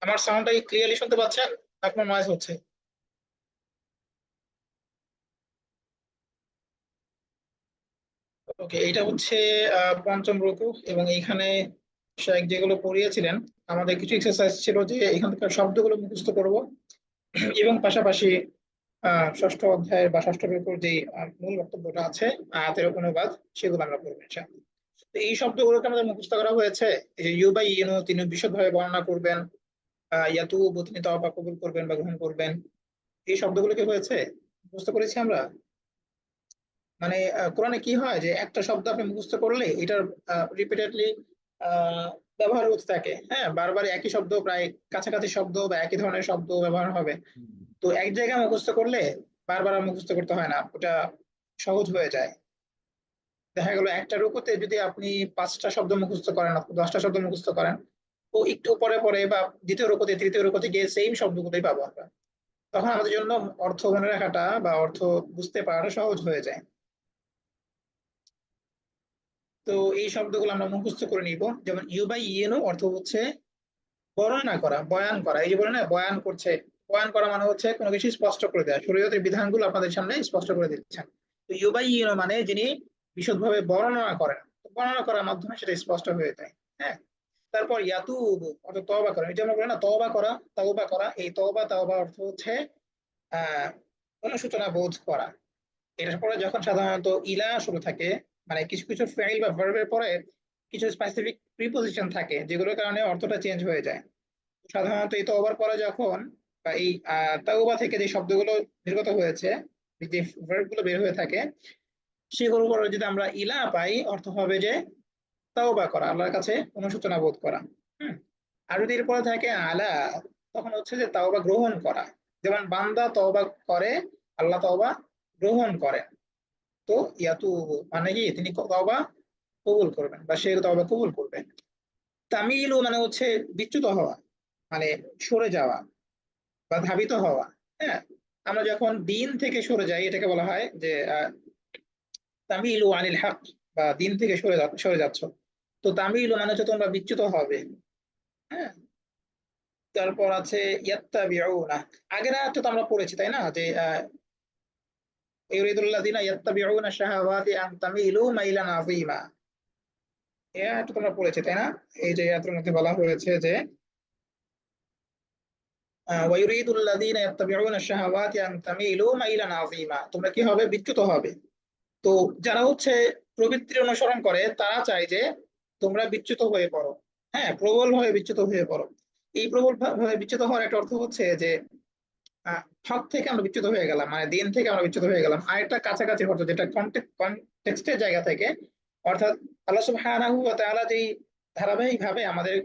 আমার সাউন্ডটা ক্লিয়ারলি শুনতে পাচ্ছেন? আপনার নয়েজ হচ্ছে। ওকে, এটা হচ্ছে পঞ্চম রুকু। এবং এইখানে শায়েখ যেগুলো পড়িয়েছিলেন, আমাদের কিছু এক্সারসাইজ ছিল যে এখানকার শব্দগুলো মুখস্থ করব, এবং পাশাপাশি ষষ্ঠ অধ্যায়ের বা ষষ্ঠ রুকুর যে মূল বক্তব্যটা আছে, আয়াতের অনুবাদ, সেগুলো আমরা পড়বো ইনশাআল্লাহ। তো এই শব্দগুলোকে আমাদের মুখস্থ করা হয়েছে। এই যে ইউ বাই ইনু, তিনি বিশদভাবে বর্ণনা করবেন। ইয়াতুবু, তিনি তওবা কবুল করবেন বা গ্রহণ করবেন। এই শব্দগুলো কি হয়েছে, মুখস্থ করেছি আমরা। মানে কোরআনে কি হয় যে একটা শব্দ আপনি মুখস্থ করলে এটার রিপিটেডলি ব্যবহার হতে থাকে। হ্যাঁ, বারবার একই শব্দ, প্রায় কাছাকাছি শব্দ বা একই ধরনের শব্দ ব্যবহার হবে। তো এক জায়গায় মুখস্থ করলে বারবার আর মুখস্থ করতে হয় না, ওটা সহজ হয়ে যায়। দেখা গেল একটা রুকুতে যদি আপনি 5টা শব্দ মুখস্থ করেন অথবা 10টা শব্দ মুখস্থ করেন, তো একটু পরে পরে বা দ্বিতীয় রুকুতে তৃতীয় রুকুতে গিয়ে সেম শব্দগুলোই পাবো আমরা। তখন আমাদের জন্য অর্থ মনে রাখাটা বা অর্থ বুঝতে পারাটা সহজ হয়ে যায়। তো এই শব্দগুলো আমরা মুখস্থ করে নিব। যেমন ইউ বাই ইয়েনো অর্থ হচ্ছে বর্ণনা করা, বয়ান করা। এই যে বলে না, বয়ান করছে। বয়ান করা মানে হচ্ছে কোনো কিছু স্পষ্ট করে দেওয়া, শরীয়তের বিধানগুলো আপনাদের সামনে স্পষ্ট করে দিচ্ছেন। তো ইউ বাই ইয়েনো মানে যিনি বিশদভাবে বর্ণনা করেন। তো বর্ণনা করার মাধ্যমে সেটা স্পষ্ট হয়ে যায়। হ্যাঁ। তারপর ইয়াতুবু অর্থাৎ তওবা করা। এই যে আমরা বলি না তওবা করা, তাওবা করা, এই তওবা তাওবা অর্থ হচ্ছে আহ অনুশোচনা বোধ করা। এটার পরে যখন সাধারণত ইলা শুরু থাকে, মানে কিছু কিছু ফাইল বা ভার্বের পরে কিছু স্পেসিফিক প্রিপোজিশন থাকে যেগুলোর কারণে অর্থটা চেঞ্জ হয়ে যায়। সাধারণত এই তওবার পরে যখন বা এই তাওবা থেকে যে শব্দগুলো নির্গত হয়েছে, যে ভার্ব গুলো বের হয়ে থাকে, সেগুলোর পরে যদি আমরা ইলা পাই, অর্থ হবে যে তাওবা করা, আল্লাহর কাছে অনুশোচনা বোধ করা। হুম। আর যদি এরপরে থাকে আলা, তখন হচ্ছে যে তাওবা গ্রহণ করা। যেমন বান্দা তওবা করে, আল্লাহ তওবা গ্রহণ করেন। তো ইয়াতুবু মানে কি, তিনি তওবা কবুল করবেন বা সে তওবা কবুল করবেন। তামিলু মানে হচ্ছে বিচ্যুত হওয়া, মানে সরে যাওয়া বা ধাবিত হওয়া। হ্যাঁ, আমরা যখন দিন থেকে সরে যাই এটাকে বলা হয় যে তামিলু আনিল হক, বা দিন থেকে সরে যাচ্ছ। তো তামিলু মানে হচ্ছে তোমরা বিচ্যুত হবে। হ্যাঁ। তারপর আছে ইয়াত্তাবিউনা। আগের আয়াতটা তো আমরা পড়েছি তাই না, যে ইউরিদুল্লাযিনা ইয়াত্তাবিউনা শাহাওয়াতি আন তামিলু মাইলান আযীমা। এই আয়াতটা তোমরা পড়েছি তাই না। এই যে আয়াতের মধ্যে বলা হয়েছে যে ওয়ায়ুরিদুল্লাযিনা ইয়াত্তাবিউনা শাহাওয়াতি আন তামিলু মাইলান আযীমা, তোমরা কি হবে, বিচ্যুত হবে। তো যারা হচ্ছে প্রবৃত্তির অনুসরণ করে তারা চায় যে তোমরা বিচ্যুত হয়ে পড়ো। হ্যাঁ, প্রবল ভাবে বিচ্যুত হয়ে পড়ো। এই প্রবল ভাবে বিচ্যুত হওয়ার একটা অর্থ হচ্ছে যে হক থেকে আমরা বিচ্যুত হয়ে গেলাম, মানে দিন থেকে আমরা বিচ্যুত হয়ে গেলাম। আর একটা কাছাকাছি অর্থ যেটা কনটেক্সটের জায়গা থেকে, অর্থাৎ আল্লাহ সুবহানাহু ওয়া তাআলা যেই ধারাবাহিক ভাবে আমাদের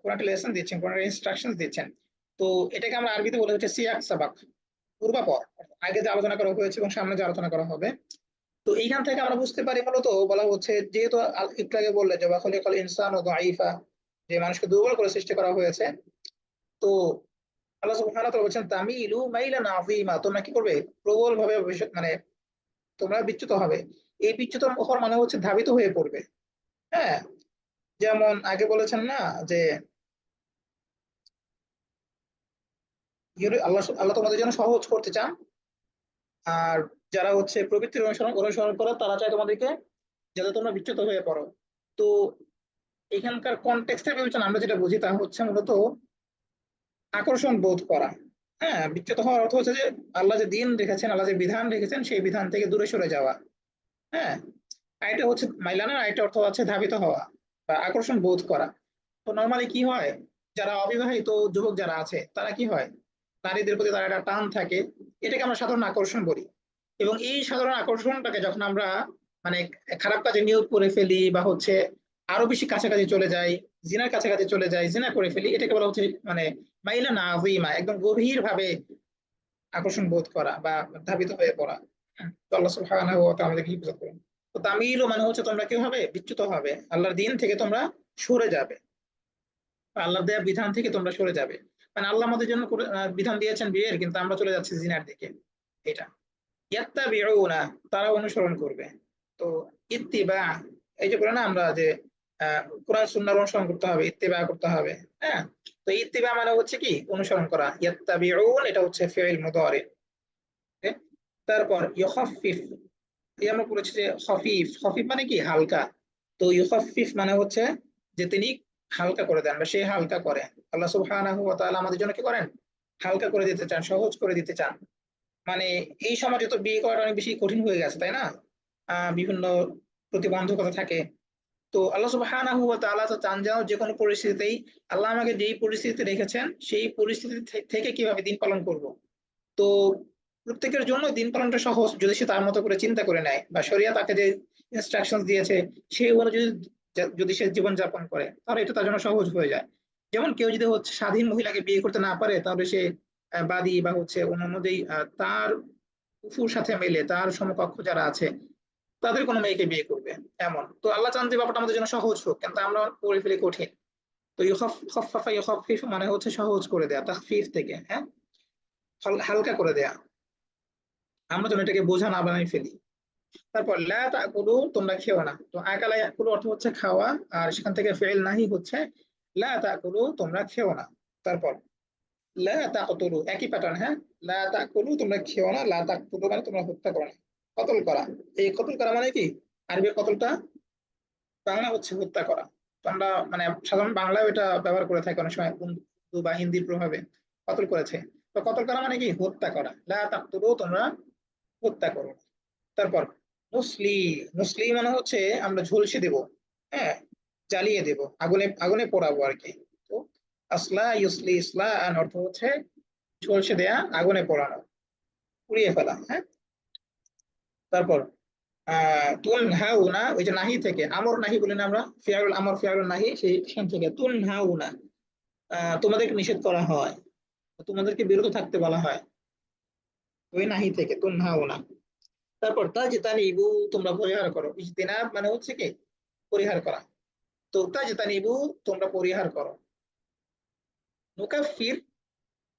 কোন একটা লেসন দিচ্ছেন, কোন একটা ইনস্ট্রাকশন দিচ্ছেন। তো এটাকে আমরা আরবিতে বলে হচ্ছে সিয়াক সাবাক, পূর্বাপর। আগে যে আলোচনা করা হয়েছে এবং সামনে যে আলোচনা করা হবে। তো এইখান থেকে আমরা বুঝতে পারি মূলত বলা হচ্ছে, যেহেতু একটু আগে বললে যে ওয়াখালিকাল কল ইনসান ও দাঈফা, যে মানুষকে দুর্বল করে সৃষ্টি করা হয়েছে। তো আল্লাহ সুবহানাহু ওয়া তাআলা বলছেন তামিলু মাইলান আযীমা, তোমরা কি করবে, প্রবল ভাবে মানে তোমরা বিচ্যুত হবে। এই বিচ্যুত হওয়ার মানে হচ্ছে ধাবিত হয়ে পড়বে। হ্যাঁ, যেমন আগে বলেছেন না যে আল্লাহ আল্লাহ তোমাদের জন্য সহজ করতে চান। আর যারা হচ্ছে প্রবৃত্তির অনুসরণ অনুসরণ করে তারা চায় তোমাদেরকে যাতে তোমরা বিচ্যুত হয়ে পড়ো। তো এখানকার কনটেক্সটের বিবেচনা আমরা যেটা বুঝি তা হচ্ছে মূলত আকর্ষণ বোধ করা। হ্যাঁ, বিচ্যুত হওয়ার অর্থ হচ্ছে যে আল্লাহ যে দিন রেখেছেন, আল্লাহ যে বিধান রেখেছেন, সেই বিধান থেকে দূরে সরে যাওয়া। হ্যাঁ। আর এটা হচ্ছে মাইলানার আরেকটা অর্থ হচ্ছে ধাবিত হওয়া বা আকর্ষণ বোধ করা। তো নর্মালি কি হয়, যারা অবিবাহিত যুবক যারা আছে তারা কি হয়, নারীদের প্রতি তার একটা টান থাকে। এটাকে আমরা সাধারণ আকর্ষণ বলি। এবং এই সাধারণ আকর্ষণটাকে যখন আমরা মানে খারাপ কাজে নিয়োগ করে ফেলি বা হচ্ছে আরো বেশি কাছাকাছি চলে যাই, জিনার কাছাকাছি চলে যাই, জিনা করে ফেলি, এটাকে বলা হচ্ছে মানে মাইলা না আজিমা, একদম গভীর ভাবে আকর্ষণ বোধ করা বা ধাবিত হয়ে পড়া। তো আল্লাহ সুবহানাহু ওয়া তাআলা আমাদেরকে হিফাজত করুন। তো তামিলু মানে হচ্ছে তোমরা কি হবে, বিচ্যুত হবে, আল্লাহর দিন থেকে তোমরা সরে যাবে, আল্লাহর দেয়া বিধান থেকে তোমরা সরে যাবে। মানে আল্লাহ আমাদের জন্য বিধান দিয়েছেন বিয়ের, কিন্তু আমরা চলে যাচ্ছি জিনার দিকে। এটা ইয়াত্তাবিউনা, তারা অনুসরণ করবে। তো ইত্তিবা, এই যে বলে না আমরা যে কোরআন সুন্নাহর অনুসরণ করতে হবে, ইত্তিবা করতে হবে। হ্যাঁ, তো ইত্তিবা মানে হচ্ছে কি অনুসরণ করা, ইয়াত্তাবিউন এটা হচ্ছে ফিইল মুদারি। ওকে? তারপর ইউখাফফিফ, এই আমরা বলেছি যে খফিফ, খফিফ মানে কি হালকা। তো ইউখাফফিফ মানে হচ্ছে যে তিনি হালকা করে দেন বা সে হালকা করে। আল্লাহ সুবহানাহু ওয়া তাআলা আমাদের জন্য কি করেন, হালকা করে দিতে চান, সহজ করে দিতে চান। মানে এই সমাজে তো বিয়ে করাটা অনেক বেশি কঠিন হয়ে গেছে, তাই না? বিভিন্ন প্রতিবন্ধকতা থাকে। তো আল্লাহ সুবহানাহু ওয়া তাআলা তো চান যেন যে কোনো পরিস্থিতিতেই, আল্লাহ আমাকে যেই পরিস্থিতিতে রেখেছেন সেই পরিস্থিতি থেকে কিভাবে দিন পালন করব। তো প্রত্যেকের জন্য দিন পালনটা সহজ যদি সে তার মতো করে চিন্তা করে নেয়, বা শরিয়া তাকে যে ইনস্ট্রাকশন দিয়েছে সেই অনুযায়ী যদি সে জীবন যাপন করে, তাহলে এটা তার জন্য সহজ হয়ে যায়। যেমন কেউ যদি হচ্ছে স্বাধীন মহিলাকে বিয়ে করতে না পারে, তাহলে সে বাদী বা হচ্ছে অন্যান্য যেই তার কুফুর সাথে মেলে তার সমকক্ষ যারা আছে তাদের কোনো মেয়েকে বিয়ে করবে। এমন তো আল্লাহ চান যে ব্যাপারটা আমাদের জন্য সহজ হোক, কিন্তু আমরা করে ফেলি কঠিন। তো খফফাফা ইউখাফফিফ মানে হচ্ছে সহজ করে দেয়া, তাখফিফ থেকে। হ্যাঁ, হালকা করে দেয়া, আমরা যেন এটাকে বোঝা না বানাই ফেলি। তারপর লা তাকুলু তোমরা খেও না, তো আকালা ইয়াকুলু অর্থ হচ্ছে খাওয়া, আর সেখান থেকে ফেল নাহি হচ্ছে লা তাকুলু তোমরা খেও না। তারপর লা তাকতুলু একই প্যাটার্ন। হ্যাঁ, লা তাকুলু তোমরা খেও না, লা তাকতুলু মানে তোমরা হত্যা করো না। কতল করা, এই কতল করা মানে কি, আরবি কতলটা বাংলা হচ্ছে হত্যা করা। তো আমরা মানে সাধারণ বাংলায় এটা ব্যবহার করে থাকি অনেক সময় উর্দু বা হিন্দির প্রভাবে কতল করেছে। তো কতল করা মানে কি হত্যা করা, লা তাকতুলু তোমরা হত্যা করো। তারপর মুসলি, মুসলি মানে হচ্ছে আমরা ঝলসে দেব। হ্যাঁ, জ্বালিয়ে দেব, আগুনে আগুনে পোড়াবো আর কি। তো আসলা ইউসলি ইসলা আন অর্থ হচ্ছে ঝলসে দেয়া, আগুনে পোড়ানো, পুড়িয়ে ফেলা। হ্যাঁ, তারপর তুন হাউ না, ওই যে নাহি থেকে আমর নাহি বলি না আমরা, ফিয়ারুল আমর ফিয়ারুল নাহি, সেখান থেকে তুন হাউ না তোমাদেরকে নিষেধ করা হয়, তোমাদেরকে বিরত থাকতে বলা হয়, ওই নাহি থেকে তুন হাউ না। তারপর তাজতানিবু তোমরা পরিহার করো, ইজতিনাব মানে হচ্ছে কি পরিহার করা। তো তাজতানিবু তোমরা পরিহার করো। নুকাফির,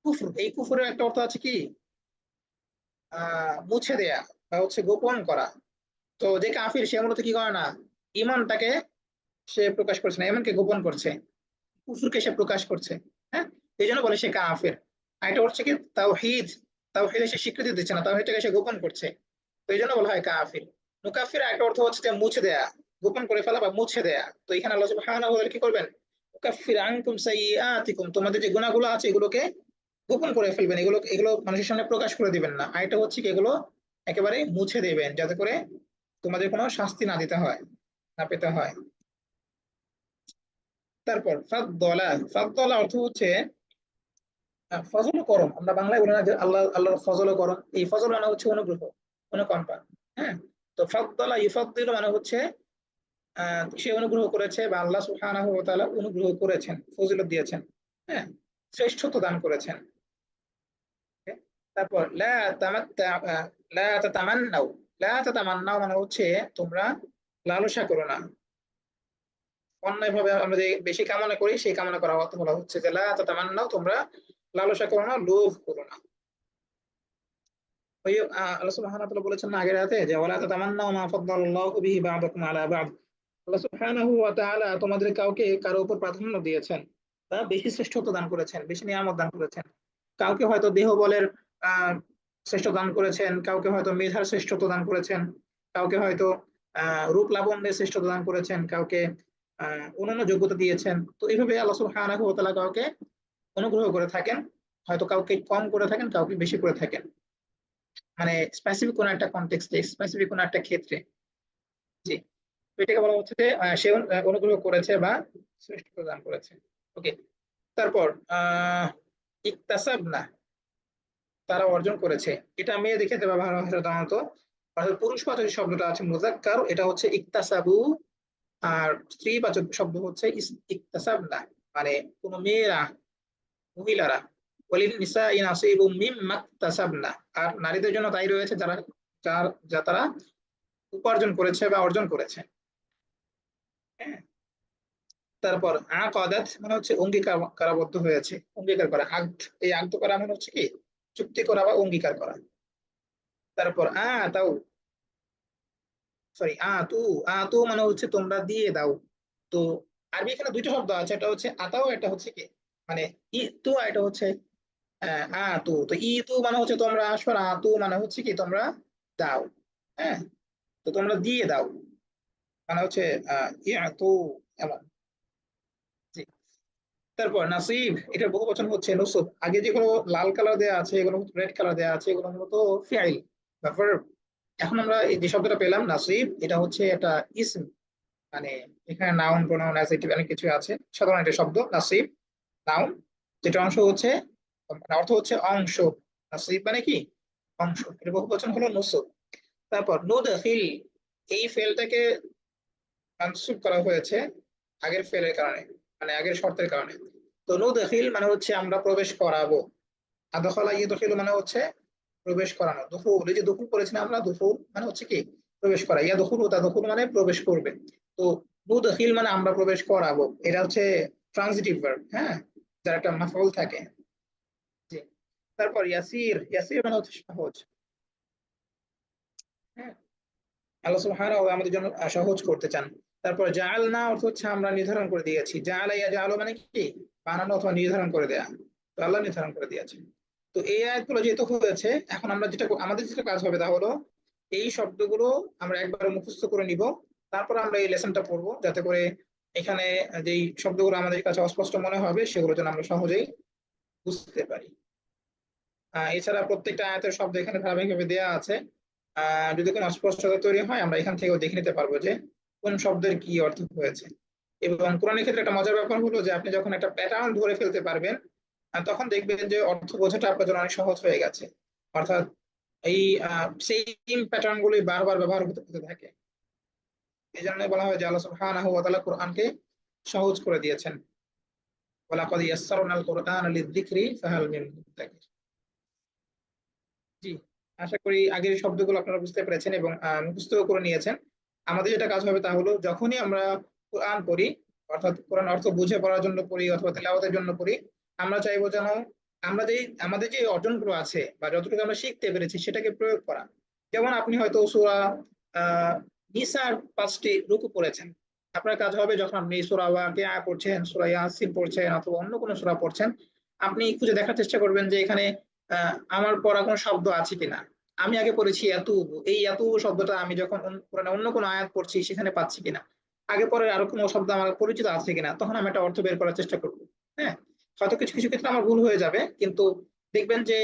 কুফর, এই কুফরের একটা অর্থ আছে কি মুছে দেয়া বা হচ্ছে গোপন করা। তো যে কাফির সে মূলত কি করে না, ইমানটাকে সে প্রকাশ করছে না, ইমানকে গোপন করছে, কুফরকে সে প্রকাশ করছে। হ্যাঁ, এই জন্য বলে সে কাফির। আর এটা হচ্ছে কি তাওহীদ, তাওহীদে সে স্বীকৃতি দিচ্ছে না, তাওহীদটাকে সে গোপন করছে, তো এই জন্য বলা হয় কাফির। মুকাফির একটা অর্থ হচ্ছে যে মুছে দেয়া, গোপন করে ফেলা বা মুছে দেয়া। তো এখানে আল্লাহ সুবহানাহু ওয়া তাআলা কি করবেন, মুকাফির আনকুম সাইয়্যাতিকুম তোমাদের যে গুনাহগুলো আছে এগুলোকে গোপন করে ফেলবেন, এগুলো এগুলো মানুষের সামনে প্রকাশ করে দিবেন না। আর এটা হচ্ছে কি এগুলো একেবারে মুছে দেবেন, যাতে করে তোমাদের কোনো শাস্তি না দিতে হয়, না পেতে হয়। তারপর ফাদ্দলা, ফাদ্দলা অর্থ হচ্ছে ফজল করম, আমরা বাংলায় বলি না যে আল্লাহ আল্লাহর ফজল করম, এই ফজল মানে হচ্ছে অনুগ্রহ, অনুকম্পা। হ্যাঁ, তো ফাদ্দলা ইউফাদ্দিলু মানে হচ্ছে সে অনুগ্রহ করেছে, বা আল্লাহ সুবহানাহু ওয়া তাআলা অনুগ্রহ করেছেন, ফজিলত দিয়েছেন। হ্যাঁ, শ্রেষ্ঠত্ব দান করেছেন। Okay? তারপর লা তামাত্তা লা তাতামান্নাউ, লা তাতামান্নাউ মানে হচ্ছে তোমরা লালসা করো না। অন্যায় ভাবে আমরা যে বেশি কামনা করি সেই কামনা করা অর্থ বলা হচ্ছে যে লা তাতামান্নাউ তোমরা লালসা করো না, লোভ করো না। ওই আল্লাহ সুবহানাহু ওয়া তাআলা বলেছেন না আগের আয়াতে যে ওয়ালা তাতামান্নাউ মা ফাদ্দালাল্লাহু বিহি বা'দাকুম আলা বা'দ। আল্লাহ সুবহানাহু ওয়া তাআলা তোমাদের কাউকে কারো উপর প্রাধান্য দিয়েছেন, তা বেশি শ্রেষ্ঠত্ব দান করেছেন, বেশি নিয়ামত দান করেছেন। কাউকে হয়তো দেহ বলের আহ শ্রেষ্ঠ দান করেছেন, কাউকে হয়তো মেধার শ্রেষ্ঠত্ব দান করেছেন, কাউকে হয়তো রূপ লাবণ্যের শ্রেষ্ঠত্ব দান করেছেন, কাউকে অন্যান্য যোগ্যতা দিয়েছেন। তো এইভাবে আল্লাহ সুবহানাহু ওয়া তাআলা কাউকে অনুগ্রহ করে থাকেন, হয়তো কাউকে কম করে থাকেন, কাউকে বেশি করে থাকেন, মানে স্পেসিফিক কোন একটা কনটেক্সটে, স্পেসিফিক কোন একটা ক্ষেত্রে। জি, তো এটাকে বলা হচ্ছে যে সে অনুগ্রহ করেছে বা শ্রেষ্ঠ প্রদান করেছে। ওকে, তারপর ইকতাসাবনা তারা অর্জন করেছে, এটা মেয়েদের ক্ষেত্রে ব্যবহার হয় সাধারণত। অর্থাৎ পুরুষবাচক শব্দটা আছে মুজাক্কার, এটা হচ্ছে ইকতাসাবু। আর স্ত্রীবাচক শব্দ হচ্ছে ইকতাসাবনা, মানে কোন মেয়েরা, মহিলারা। ওয়ালিন নিসাই নাসিবুম মিম্মা ইকতাসাবনা, আর নারীদের জন্য তাই রয়েছে যারা যা তারা উপার্জন করেছে বা অর্জন করেছে। হ্যাঁ, তারপর আকাদাত মানে হচ্ছে অঙ্গীকার কারাবদ্ধ হয়েছে, অঙ্গীকার করা, আকদ, এই আকদ করা মানে হচ্ছে কি চুক্তি করা বা অঙ্গীকার করা। তারপর তাও, সরি আতু, আতু মানে হচ্ছে তোমরা দিয়ে দাও। তো আরবি এখানে দুইটা শব্দ আছে, এটা হচ্ছে আতাও, এটা হচ্ছে কি মানে ই তু, আর এটা হচ্ছে আতু। তো ই তু মানে হচ্ছে তোমরা আসো, আর আতু মানে হচ্ছে কি তোমরা দাও। হ্যাঁ, তো তোমরা দিয়ে দাও মানে হচ্ছে ইয়াতু, এমন। জি। তারপর নাসিব, এটার বহুবচন হচ্ছে নুসুব। আগে যেগুলো লাল কালার দেওয়া আছে, এগুলো রেড কালার দেওয়া আছে, এগুলো মূলত ফিআইল বা verb। এখন আমরা এই যে শব্দটা পেলাম নাসিব, এটা হচ্ছে একটা ইসম, মানে এখানে নাউন প্রোনাউন অ্যাডজেক্টিভ অনেক কিছু আছে। সাধারণ একটা শব্দ নাসিব, নাউন, যেটা অংশ হচ্ছে মানে অর্থ হচ্ছে অংশ। নাসিব মানে কি অংশ, এর বহুবচন হলো নুসুব। তারপর নুদখিল, এই ফেলটাকে মানসুব করা হয়েছে আগের ফেলের কারণে, মানে আগের শর্তের কারণে। তো নুদখিল মানে হচ্ছে আমরা প্রবেশ করাবো। আদখালা ইউদখিলু মানে হচ্ছে প্রবেশ করানো। দুখুল, এই যে দুখুল করেছিলাম আমরা, দুখুল মানে হচ্ছে কি প্রবেশ করা। ইয়াদখুলু তাদখুলু মানে প্রবেশ করবে। তো নুদখিল মানে আমরা প্রবেশ করাবো, এটা হচ্ছে ট্রানজিটিভ ভার্ব, হ্যাঁ, যার একটা মাফউল থাকে। জি। তারপর ইয়াসির, ইয়াসির মানে হচ্ছে সহজ। হ্যাঁ, আল্লাহ সুবহানাহু ওয়া তাআলা আমাদের জন্য সহজ করতে চান। তারপর জাআলনা অর্থ হচ্ছে আমরা নির্ধারণ করে দিয়েছি। জাআলা ইয়াজআলু মানে কি বানানো অথবা নির্ধারণ করে দেয়া। তো আল্লাহ নির্ধারণ করে দিয়েছেন। তো এই আয়াতগুলো যেহেতু হয়েছে, এখন আমরা যেটা আমাদের যেটা কাজ হবে তা হলো এই শব্দগুলো আমরা একবার মুখস্থ করে নিব। তারপর আমরা এই লেসনটা পড়বো, যাতে করে এখানে যেই শব্দগুলো আমাদের কাছে অস্পষ্ট মনে হবে সেগুলো যেন আমরা সহজেই বুঝতে পারি। এছাড়া প্রত্যেকটা আয়াতের শব্দ এখানে ধারাবাহিকভাবে দেওয়া আছে। যদি কোনো অস্পষ্টতা তৈরি হয় আমরা এখান থেকেও দেখে নিতে পারবো যে কোন শব্দের কি অর্থ হয়েছে। এবং কোরআনের ক্ষেত্রে একটা মজার ব্যাপার হলো যে আপনি যখন একটা প্যাটার্ন ধরে ফেলতে পারবেন, তখন দেখবেন যে অর্থ বোঝাটা আপনার জন্য অনেক সহজ হয়ে গেছে। অর্থাৎ এই সেম প্যাটার্ন গুলি বারবার ব্যবহার হতে হতে থাকে। এই জন্য বলা হয় যে আল্লাহ সুবহানাহু ওয়া তাআলা কোরআনকে সহজ করে দিয়েছেন। ওয়ালাকাদ ইয়াসসারনাল কুরআনা লিযিকরি ফাহাল মিন মুদ্দাকির। জি, আশা করি আগের শব্দগুলো আপনারা বুঝতে পেরেছেন এবং মুখস্থ করে নিয়েছেন। আমাদের যেটা কাজ হবে তা হলো যখনই আমরা কোরআন পড়ি, অর্থাৎ কোরআন অর্থ বুঝে পড়ার জন্য পড়ি অথবা তেলাওয়াতের জন্য পড়ি, আমরা চাইবো যেন আমরা যে আমাদের যে অর্জনগুলো আছে বা যতটুকু আমরা শিখতে পেরেছি সেটাকে প্রয়োগ করা। যেমন আপনি হয়তো সূরা আহ নিসার 5টি রুকু পড়েছেন, আপনার কাজ হবে যখন আপনি সূরা ওয়াকিয়া পড়ছেন, সূরা ইয়াসিন পড়ছেন অথবা অন্য কোনো সূরা পড়ছেন, আপনি খুঁজে দেখার চেষ্টা করবেন যে এখানে আমার পড়া কোনো শব্দ আছে কিনা। আমি আগে পড়েছি ইয়াতুবু, এই ইয়াতুবু শব্দটা আমি যখন কোরআনে অন্য কোনো আয়াত পড়ছি সেখানে পাচ্ছি কিনা, আগে পরে আরো কোনো শব্দ আমার পরিচিত আছে কিনা, তখন আমি একটা অর্থ বের করার চেষ্টা করবো। হ্যাঁ, হয়তো কিছু কিছু ক্ষেত্রে আমার ভুল হয়ে যাবে, কিন্তু দেখবেন যে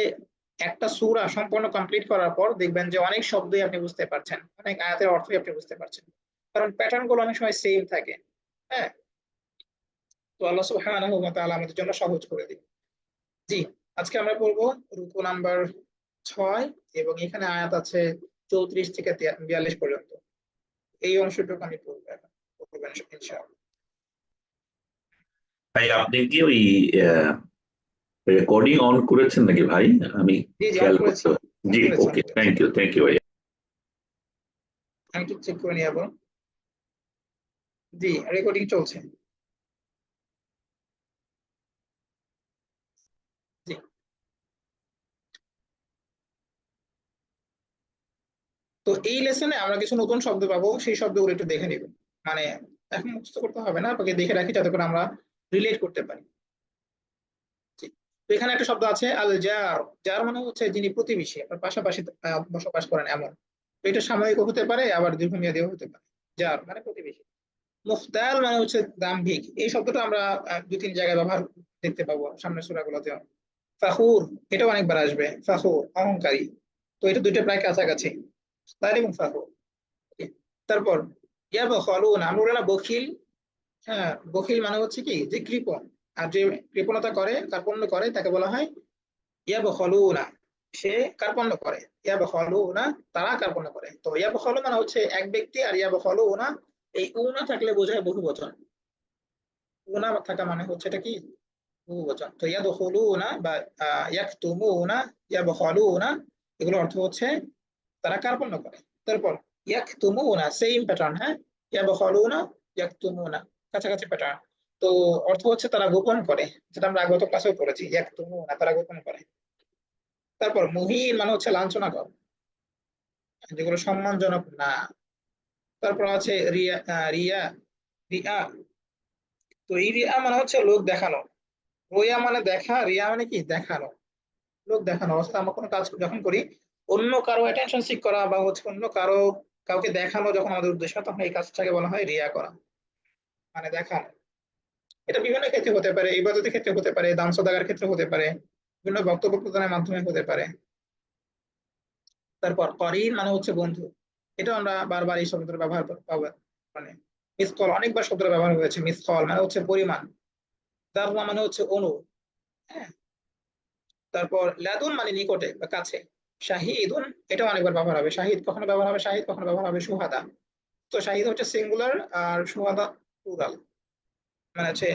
একটা সূরা সম্পূর্ণ কমপ্লিট করার পর দেখবেন যে অনেক শব্দই আপনি বুঝতে পারছেন, অনেক আয়াতের অর্থই আপনি বুঝতে পারছেন, কারণ প্যাটার্ন গুলো অনেক সময় সেম থাকে। হ্যাঁ, তো আল্লাহ সুবহানাহু ওয়া তাআলা আমাদের জন্য সহজ করে দিন। জি, আজকে আমরা পড়বো রুকু নাম্বার 6, এবং এখানে আয়াত আছে 34 থেকে 42 পর্যন্ত। এই অংশটুকু আমি পড়বো এখন, পড়বো ইনশাআল্লাহ। ভাই আপনি কি ওই রেকর্ডিং অন করেছেন নাকি ভাই? আমি জি জি, অন খেয়াল করেছি, করতে। অন জি, করেছি, অন ওকে, করেছি। থ্যাংক ইউ ভাই। আমি একটু চেক করে নিয়ে যাবো। জি, রেকর্ডিং চলছে। জি। তো এই লেসনে আমরা কিছু নতুন শব্দ পাবো, সেই শব্দগুলো একটু দেখে নিব। মানে এখন মুখস্থ করতে হবে না, আপনাকে দেখে রাখি যাতে করে আমরা রিলেট করতে পারি। জি। তো এখানে একটা শব্দ আছে আল জার। জার মানে হচ্ছে যিনি প্রতিবেশী, আপনার পাশাপাশি বসবাস করেন এমন। তো এটা সাময়িক হতে পারে, আবার দীর্ঘমেয়াদীও হতে পারে। জার মানে প্রতিবেশী। মুখতাল মানে হচ্ছে দাম্ভিক। এই শব্দটা আমরা 2-3 জায়গায় ব্যবহার দেখতে পাবো সামনের সূরাগুলোতে। ফাখুর, এটাও অনেকবার আসবে, ফাখুর অহংকারী। তো এটা দুইটা প্রায় কাছাকাছি, মুখতাল এবং ফাখুর। তারপর ইয়াবখালুন, আমরা বলি না বখিল। হ্যাঁ, বখিল মানে হচ্ছে কি যে কৃপণ। আর যে কৃপণতা করে, কার্পণ্য করে, তাকে বলা হয় ইয়াবখালুনা, সে কার্পণ্য করে। ইয়াবখালুনা, তারা কার্পণ্য করে। তো ইয়াবখালু মানে হচ্ছে এক ব্যক্তি, আর ইয়াবখালুনা এই উনা থাকলে বোঝায় বহু বচন। উনা থাকা মানে হচ্ছে এটা কি বহু বচন। তো ইয়াদখুলুনা বা ইয়াকতুমুনা, ইয়াবখালুনা, এগুলো অর্থ হচ্ছে তারা কার্পণ্য করে। তারপর ইয়াকতুমুনা সেম প্যাটার্ন, হ্যাঁ, ইয়াবখালুনা, ইয়াকতুমুনা কাছাকাছি প্যাটার্ন। তো অর্থ হচ্ছে তারা গোপন করে, যেটা আমরা আগত ক্লাসেও পড়েছি, ইয়াকতুমুনা তারা গোপন করে। তারপর মুহিন মানে হচ্ছে লাঞ্ছনাকর, যেগুলো সম্মানজনক না। তারপর আছে রিয়া, রিয়া, রিয়া তো এই রিয়া মানে হচ্ছে লোক দেখানো, রোয়া মানে দেখা, রিয়া মানে কি দেখানো, লোক দেখানো অবস্থা। আমরা কোনো কাজ যখন করি অন্য কারো অ্যাটেনশন সিক করা বা হচ্ছে অন্য কারো কাউকে দেখানো যখন আমাদের উদ্দেশ্য, তখন এই কাজটাকে বলা হয় রিয়া করা, মানে দেখানো। এটা বিভিন্ন ক্ষেত্রে হতে পারে, ইবাদতের ক্ষেত্রে হতে পারে, দান সদাগার ক্ষেত্রে হতে পারে, বিভিন্ন বক্তব্য প্রদানের মাধ্যমে হতে পারে। তারপর করিন মানে হচ্ছে বন্ধু। এটা আমরা বারবার এই শব্দের ব্যবহার পাবো, মানে মিসকল অনেকবার শব্দের ব্যবহার হয়েছে। মিসকল মানে হচ্ছে পরিমাণ, দাররা মানে হচ্ছে অণু। হ্যাঁ, তারপর লাদুন মানে নিকটে বা কাছে। শাহিদুন, এটা অনেকবার ব্যবহার হবে। শাহিদ কখনো ব্যবহার হবে শাহিদ, কখনো ব্যবহার হবে সুহাদা। তো শাহিদ হচ্ছে সিঙ্গুলার, আর সুহাদা প্লুরাল, মানে হচ্ছে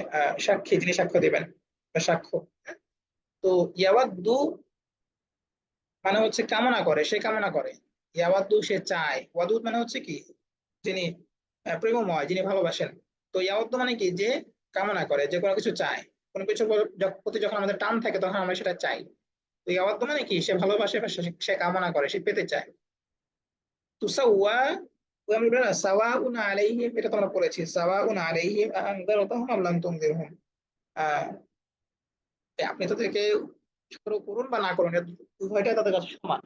সাক্ষী, যিনি সাক্ষ্য দিবেন বা সাক্ষ্য। হ্যাঁ? তো ইয়াওয়াদ্দু মানে হচ্ছে কামনা করে, সে কামনা করে। ইয়াওয়াদ্দু সে চায়, ওয়াদুদ মানে হচ্ছে কি, যিনি প্রেমময়, যিনি ভালোবাসেন। তো ইয়াওয়াদ্দু মানে কি, যে কামনা করে, যে কোনো কিছু চায়। কোনো কিছুর প্রতি যখন আমাদের টান থাকে তখন আমরা সেটা চাই। তো ইয়াওয়াদ্দু মানে কি, সে ভালোবাসে বা সে কামনা করে, সে পেতে চায়। তুসাওয়া, ওই আমরা বলি না সাওয়াউন আলাইহিম, এটা তোমরা পড়েছি, সাওয়াউন আলাইহিম আনযারতাহুম আম লাম তুনযিরহুম। আহ আপনি তাদেরকে শুরু করুন বা না করুন, এটা উভয়টাই তাদের কাছে সমান।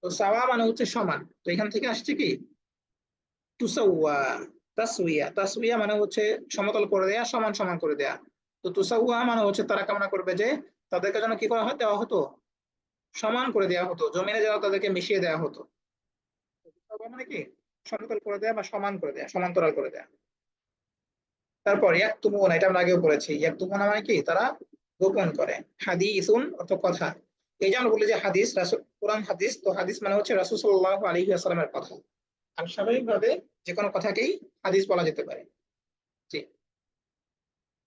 তো সাওয়া মানে হচ্ছে সমান। তো এখান থেকে আসছে কি তুসাওয়া, তাসউইয়া। তাসউইয়া মানে হচ্ছে সমতল করে দেয়া, সমান সমান করে দেয়া। তো তুসাওয়া মানে হচ্ছে তারা কামনা করবে যে তাদেরকে যেন কি করা হয়, দেওয়া হতো, সমান করে দেওয়া হতো, জমিনে যেন তাদেরকে মিশিয়ে দেওয়া হতো। তো তুসাওয়া মানে কি, সমতল করে দেয়া বা সমান করে দেয়া, সমান্তরাল করে দেয়া। তারপর ইয়াকতুমুন, এটা আমরা আগেও পড়েছি। ইয়াকতুমুন মানে কি, তারা গোপন করে। হাদিসুন অর্থ কথা। এই যে আমরা বলি যে হাদিস, রাসূল কোরআন হাদিস, তো হাদিস মানে হচ্ছে রাসূল সাল্লাল্লাহু আলাইহি ওয়াসাল্লামের কথা। আর স্বাভাবিকভাবে যে কোনো কথাকেই হাদিস বলা যেতে পারে। জি।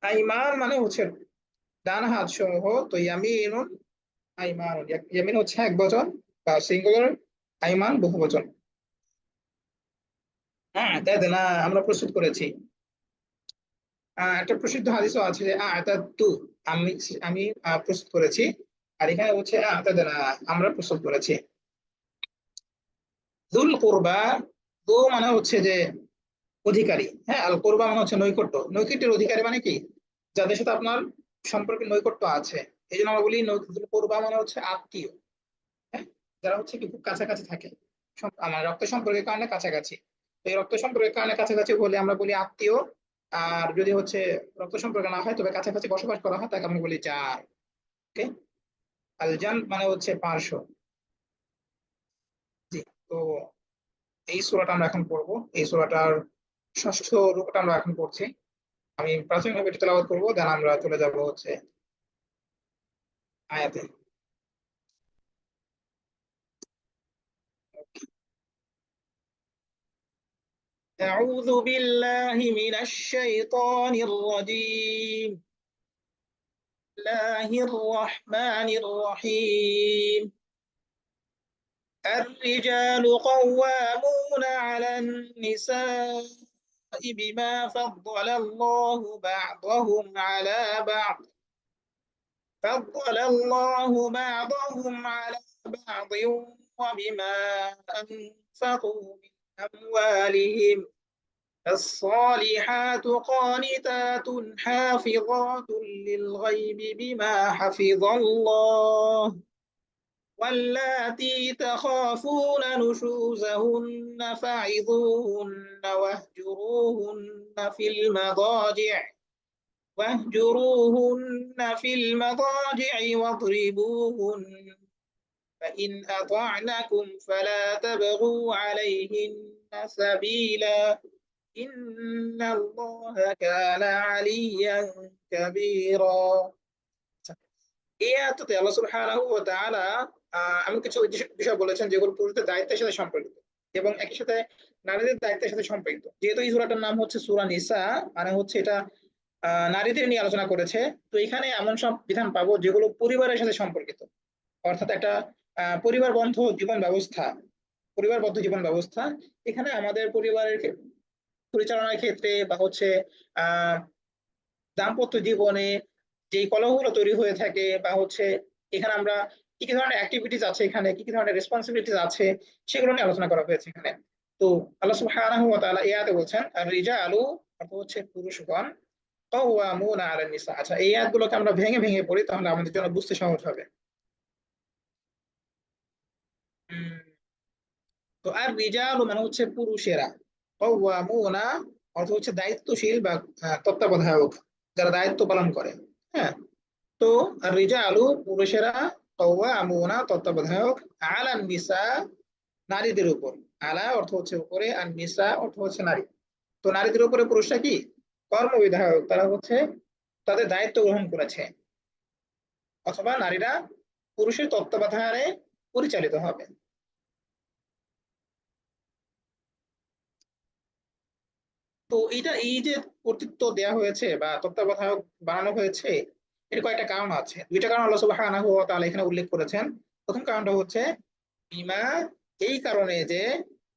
আইমান মানে হচ্ছে ডান হাত সমূহ। তো ইয়ামিনুন, আইমান, ইয়ামিন হচ্ছে এক বচন বা সিঙ্গুলার, আইমান বহু বচন। হ্যাঁ, তাই না, আমরা প্রস্তুত করেছি। একটা প্রসিদ্ধ হাদিসও আছে যে আতাতু, আমি আমি প্রস্তুত করেছি। আর এখানে হচ্ছে আতাদানা, আমরা প্রস্তুত করেছি। যুল কুরবা, দু মানে হচ্ছে যে অধিকারী। হ্যাঁ, আল কুরবা মানে হচ্ছে নৈকট্য, নৈকট্যের অধিকারী মানে কি, যাদের সাথে আপনার সম্পর্কে নৈকট্য আছে। এই জন্য আমরা বলি যুল কুরবা মানে হচ্ছে আত্মীয়। হ্যাঁ, যারা হচ্ছে কি খুব কাছাকাছি থাকে, আমার রক্ত সম্পর্কের কারণে কাছাকাছি। তো এই রক্ত সম্পর্কের কারণে কাছাকাছি বলে আমরা বলি আত্মীয়। আর যদি হচ্ছে রক্ত সম্পর্ক না হয় তবে কাছাকাছি বসবাস করা হয়, তাকে আমরা বলি জার। ওকে। আলজান মানে হচ্ছে পার্শ্ব। জি। তো এই সূরাটা আমরা এখন পড়বো। এই সূরাটার ষষ্ঠ রূপটা আমরা এখন পড়ছি। আমি প্রাথমিকভাবে এটা তেলাওয়াত করবো, দেন আমরা চলে যাব হচ্ছে আয়াতে। أعوذ بالله من الشيطان الرجيم. بسم الله الرحمن الرحيم. الرجال قوامون على النساء بما فضل الله بعضهم على بعض، بعض وبما أنفقوا من أموالهم. الصالحات قانتات حافظات للغيب بما حفظ الله، واللاتي تخافون نشوزهن فعظوهن واهجروهن في المضاجع واضربوهن، فإن أطعنكم فلا تبغوا عليهن سبيلا، إن الله كان عليا كبيرا। এই আয়াতে আল্লাহ সুবহানাহু ওয়া তাআলা এমন কিছু বিষয় বলেছেন যেগুলো পুরুষদের দায়িত্বের সাথে সম্পর্কিত এবং একই সাথে নারীদের দায়িত্বের সাথে সম্পর্কিত। যেহেতু এই সূরাটার নাম হচ্ছে সূরা নিসা, মানে হচ্ছে এটা নারীদের নিয়ে আলোচনা করেছে। তো এখানে এমন সব বিধান পাবো যেগুলো পরিবারের সাথে সম্পর্কিত, অর্থাৎ একটা পরিবারবন্ধ জীবন ব্যবস্থা, পরিবারবদ্ধ জীবন ব্যবস্থা। এখানে আমাদের পরিবারের পরিচালনার ক্ষেত্রে বা হচ্ছে আহ দাম্পত্য জীবনে যে কলহগুলো তৈরি হয়ে থাকে বা হচ্ছে এখানে আমরা কি কি ধরনের অ্যাক্টিভিটিস আছে, এখানে কি কি ধরনের রেসপন্সিবিলিটিস আছে, সেগুলো নিয়ে আলোচনা করা হয়েছে এখানে। তো আল্লাহ সুবহানাহু ওয়া তাআলা এই আয়াতে বলছেন আর রিজালু, অর্থ হচ্ছে পুরুষগণ, কাওয়ামুনা আলান নিসা। আচ্ছা, এই আয়াতগুলোকে আমরা ভেঙে ভেঙে পড়ি, তাহলে আমাদের জন্য বুঝতে সহজ হবে। উম, তো আর রিজালু মানে হচ্ছে পুরুষেরা, কাওয়ামুনা অর্থ হচ্ছে দায়িত্বশীল বা তত্ত্বাবধায়ক, যারা দায়িত্ব পালন করে। হ্যাঁ, তো আর রিজালু পুরুষেরা, কাওয়ামুনা তত্ত্বাবধায়ক, আলান নিসা নারীদের উপর। আলা অর্থ হচ্ছে উপরে, আর নিসা অর্থ হচ্ছে নারী। তো নারীদের উপরে পুরুষরা কি কর্মবিধায়ক, তারা হচ্ছে তাদের দায়িত্ব গ্রহণ করেছে, অথবা নারীরা পুরুষের তত্ত্বাবধানে পরিচালিত হবে। তো এইটা, এই যে কর্তৃত্ব দেওয়া হয়েছে বা তত্ত্বাবধায়ক বানানো হয়েছে, এর কয়েকটা কারণ আছে। দুইটা কারণ আল্লাহ সুবহানাহু ওয়া তাআলা এখানে উল্লেখ করেছেন। প্রথম কারণটা হচ্ছে বিমা, এই কারণে যে,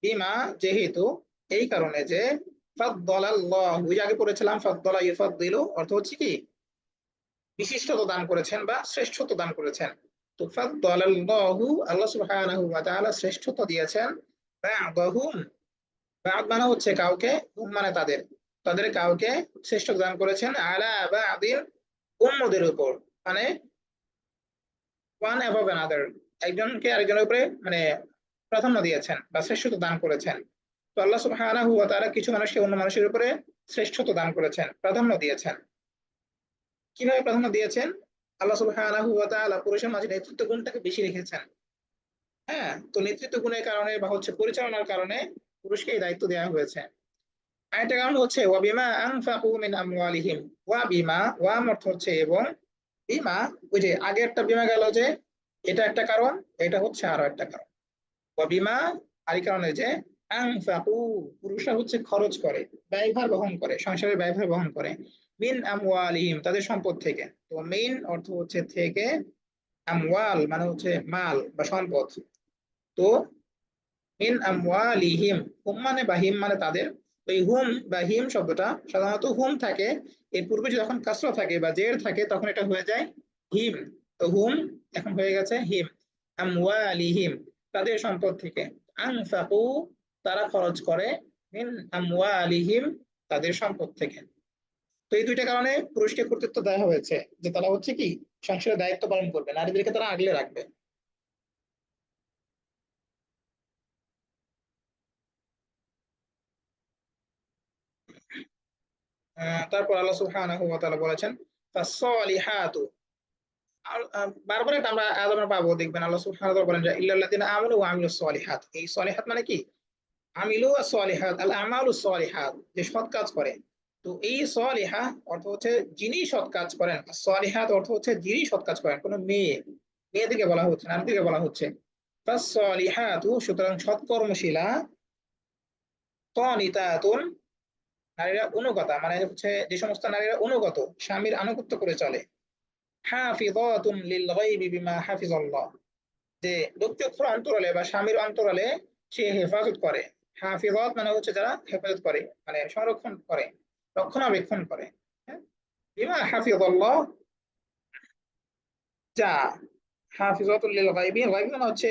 বিমা যেহেতু, এই কারণে যে, ফাদ্দালাল্লাহু, ওই যে আগে পড়েছিলাম ফাদ্দালা ইউফাদ্দিলু, অর্থ হচ্ছে কি বিশিষ্টতা দান করেছেন বা শ্রেষ্ঠত্ব দান করেছেন। তো ফাদ্দালাল্লাহু, আল্লাহ সুবহানাহু ওয়া তাআলা শ্রেষ্ঠত্ব দিয়েছেন বা'দাহুম, বা'দ মানে হচ্ছে কাউকে, হুম মানে তাদের, তাদের কাউকে শ্রেষ্ঠত্ব দান করেছেন আলা বা'দিন, অন্যদের উপর, মানে ওয়ান অ্যাবভ অ্যানাদার, একজনকে আরেকজনের উপরে মানে প্রাধান্য দিয়েছেন বা শ্রেষ্ঠত্ব দান করেছেন। তো আল্লাহ সুবহানাহু ওয়া তাআলা কিছু মানুষকে অন্য মানুষের উপরে শ্রেষ্ঠত্ব দান করেছেন, প্রাধান্য দিয়েছেন। কিভাবে প্রাধান্য দিয়েছেন? আল্লাহ সুবহানাহু ওয়া তাআলা পুরুষের মাঝে নেতৃত্ব গুণটাকে বেশি রেখেছেন। হ্যাঁ, তো নেতৃত্ব গুণের কারণে বা হচ্ছে পরিচালনার কারণে পুরুষকে এই দায়িত্ব দেওয়া হয়েছে। আরেকটা কারণ হচ্ছে ওয়াবিমা আনফাকু মিন আমওয়ালিহিম, ওয়াবিমা, ওয়াম অর্থ হচ্ছে এবং, বিমা, ওই যে আগে একটা বিমা গেল যে, এটা একটা কারণ, এটা হচ্ছে আরো একটা কারণ। ওয়াবিমা, আরেক কারণে যে, আনফাকু, পুরুষরা হচ্ছে খরচ করে, ব্যয়ভার বহন করে, সংসারের ব্যয়ভার বহন করে, মিন আমওয়ালিহিম, তাদের সম্পদ থেকে। তো মিন অর্থ হচ্ছে থেকে, আমওয়াল মানে হচ্ছে মাল বা সম্পদ। তো মিন আমওয়ালিহিম, হুম মানে বা হিম মানে তাদের। তো এই হুম বা হিম শব্দটা সাধারণত হুম থাকে, এর পূর্বে যখন কাসরা থাকে বা জের থাকে তখন এটা হয়ে যায় হিম। তো হুম এখন হয়ে গেছে হিম। আমওয়ালিহিম, তাদের সম্পদ থেকে। আনফাকু, তারা খরচ করে, মিন আমওয়ালিহিম, তাদের সম্পদ থেকে। তো এই দুইটা কারণে পুরুষকে কর্তৃত্ব দেওয়া হয়েছে, যে তারা হচ্ছে কি সংসারের দায়িত্ব পালন করবে, নারীদেরকে তারা আগলে রাখবে। তারপর আল্লাহ সুবহানাহু ওয়া তাআলা বলেছেন ফাসসালিহাতু, আর বারবার এটা আমরা আয়াত আমরা পাবো, দেখবেন আল্লাহ সুবহানাহু ওয়া তাআলা বলেন যে ইল্লাল্লাযিনা আমানু ওয়া আমিলুস সলিহাত। এই সলিহাত মানে কি? আমিলু আস-সলিহাত, আল আমালুস সলিহাত, যে সৎ কাজ করে। তো এই সলিহা অর্থ হচ্ছে যিনি সৎ কাজ করেন, সলিহাত অর্থ হচ্ছে যিনি সৎ কাজ করেন, কোনো মেয়ে, মেয়েদিকে বলা হচ্ছে, নারীদিকে বলা হচ্ছে। ফাসসালিহাতু, সুতরাং সৎকর্মশীলা, কানিতাতুন, নারীরা অনুগতা, মানে হচ্ছে যে সমস্ত নারীরা অনুগত, স্বামীর আনুগত্য করে চলে। হাফিযাতুন লিল গায়বি বিমা হাফিজাল্লাহ, যে লোকচক্ষুর অন্তরালে বা স্বামীর অন্তরালে সে হেফাজত করে। হাফিজাত মানে হচ্ছে যারা হেফাজত করে, মানে সংরক্ষণ করে, রক্ষণাবেক্ষণ করে। হ্যাঁ, বিমা হাফিজাল্লাহ, যা, হাফিজাতুল লিল গায়বি, গায়বি মানে হচ্ছে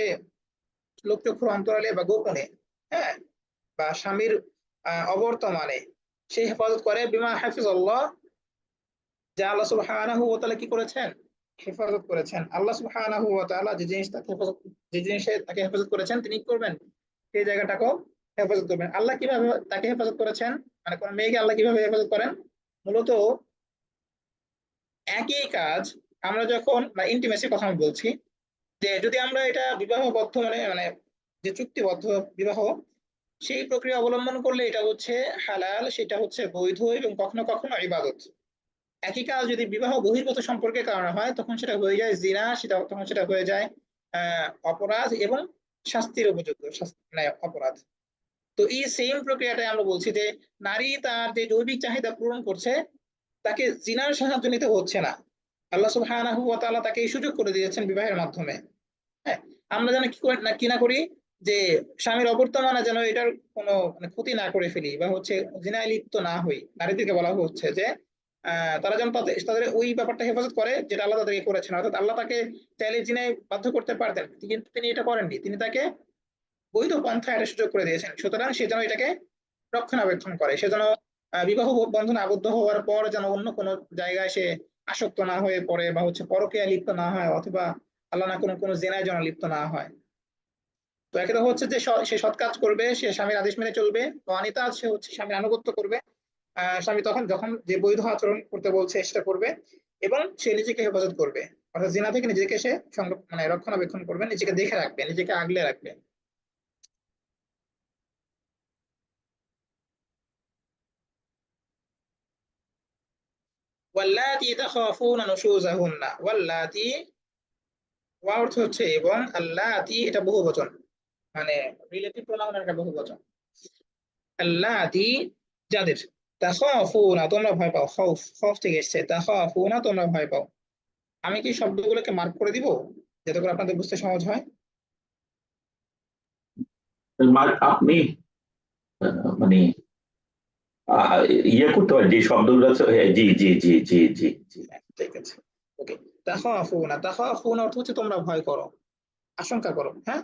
লোকচক্ষুর অন্তরালে বা গোপনে। হ্যাঁ, বা স্বামীর অবর্তমানে সে হেফাজত করে, বিমা হাফিজাল্লাহ, যা আল্লাহ সুবহানাহু ওয়া তাআলা কি করেছেন, হেফাজত করেছেন। আল্লাহ সুবহানাহু ওয়া তাআলা যে জিনিস তাকে হেফাজত, যে জিনিসে তাকে হেফাজত করেছেন, তিনি কি করবেন, সেই জায়গাটাকেও হেফাজত করবেন। আল্লাহ কিভাবে তাকে হেফাজত করেছেন, মানে কোন মেয়েকে আল্লাহ কিভাবে হেফাজত করেন? মূলত একই কাজ, আমরা যখন ইন্টিমেসির কথা আমি বলছি, যে যদি আমরা এটা বিবাহবদ্ধ মানে মানে যে চুক্তিবদ্ধ বিবাহ, সেই প্রক্রিয়া অবলম্বন করলে এটা হচ্ছে হালাল, সেটা হচ্ছে বৈধ, এবং কখনো কখনো ইবাদত। একই কাজ যদি বিবাহ বহির্গত সম্পর্কের কারণে হয়, তখন সেটা হয়ে যায় জিনা, সেটা তখন সেটা হয়ে যায় অপরাধ এবং শাস্তির উপযুক্ত মানে অপরাধ। তো এই সেম প্রক্রিয়াটাই আমরা বলছি যে নারী তার যে জৈবিক চাহিদা পূরণ করছে, তাকে জিনার সাহায্য নিতে হচ্ছে না। আল্লাহ সুবহানাহু ওয়া তাআলা তাকে এই সুযোগ করে দিয়েছেন বিবাহের মাধ্যমে। হ্যাঁ, আমরা যেন কি করে না, কি না করি, যে স্বামীর অবর্তমানে যেন এটার কোনো মানে ক্ষতি না করে ফেলি বা হচ্ছে জিনায় লিপ্ত না হই। নারীদেরকে বলা হচ্ছে যে তারা যেন তাদের তাদের ওই ব্যাপারটা হেফাজত করে যেটা আল্লাহ তাদেরকে করেছেন। অর্থাৎ আল্লাহ তাকে চাইলে জিনায় বাধ্য করতে পারতেন, কিন্তু তিনি এটা করেননি, তিনি তাকে বৈধ পন্থায় এটা সুযোগ করে দিয়েছেন। সুতরাং সে যেন এটাকে রক্ষণাবেক্ষণ করে, সে যেন বিবাহ বন্ধনে আবদ্ধ হওয়ার পর যেন অন্য কোনো জায়গায় সে আসক্ত না হয়ে পড়ে, বা হচ্ছে পরকীয়া লিপ্ত না হয়, অথবা আল্লাহ না কোনো জেনায় যেন লিপ্ত না হয়। তো একে তো হচ্ছে যে সে সৎ কাজ করবে, সে স্বামীর আদেশ মেনে চলবে। তো অনিতা সে হচ্ছে স্বামীর আনুগত্য করবে। স্বামী তখন যখন যে বৈধ আচরণ করতে বলছে সেটা করবে, এবং সে নিজেকে হেফাজত করবে, অর্থাৎ জিনা থেকে নিজেকে সে মানে রক্ষণাবেক্ষণ করবে, নিজেকে দেখে রাখবে, নিজেকে আগলে রাখবে। ওয়াল্লাতি তাখাফুনা নুশুজাহুন্না, ওয়াল্লাতি ওয়া অর্থ হচ্ছে এবং, আল্লাতি এটা বহুবচন, মানে রিলেটিভ প্রোনাউনের একটা বহুবচন। আল্লাতি যাদের, তাখাফুনা তোমরা ভয় পাও, খৌফ খৌফ থেকে এসেছে, তাখাফুনা তোমরা ভয় পাও। আমি কি শব্দগুলোকে মার্ক করে দিব যাতে করে আপনাদের বুঝতে সহজ হয়? আপনি মানে ইয়ে করতে পারেন যে শব্দগুলো আছে, হ্যাঁ, জি জি জি জি জি জি। হ্যাঁ, ঠিক আছে, ওকে। তাখাফুনা, তাখাফুনা অর্থ হচ্ছে তোমরা ভয় করো, আশঙ্কা করো, হ্যাঁ।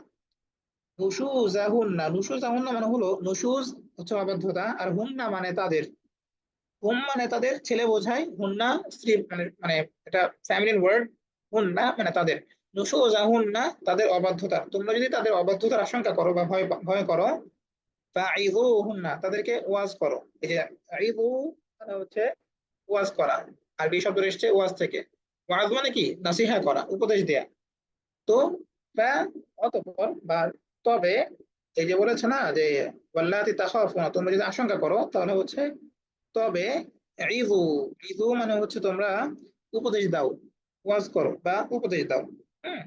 নুশুজাহুন্না, নুশুজাহুন্না মানে হলো, নুশুজ হচ্ছে অবাধ্যতা, আর হুন্না মানে তাদের। হুম মানে তাদের, ছেলে বোঝায়, হুন্না স্ত্রী, মানে এটা ফ্যামিলিন ওয়ার্ড। হুন্না মানে তাদের, নুশুজাহুন্না তাদের অবাধ্যতা। তোমরা যদি তাদের অবাধ্যতার আশঙ্কা করো বা ভয় ভয় করো, ফাইযুহুন্না তাদেরকে ওয়াজ করো। এই যে আইযু মানে হচ্ছে ওয়াজ করা, আরবি শব্দ এসেছে ওয়াজ থেকে। ওয়াজ মানে কি? নাসিহা করা, উপদেশ দেয়া। তো ফা অতঃপর বা তবে, এই যে বলেছে না যে ওয়াল্লাতি তাখাফুনা তোমরা যদি আশঙ্কা করো, তাহলে হচ্ছে তবে ইযু, ইযু মানে হচ্ছে তোমরা উপদেশ দাও, ওয়াজ করো বা উপদেশ দাও। হুম,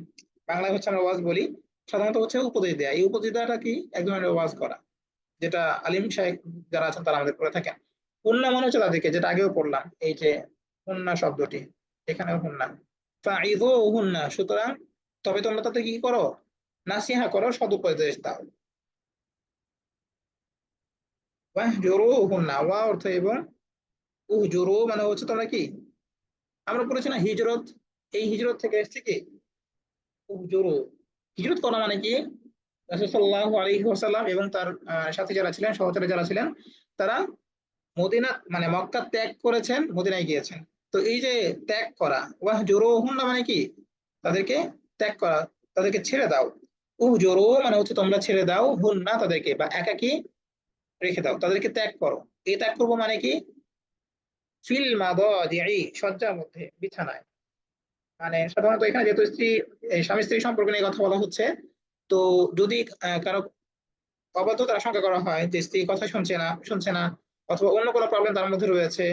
বাংলায় হচ্ছে আমরা ওয়াজ বলি, সাধারণত হচ্ছে উপদেশ দেয়া। এই উপদেশ দেওয়াটা কি? এক ধরনের ওয়াজ করা, যেটা আলিম সাহেব যারা আছেন তারা আমাদের করে থাকেন। হুন্না মনে হচ্ছে তাদেরকে, যেটা আগেও পড়লাম, এই যে হুন্না শব্দটি, এখানেও হুন্না। ফাইযুহুন্না সুতরাং তবে তোমরা তাতে কি করো? নাসিহা করো, সদুপদেশ দাও। ওয়াহজুরুহুন্না, ওয়া অর্থ এবং, উহজুরু মানে হচ্ছে তোমরা কি, আমরা পড়েছি না হিজরত, এই হিজরত থেকে এসেছে কি উহজুরু। হিজরত করা মানে কি? রাসূল সাল্লাল্লাহু আলাইহি ওয়াসাল্লাম এবং তার সাথী যারা ছিলেন, সহচরী যারা ছিলেন, তারা মদিনা মানে মক্কা ত্যাগ করেছেন, মদিনায় গিয়েছেন। তো এই যে ত্যাগ করা, ওয়াহজুরুহুন্না মানে কি? তাদেরকে ত্যাগ করা, তাদেরকে ছেড়ে দাও। উহজুরু মানে হচ্ছে তোমরা ছেড়ে দাও, হুন্না তাদেরকে, বা একাকী রেখে দাও, তাদেরকে ত্যাগ করো। এই ত্যাগ করবো মানে কি? ফিল মাদাজি'i শয্যার মধ্যে, বিছানায়। মানে সাধারণত এখানে যেহেতু স্বামী স্ত্রী সম্পর্ক নিয়ে কথা বলা হচ্ছে, তো যদি কারো অবাধ্যতার আশঙ্কা করা হয়, যে স্ত্রী কথা শুনছে না, অথবা অন্য কোনো প্রবলেম তার মধ্যে রয়েছে,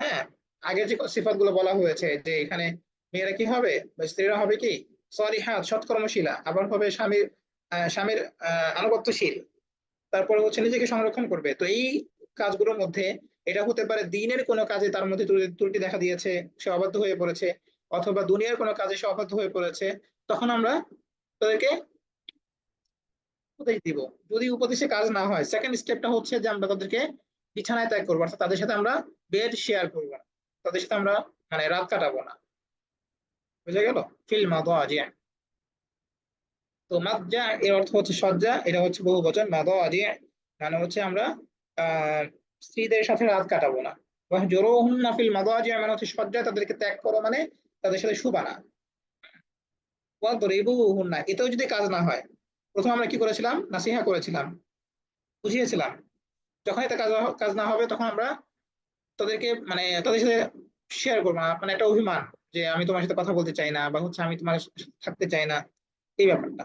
হ্যাঁ, আগে যে সিফাত গুলো বলা হয়েছে, যে এখানে মেয়েরা কি হবে বা স্ত্রীরা হবে কি, সলিহাত সৎকর্মশীলা, আবার হবে স্বামীর আনুগত্যশীল, তারপরে হচ্ছে নিজেকে সংরক্ষণ করবে। তো এই কাজগুলোর মধ্যে এটা হতে পারে দিনের কোনো কাজে তার মধ্যে ত্রুটি দেখা দিয়েছে, সে অবাধ্য হয়ে পড়েছে, অথবা দুনিয়ার কোনো কাজে সে অবাধ্য হয়ে পড়েছে। তখন আমরা তাদেরকে উপদেশ দিব। যদি উপদেশে কাজ না হয়, সেকেন্ড স্টেপটা হচ্ছে যে আমরা তাদেরকে বিছানায় ত্যাগ করবো, অর্থাৎ তাদের সাথে আমরা বেড শেয়ার করবো না, তাদের সাথে আমরা মানে রাত কাটাবো না। বুঝে গেল? ফিল মাদাজি। তো মাদজা এর অর্থ হচ্ছে সজ্জা, এটা হচ্ছে বহু বচন। মাদাজি মানে হচ্ছে আমরা আহ স্ত্রীদের সাথে রাত কাটাবো না। ওয়াহজুরুহুন্না ফিল মাদাজি মানে হচ্ছে সজ্জায় তাদেরকে ত্যাগ করো, মানে তাদের সাথে শুবা না। ওয়াদরিবুহুন্না এতেও যদি কাজ না হয়, প্রথমে আমরা কি করেছিলাম? নাসিহা করেছিলাম, বুঝিয়েছিলাম। যখন এতে কাজ কাজ না হবে, তখন আমরা তাদেরকে মানে তাদের সাথে শেয়ার করবো না, মানে একটা অভিমান, যে আমি তোমার সাথে কথা বলতে চাই না, বা হচ্ছে আমি তোমার সাথে থাকতে চাই না, এই ব্যাপারটা।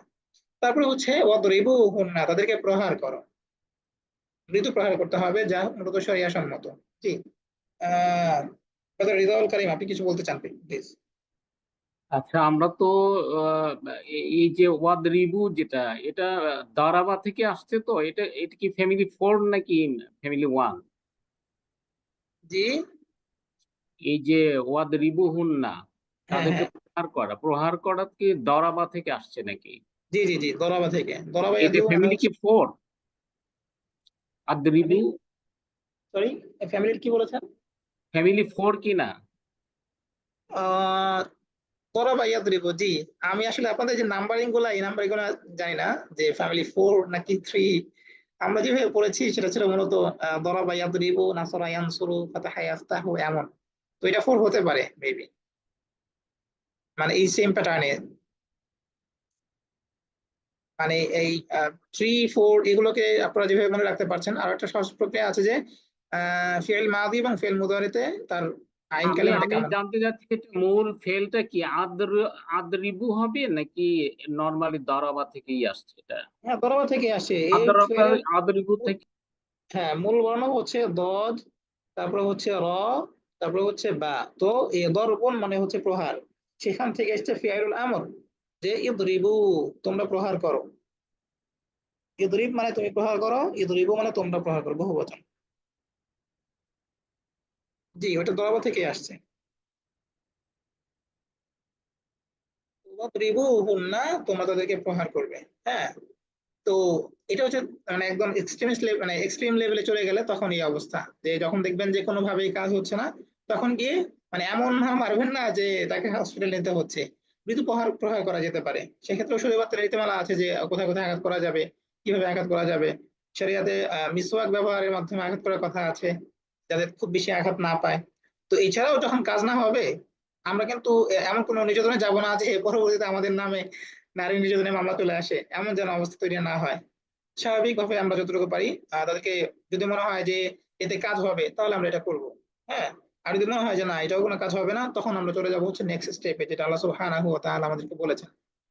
তারপরে হচ্ছে ওয়াদরিবুহুন্না তাদেরকে প্রহার করো, মৃদু প্রহার করতে হবে, যা মূলত শরিয়া সম্মত। জি, আহ রিজাউল করিম, আপনি কিছু বলতে চান প্লিজ? আচ্ছা, আমরা তো আহ, এই যে ওয়াদ রিবু যেটা, এটা দারাবা থেকে আসছে, তো এটা এটা কি ফ্যামিলি 4 নাকি ফ্যামিলি 1? জি, এই যে ওয়াদ রিবু হুন্না, হ্যাঁ তাদেরকে হ্যাঁ, প্রহার করা কি দারাবা থেকে আসছে নাকি? জি জি জি, দরাবা থেকে, দরাবা এটা ইয়াদরিবু মানে ফ্যামিলি হচ্ছে কি 4? আদ রিবু ফ্যামিলি, সরি, ফ্যামিলির কি বলেছেন? ফ্যামিলি 4 কি না? আহ দরাবা ইয়াদরিবু, জি। আমি আসলে আপনাদের যে নাম্বারিং গুলা, এই নাম্বারিং গুলা জানি না, যে ফ্যামিলি 4 নাকি 3, আমরা যেভাবে পড়েছি সেটা ছিল মূলত দরাবা ইয়াদরিবু, নাসরা ইয়ানসুরু, ফাতাহা ইয়াফতাহু এমন। তো এটা 4 হতে পারে মেবি, মানে এই সেম প্যাটার্নে, মানে এই 3 4 এগুলোকে আপনারা যেভাবে মনে রাখতে পারছেন। আর একটা সহজ প্রক্রিয়া আছে যে ফিল মাদি এবং ফিল মুদারিতে তার আইন আমি কালেমাটা আমি কেমন। জানতে চাচ্ছি এটা মূল ফেলটা কি আদরিবু হবে নাকি নর্মালি দারাবা থেকেই আসছে এটা? হ্যাঁ, দরাবা থেকে আসে এই আদরাবা ফেলের। আদরিবু থেকে। হ্যাঁ, মূল বর্ণ হচ্ছে দদ, তারপরে হচ্ছে র, তারপরে হচ্ছে বা। তো এই দরবন মানে হচ্ছে প্রহার, সেখান থেকে এসছে ফিআইলুল আমর, যে ইদরিবু, তোমরা প্রহার করো। ইদরিব মানে তুমি প্রহার করো, ইদরিবু মানে তোমরা প্রহার করো, বহুবচন। জি, ওটা দরবা থেকে আসছে। ইদরিবু হুন্না, তোমরা তাদেরকে প্রহার করবে। হ্যাঁ, তো এটা হচ্ছে মানে একদম এক্সট্রিমিস্ট মানে এক্সট্রিম লেভেলে চলে গেলে তখন এই অবস্থা, যে যখন দেখবেন যে কোনোভাবেই কাজ হচ্ছে না, তখন গিয়ে মানে এমন মারবেন না যে তাকে হসপিটাল নিতে হচ্ছে। মৃদু প্রহার প্রহার করা যেতে পারে। সেক্ষেত্রে শরীয়তের নীতিমালা আছে যে কোথায় কোথায় আঘাত করা যাবে, কিভাবে আঘাত করা যাবে। শরীয়তে মিসওয়াক ব্যবহারের মাধ্যমে আঘাত করার কথা আছে, যাতে খুব বেশি আঘাত না পায়। তো এছাড়াও যখন কাজ না হবে, আমরা কিন্তু এমন কোনো নির্যাতনে যাব না যে পরবর্তীতে আমাদের নামে নারী নির্যাতনের মামলা চলে আসে, এমন যেন অবস্থা তৈরি না হয়। স্বাভাবিকভাবে আমরা যতটুকু পারি তাদেরকে, যদি মনে হয় যে এতে কাজ হবে তাহলে আমরা এটা করব। হ্যাঁ, আর যদি মনে হয় যে না এটাও কোনো কাজ হবে না, তখন আমরা চলে যাবো হচ্ছে নেক্সট স্টেপে, যেটা আল্লাহ সুবহানাহু ওয়া তাআলা আমাদেরকে বলেছেন।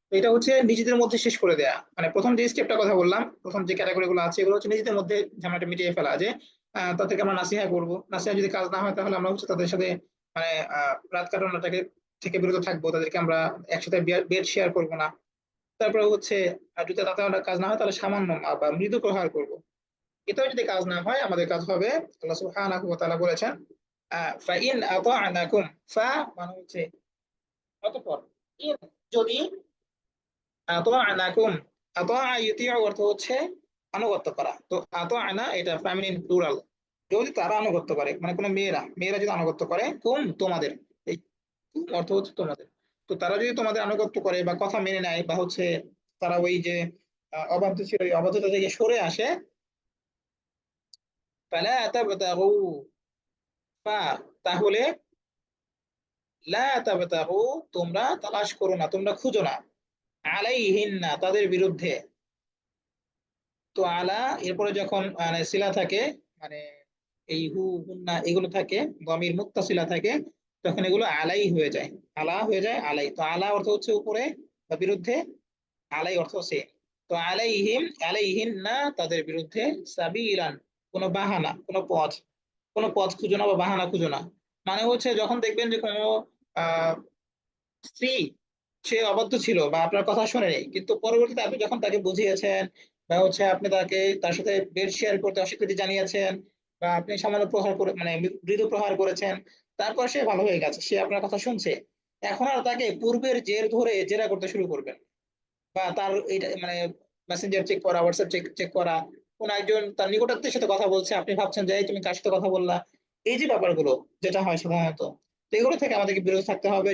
তো এটা হচ্ছে নিজেদের মধ্যে শেষ করে দেয়া, মানে প্রথম যে স্টেপটা কথা বললাম, প্রথম যে ক্যাটাগরি গুলো আছে এগুলো হচ্ছে নিজেদের মধ্যে ঝামেলাটা মিটিয়ে ফেলা, যে তাদেরকে আমরা নাসিহা করবো। নাসিহা যদি কাজ না হয় তাহলে আমরা হচ্ছে তাদের সাথে মানে রাত কাটানোটাকে থেকে বিরত থাকবো, তাদেরকে আমরা একসাথে বেড শেয়ার করবো না। তারপরে হচ্ছে যদি তাতে আমরা কাজ না হয় তাহলে সামান্য বা মৃদু প্রহার করব। এটাও যদি কাজ না হয়, আমাদের কাজ হবে, আল্লাহ সুবহানাহু ওয়া তাআলা বলেছেন ফাইন আতা'নাকুম, ফা মানে হচ্ছে অতঃপর, ইন যদি, আতা'নাকুম, আতা'a ইউতিউ অর্থ হচ্ছে আনুগত্য করা। তো আতা'না এটা ফেমিনিন প্লুরাল, যদি তারা আনুগত্য করে, মানে কোনো মেয়েরা মেয়েরা যদি আনুগত্য করে, কুম তোমাদের, এই কুম অর্থ হচ্ছে তোমাদের। তো তারা যদি তোমাদের আনুগত্য করে বা কথা মেনে নেয়, বা হচ্ছে তারা ওই যে অবাধ্য ছিল ওই অবাধ্যতা থেকে সরে আসে, ফালা তাবতাগু, ফা তাহলে, লা তাবতাগু তোমরা তালাশ করো না, তোমরা খুঁজো না, আলাইহিন্না তাদের বিরুদ্ধে। তো আলা এরপরে যখন মানে সিলা থাকে, মানে এই হু হুন্না এগুলো থাকে, দমির মুত্তাসিলা থাকে, তখন এগুলো আলাই হয়ে যায়, আলা হয়ে যায় আলাই। তো আলা অর্থ হচ্ছে উপরে বা বিরুদ্ধে, আলাই অর্থ সে। তো আলাইহিম আলাইহিন্না তাদের বিরুদ্ধে, সাবিলান কোনো বাহানা, কোনো পথ খুঁজো না বা বাহানা খুঁজো না। মানে হচ্ছে যখন দেখবেন যে কোনো আহ স্ত্রী, সে অবাধ্য ছিল বা আপনার কথা শোনেনি, কিন্তু পরবর্তীতে আপনি যখন তাকে বুঝিয়েছেন, বা হচ্ছে আপনি তার সাথে বেড শেয়ার করতে অস্বীকৃতি জানিয়েছেন, বা আপনি সামান্য প্রহার করে মানে মৃদু প্রহার করেছেন, তারপর সে ভালো হয়ে গেছে, সে আপনার কথা শুনছে। এখন আর তাকে পূর্বের জের ধরে জেরা করতে শুরু করবেন, বা তার এটা মানে মেসেঞ্জার চেক করা, হোয়াটসঅ্যাপ চেক চেক করা, কোন একজন তার নিকটাত্মীয়ের সাথে কথা বলছে, আপনি ভাবছেন যে এই তুমি কার সাথে কথা বললা। এই যে ব্যাপারগুলো যেটা হয় সাধারণত, তো এগুলো থেকে আমাদেরকে বিরত থাকতে হবে।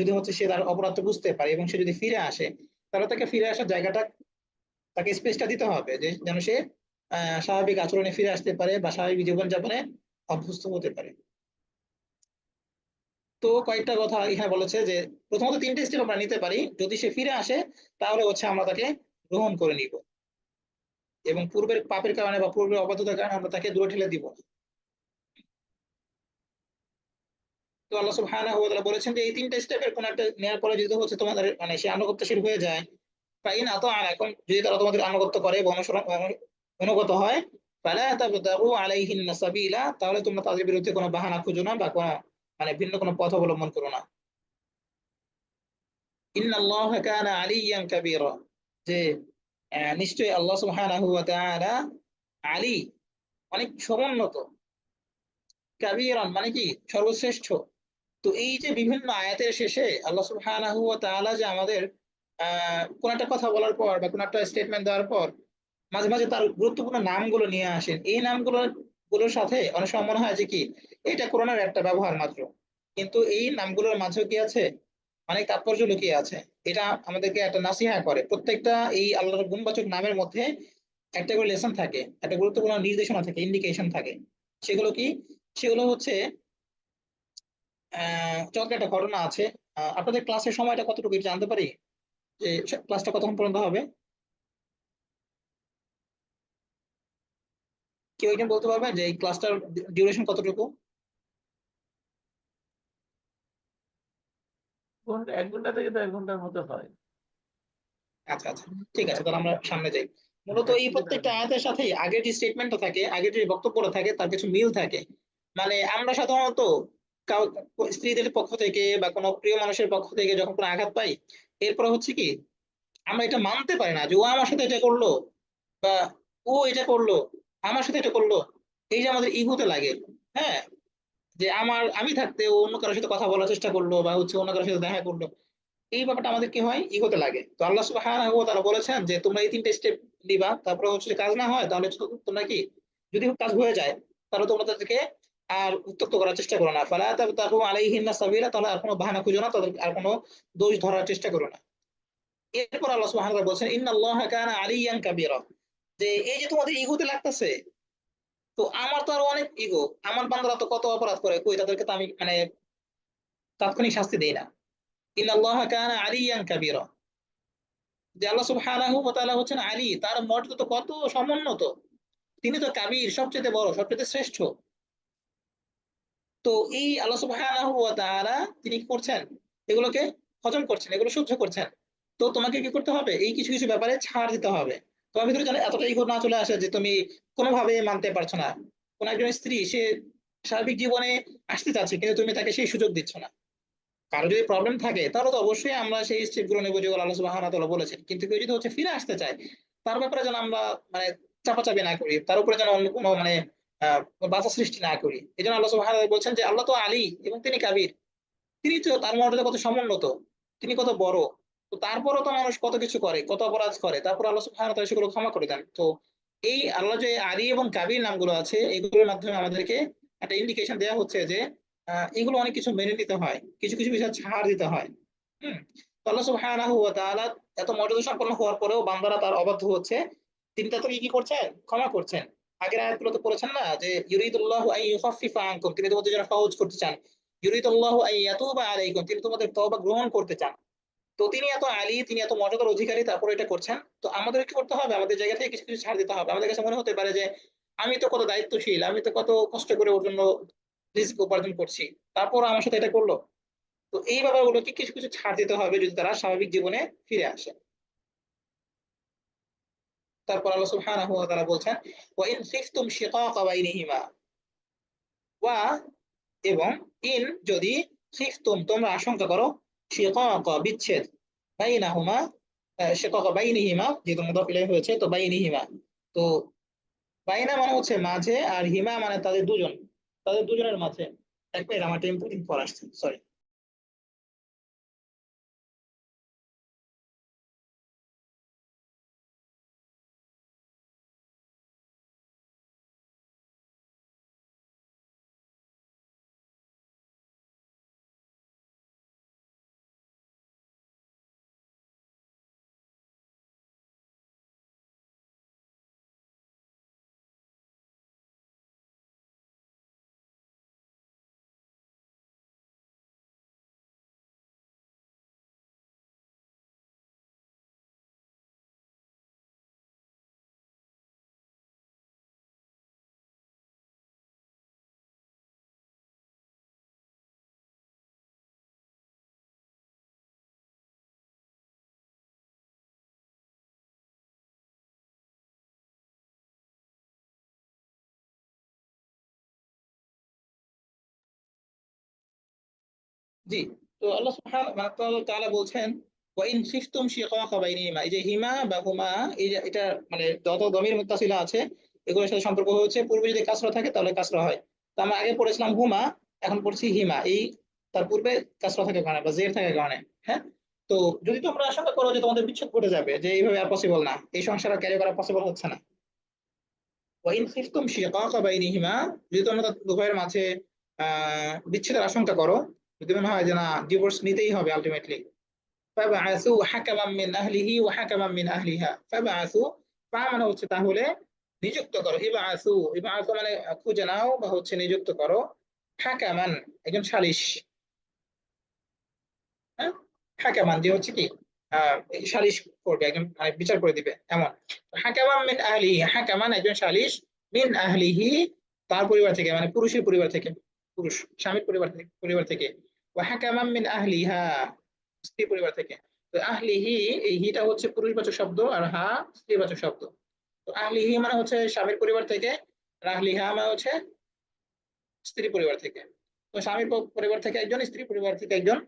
যদি হচ্ছে সে তার অপরাধটা বুঝতে পারে এবং সে যদি ফিরে আসে, তাহলে তাকে ফিরে আসার জায়গাটা, তাকে স্পেসটা দিতে হবে, যে যেন সে স্বাভাবিক আচরণে ফিরে আসতে পারে বা স্বাভাবিক জীবনযাপনে অভ্যস্ত হতে পারে। তো কয়েকটা কথা এখানে বলেছে যে প্রথমত 3টে স্টেপ আমরা নিতে পারি। যদি সে ফিরে আসে, তাহলে হচ্ছে আমরা তাকে গ্রহণ করে নিব, এবং পূর্বের পাপের কারণে বা পূর্বের অবাধ্যতার কারণে আমরা তাকে দূরে ঠেলে দিব না। তো আল্লাহ সুবহানাহু ওয়া তাআলা বলেছেন যে এই 3টে স্টেপের কোন একটা নেওয়ার পরে যদি হচ্ছে তোমাদের মানে সে আনুগত্যশীল হয়ে যায়, ফাইন আতা'আনাকুম যদি তারা তোমাদের আনুগত্য করে বা অনুগত হয়, ফালা তাবতাগু আলাইহিন্না সাবিলা তাহলে তোমরা তাদের বিরুদ্ধে কোনো বাহানা খুঁজো না বা কোনো মানে ভিন্ন কোনো পথ অবলম্বন করো না। ইন্নাল্লাহা কানা আলিয়্যান কাবীরা, যে নিশ্চয়ই আল্লাহ সুবহানাহু ওয়া তাআলা আলী, অনেক সমুন্নত, কাবীরান মানে কি সর্বশ্রেষ্ঠ। তো এই যে বিভিন্ন আয়াতের শেষে আল্লাহ সুবহানাহু ওয়া তাআলা যে আমাদের কোন একটা কথা বলার পর বা কোন একটা স্টেটমেন্ট দেওয়ার পর মাঝে মাঝে তার গুরুত্বপূর্ণ নামগুলো নিয়ে আসেন, এই নামগুলোর সাথে অনেক সময় মনে হয় যে কি এটা কোরআনের একটা ব্যবহার মাত্র, কিন্তু এই নামগুলোর মাঝেও কি আছে, অনেক তাৎপর্য লুকিয়ে আছে। এটা আমাদেরকে একটা নাসিহা করে, প্রত্যেকটা এই আল্লাহর গুণবাচক নামের মধ্যে একটা করে লেসন থাকে, একটা গুরুত্বপূর্ণ নির্দেশনা থাকে, ইন্ডিকেশন থাকে। সেগুলো কি? সেগুলো হচ্ছে চমৎকার একটা ঘটনা আছে। আপনাদের ক্লাসের সময়টা কতটুকু একটু জানতে পারি, যে ক্লাসটা কতক্ষণ পর্যন্ত হবে? কেউ একজন বলতে পারবে যে এই ক্লাসটার ডিউরেশন কতটুকু? 1 ঘন্টা থেকে 1.5 ঘন্টার মতো হয়। আচ্ছা আচ্ছা, ঠিক আছে, তাহলে আমরা সামনে যাই। মূলত এই প্রত্যেকটা আয়াতের সাথে আগের যে স্টেটমেন্টটা থাকে, আগের যে বক্তব্যটা থাকে, তার কিছু মিল থাকে। মানে আমরা সাধারণত স্ত্রীদের পক্ষ থেকে বা কোনো প্রিয় মানুষের পক্ষ থেকে যখন কোনো আঘাত পাই, এরপর হচ্ছে কি, আমরা এটা মানতে পারি না যে ও আমার সাথে এটা করলো, বা ও এটা করলো, আমার সাথে এটা করলো। এই যে আমাদের ইগোতে লাগে, হ্যাঁ, যে আমি থাকতে ও অন্য কারোর সাথে কথা বলার চেষ্টা করলো, বা হচ্ছে অন্য কারোর সাথে দেখা করলো, এই ব্যাপারটা আমাদের কি হয়, ইগোতে লাগে। তো আল্লাহ সুবহানাহু ওয়া তাআলা বলেছেন যে তোমরা এই 3টে স্টেপ নিবা, তারপরে হচ্ছে কাজ না হয় তাহলে তোমরা কি, যদি কাজ হয়ে যায় তাহলে তোমরা তাদেরকে আর উত্ত্যক্ত করার চেষ্টা করো না, ফালা তাবতাগু আলাইহিন্না সাবিলা, তাহলে আর কোনো বাহানা খুঁজো না, তাদের আর কোনো দোষ ধরার চেষ্টা করো না। এরপর আল্লাহ সুবহানাহু ওয়া তাআলা বলছেন ইন্নাল্লাহা কানা আলিয়ান কাবীরা, যে এই যে তোমাদের ইগোতে লাগতেছে, তো আমার তো আরো অনেক ইগো, আমার বান্দারা তো কত অপরাধ করে, কই তাদেরকে তো আমি মানে তাৎক্ষণিক শাস্তি দেই না। ইন্নাল্লাহা কানা আলিয়ান কাবীরা, যে আল্লাহ সুবহানাহু ওয়া তাআলা হচ্ছেন আলী, তার মর্যাদা তো কত সমুন্নত, তিনি তো কাবীর, সবচেয়ে বড়, সবচেয়ে শ্রেষ্ঠ। তো এই আল্লাহ সুবহানাহু ওয়া তাআলা তিনি কি করছেন, এগুলোকে হজম করছেন, এগুলো সহ্য করছেন। তো তোমাকে কি করতে হবে, এই কিছু কিছু ব্যাপারে ছাড় দিতে হবে। তোমার ভিতরে যেন এতটা ইগো না চলে আসে যে তুমি কোনোভাবে মানতে পারছো না। কোন একজন স্ত্রী সে স্বাভাবিক জীবনে আসতে চাচ্ছে, কিন্তু তুমি তাকে সেই সুযোগ দিচ্ছ না। কারো যদি প্রবলেম থাকে তাহলে তো অবশ্যই আমরা সেই স্টেপ গুলো নেবো যেগুলো আল্লাহ সুবহানাহু ওয়া তাআলা বলেছেন, কিন্তু কেউ যদি হচ্ছে ফিরে আসতে চায়, তার ব্যাপারে যেন আমরা মানে চাপাচাপি না করি, তার উপরে যেন অন্য কোনো মানে আহ বাধা সৃষ্টি না করি। এই জন্য আল্লাহ সুবহানাহু ওয়া তাআলা বলছেন যে আল্লাহ তো আলী এবং তিনি কাবির, তিনি তো, তার মর্যাদা কত সমুন্নত, তিনি কত বড়। তো তারপরও তো মানুষ কত কিছু করে, কত অপরাধ করে, তারপর আল্লাহ সুবহানাহু ওয়া তাআলা সেগুলো ক্ষমা করে দেন। তো এই আল্লাহ যে আলী এবং কাবির নামগুলো আছে, এগুলোর মাধ্যমে আমাদেরকে একটা ইন্ডিকেশন দেওয়া হচ্ছে যে এগুলো অনেক কিছু মেনে নিতে হয়, কিছু কিছু বিষয় ছাড় দিতে হয়। হুম। তো আল্লাহ সুবহানাহু ওয়া তাআলা এত মর্যাদা সম্পন্ন হওয়ার পরেও বান্দারা তার অবাধ্য হচ্ছে, তিনি তাদেরকে কি করছেন, ক্ষমা করছেন। আগের আয়াতগুলোতে পড়েছেন না যে ইউরিদুল্লাহু আন ইউখাফফিফা আনকুম, তিনি তোমাদের জন্য সহজ করতে চান। ইউরিদুল্লাহু আন ইয়াতুবা আলাইকুম, তিনি তোমাদের তওবা গ্রহণ করতে চান। তো তিনি এত আলী, তিনি এত মর্যাদার অধিকারী, তারপরে এটা করছেন। তো আমাদের কি করতে হবে, আমাদের জায়গা থেকে কিছু কিছু ছাড় দিতে হবে। আমাদের কাছে মনে হতে পারে যে আমি তো কত দায়িত্বশীল, আমি তো কত কষ্ট করে ওর জন্য রিস্ক উপার্জন করছি, তারপর আমার সাথে এটা করলো। তো এই ব্যাপারগুলোকে কিছু কিছু ছাড় দিতে হবে যদি তারা স্বাভাবিক জীবনে ফিরে আসে। তারপর আল্লাহ সুবহানাহু ওয়া তাআলা বলছেন ওয়া ইন খিফতুম শিকাকা বাইনিহিমা, ওয়া এবং ইন যদি, খিফতুম তোমরা আশঙ্কা করো, শিকাকা বিচ্ছেদ, বাইনাহুমা শিকাকা বাইনিহিমা, যেহেতু মুদাফ ইলাইহি হয়েছে তো বাইনিহিমা। তো বাইনা মানে হচ্ছে মাঝে, আর হিমা মানে তাদের দুজন, তাদের দুজনের মাঝে। এক মিনিট, আমার টেম্পো পর আসছে, সরি। জি। তো আল্লাহ সুবহানাহু ওয়া তাআলা বলছেন ওয়া ইন খিফতুম শিকাকা বাইনিহিমা, এই যে হিমা বা হুমা, এই যে এটা মানে যত দমির মুত্তাসিলা আছে এগুলোর সাথে সম্পর্ক হচ্ছে, পূর্বে যদি কাসরা থাকে তাহলে কাসরা হয়। তো আমরা আগে পড়েছিলাম হুমা, এখন পড়ছি হিমা, এই তার পূর্বে কাসরা থাকে কারণে বা জের থাকে কারণে। হ্যাঁ। তো যদি তোমরা আশঙ্কা করো যে তোমাদের বিচ্ছেদ ঘটে যাবে, যে এইভাবে আর পসিবল না, এই সংসার ক্যারি করা পসিবল হচ্ছে না, ওয়া ইন খিফতুম শিকাকা বাইনিহিমা, যদি তোমরা উভয়ের মাঝে বিচ্ছেদের আশঙ্কা করো, যদি মনে হয় যে না ডিভোর্স নিতেই হবে আলটিমেটলি, فابعثوا حكما من أهله وحكما من أهلها فابعثوا ফা মানে হচ্ছে তাহলে নিযুক্ত করো, ইবআসু, ইবআসু মানে খুঁজে নাও বা হচ্ছে নিযুক্ত করো, হাকামান একজন সালিশ, হ্যাঁ, হাকামান যে হচ্ছে কি এই সালিশ করবে, একজন মানে বিচার করে দিবে এমন। হাকামান মিন আহলিহি, হাকামান একজন সালিশ, মিন আহলিহি তার পরিবার থেকে, মানে পুরুষের পরিবার থেকে, পুরুষ স্বামীর পরিবার থেকে ওয়া হাকামান মিন আহলিহা স্ত্রী পরিবার থেকে। তো আহলিহি, এই হিটা হচ্ছে পুরুষবাচক শব্দ আর হা স্ত্রীবাচক শব্দ। তো আহলিহি মানে হচ্ছে স্বামীর পরিবার থেকে, আর আহলিহা মানে হচ্ছে স্ত্রী পরিবার থেকে। তো স্বামীর পরিবার থেকে একজন, স্ত্রী পরিবার থেকে একজন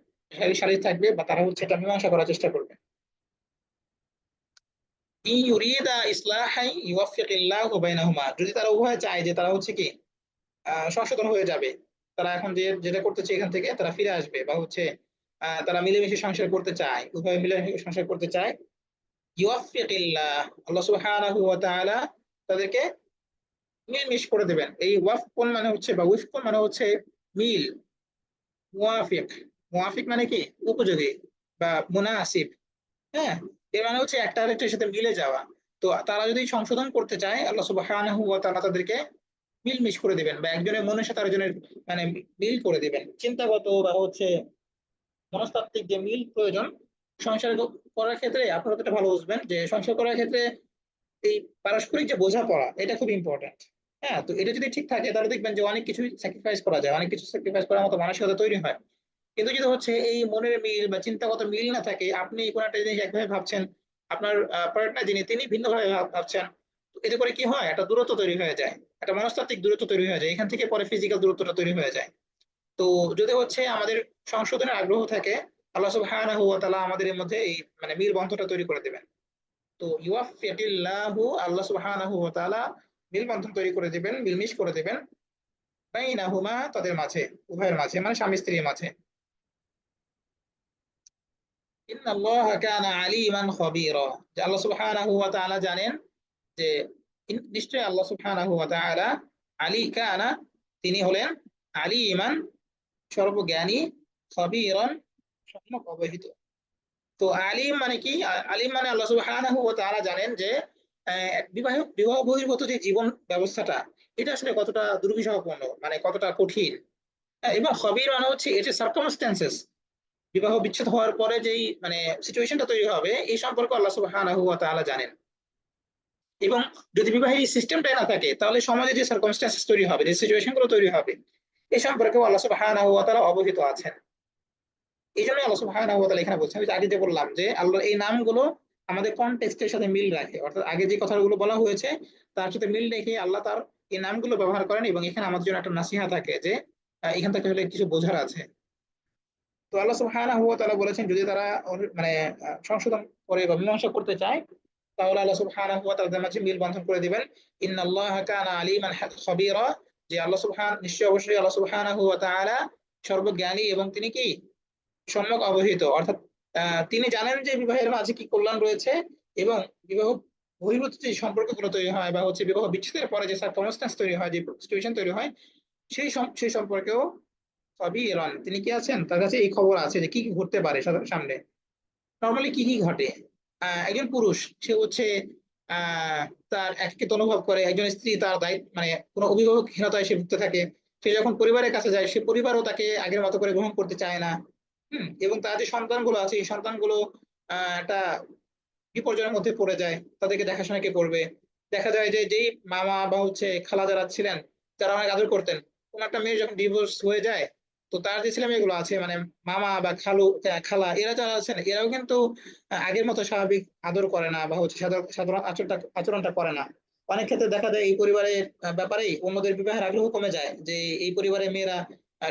সালিশ থাকবে, বা তারা হচ্ছে এটা মীমাংসা করার চেষ্টা করবে। ইন ইউরিদা ইসলাহাই ইউওয়াফফিকিল্লাহু বাইনাহুমা, যদি তারা উভয় চায় যে তারা হচ্ছে কি সংশোধন হয়ে যাবে, তারা এখন যে যেটা করতেছে এখান থেকে তারা ফিরে আসবে, বা হচ্ছে তারা মিলেমিশে সংসার করতে চায়, উভয় মিলেমিশে সংসার করতে চায়, ইউওয়াফফিকিল্লাহ, আল্লাহ সুবহানাহু ওয়া তাআলা তাদেরকে মিলমিশ করে দেবেন। এই ওয়াফকুন মানে হচ্ছে বা উইফকুন মানে হচ্ছে মিল, মুওয়াফিক, মুওয়াফিক মানে কি উপযোগী বা মুনাসিব, হ্যাঁ, এর মানে হচ্ছে একটা আরেকটার সাথে মিলে যাওয়া। তো তারা যদি সংশোধন করতে চায়, আল্লাহ সুবহানাহু ওয়া তাআলা তাদেরকে মিলমিশ করে দিবেন, বা একজনের মনের সাথে আরেকজনের মানে মিল করে দিবেন, চিন্তাগত বা হচ্ছে মনস্তাত্ত্বিক যে মিল প্রয়োজন সংসার করার ক্ষেত্রে। আপনারা তো এটা ভালো বুঝবেন যে সংসার করার ক্ষেত্রে এই পারস্পরিক যে বোঝাপড়া এটা খুব ইম্পর্টেন্ট। হ্যাঁ, তো এটা যদি ঠিক থাকে তাহলে দেখবেন যে অনেক কিছু স্যাক্রিফাইস করা যায়, অনেক কিছু স্যাক্রিফাইস করার মতো মানসিকতা তৈরি হয়। কিন্তু যদি হচ্ছে এই মনের মিল বা চিন্তাগত মিল না থাকে, আপনি কোনো একটা জিনিস একভাবে ভাবছেন, আপনার পার্টনার যিনি তিনি ভিন্নভাবে ভাবছেন, তো এতে করে কি হয়, একটা দূরত্ব তৈরি হয়ে যায়, একটা মনস্তাত্ত্বিক দূরত্ব তৈরি হয়ে যায়, এখান থেকে পরে ফিজিক্যাল দূরত্বটা তৈরি হয়ে যায়। তো যদি হচ্ছে আমাদের সংশোধনের আগ্রহ থাকে, আল্লাহ সুবহানাহু ওয়া তাআলা আমাদের এর মধ্যে এই মানে মিল বন্ধনটা তৈরি করে দেবেন। তো ইউওয়াফফিকিল্লাহু, আল্লাহ সুবহানাহু ওয়া তাআলা মিল বন্ধন তৈরি করে দিবেন, মিলমিশ করে দিবেন, বাইনাহুমা তাদের মাঝে, উভয়ের মাঝে মানে স্বামী স্ত্রীর মাঝে। ইন্নাল্লাহা কানা আলিমান খাবীরা, যে আল্লাহ সুবহানাহু ওয়া তাআলা জানেন যে নিশ্চয়ই আল্লাহ সুবহানাহু ওয়া তাআলা আলী কানা তিনি হলেন আলিমান সর্বজ্ঞানী, খাবীরান সম্যক অবহিত। তো আলিম মানে কি, আলিম মানে আল্লাহ সুবহানাহু ওয়া তাআলা জানেন যে বিবাহ বহির্ভূত যে জীবন ব্যবস্থাটা এটা আসলে কতটা দুর্বিষহপূর্ণ, মানে কতটা কঠিন। হ্যাঁ, এবং খবীর মানে হচ্ছে এর যে সার্কামস্ট্যান্সেস, বিবাহ বিচ্ছেদ হওয়ার পরে যেই মানে সিচুয়েশনটা তৈরি হবে এই সম্পর্কে আল্লাহ সুবহানাহু ওয়া তাআলা জানেন। এবং যদি বিবাহের সিস্টেমটাই না থাকে তাহলে সমাজে যে সার্কামস্ট্যান্সেস তৈরি হবে, যে সিচুয়েশন গুলো তৈরি হবে এই সম্পর্কে আল্লাহ সুবহানাহু ওয়া তাআলা অবহিত আছেন। এই জন্য আল্লাহ সুবহানাহু ওয়া তাআলা এখানে বলছেন, আমি আগে যে বললাম যে আল্লাহর এই নামগুলো আমাদের কনটেক্সটের সাথে মিল রাখে, অর্থাৎ আগে যে কথাগুলো বলা হয়েছে তার সাথে মিল রেখে আল্লাহ তার এই নামগুলো ব্যবহার করেন, এবং এখানে আমাদের জন্য একটা নাসিহা থাকে যে এখান থেকে আসলে কিছু বোঝার আছে। তো আল্লাহ সুবহানাহু ওয়া তাআলা বলেছেন যদি তারা মানে সংশোধন করে বা মীমাংসা করতে চায় তাহলে আল্লাহ সুবহানাহু ওয়া তাআলা তাদের মাঝে মিল বন্ধন করে দিবেন। ইন্নাল্লাহা কানা আলিমান খাবীরা, যে আল্লাহ নিশ্চয়ই অবশ্যই আল্লাহ সুবহানাহু ওয়া তাআলা সর্বজ্ঞানী এবং তিনি কি সম্যক অবহিত, অর্থাৎ তিনি জানেন যে বিবাহের মাঝে কি কল্যাণ রয়েছে, এবং বিবাহ বহির্ভূত যে সম্পর্কগুলো তৈরি হয় বা হচ্ছে বিবাহ বিচ্ছেদের পরে যে সার্কামস্ট্যান্স তৈরি হয়, যে সিচুয়েশন তৈরি হয় সেই সম্পর্কেও সবই এলন, তিনি কি আছেন, তার কাছে এই খবর আছে যে কি কি ঘটতে পারে সামনে। নর্মালি কি কি ঘটে, একজন পুরুষ সে হচ্ছে আহ তার একাকিত্ব অনুভব করে, একজন স্ত্রী তার দায়িত্ব মানে কোনো অভিভাবকহীনতায় সে ভুগতে থাকে, সে যখন পরিবারের কাছে যায় সে পরিবারও তাকে আগের মতো করে গ্রহণ করতে চায় না। এবং তার যে সন্তানগুলো আছে এই সন্তানগুলো একটা বিপর্যয়ের মধ্যে পড়ে যায়, তাদেরকে দেখাশোনা কে করবে। দেখা যায় যে যেই মামা বা হচ্ছে খালা যারা ছিলেন, যারা অনেক আদর করতেন, কোন একটা মেয়ে যখন ডিভোর্স হয়ে যায়, তো তার যে ছেলে মেয়েগুলো আছে মানে মামা বা খালা এরা যারা আছেন এরাও কিন্তু আগের মতো স্বাভাবিক আদর করে না, বা হচ্ছে সাধারণ আচরণটা করে না। অনেক ক্ষেত্রে দেখা যায় এই পরিবারের ব্যাপারেই অন্যদের বিবাহের আগ্রহ কমে যায়, যে এই পরিবারের মেয়েরা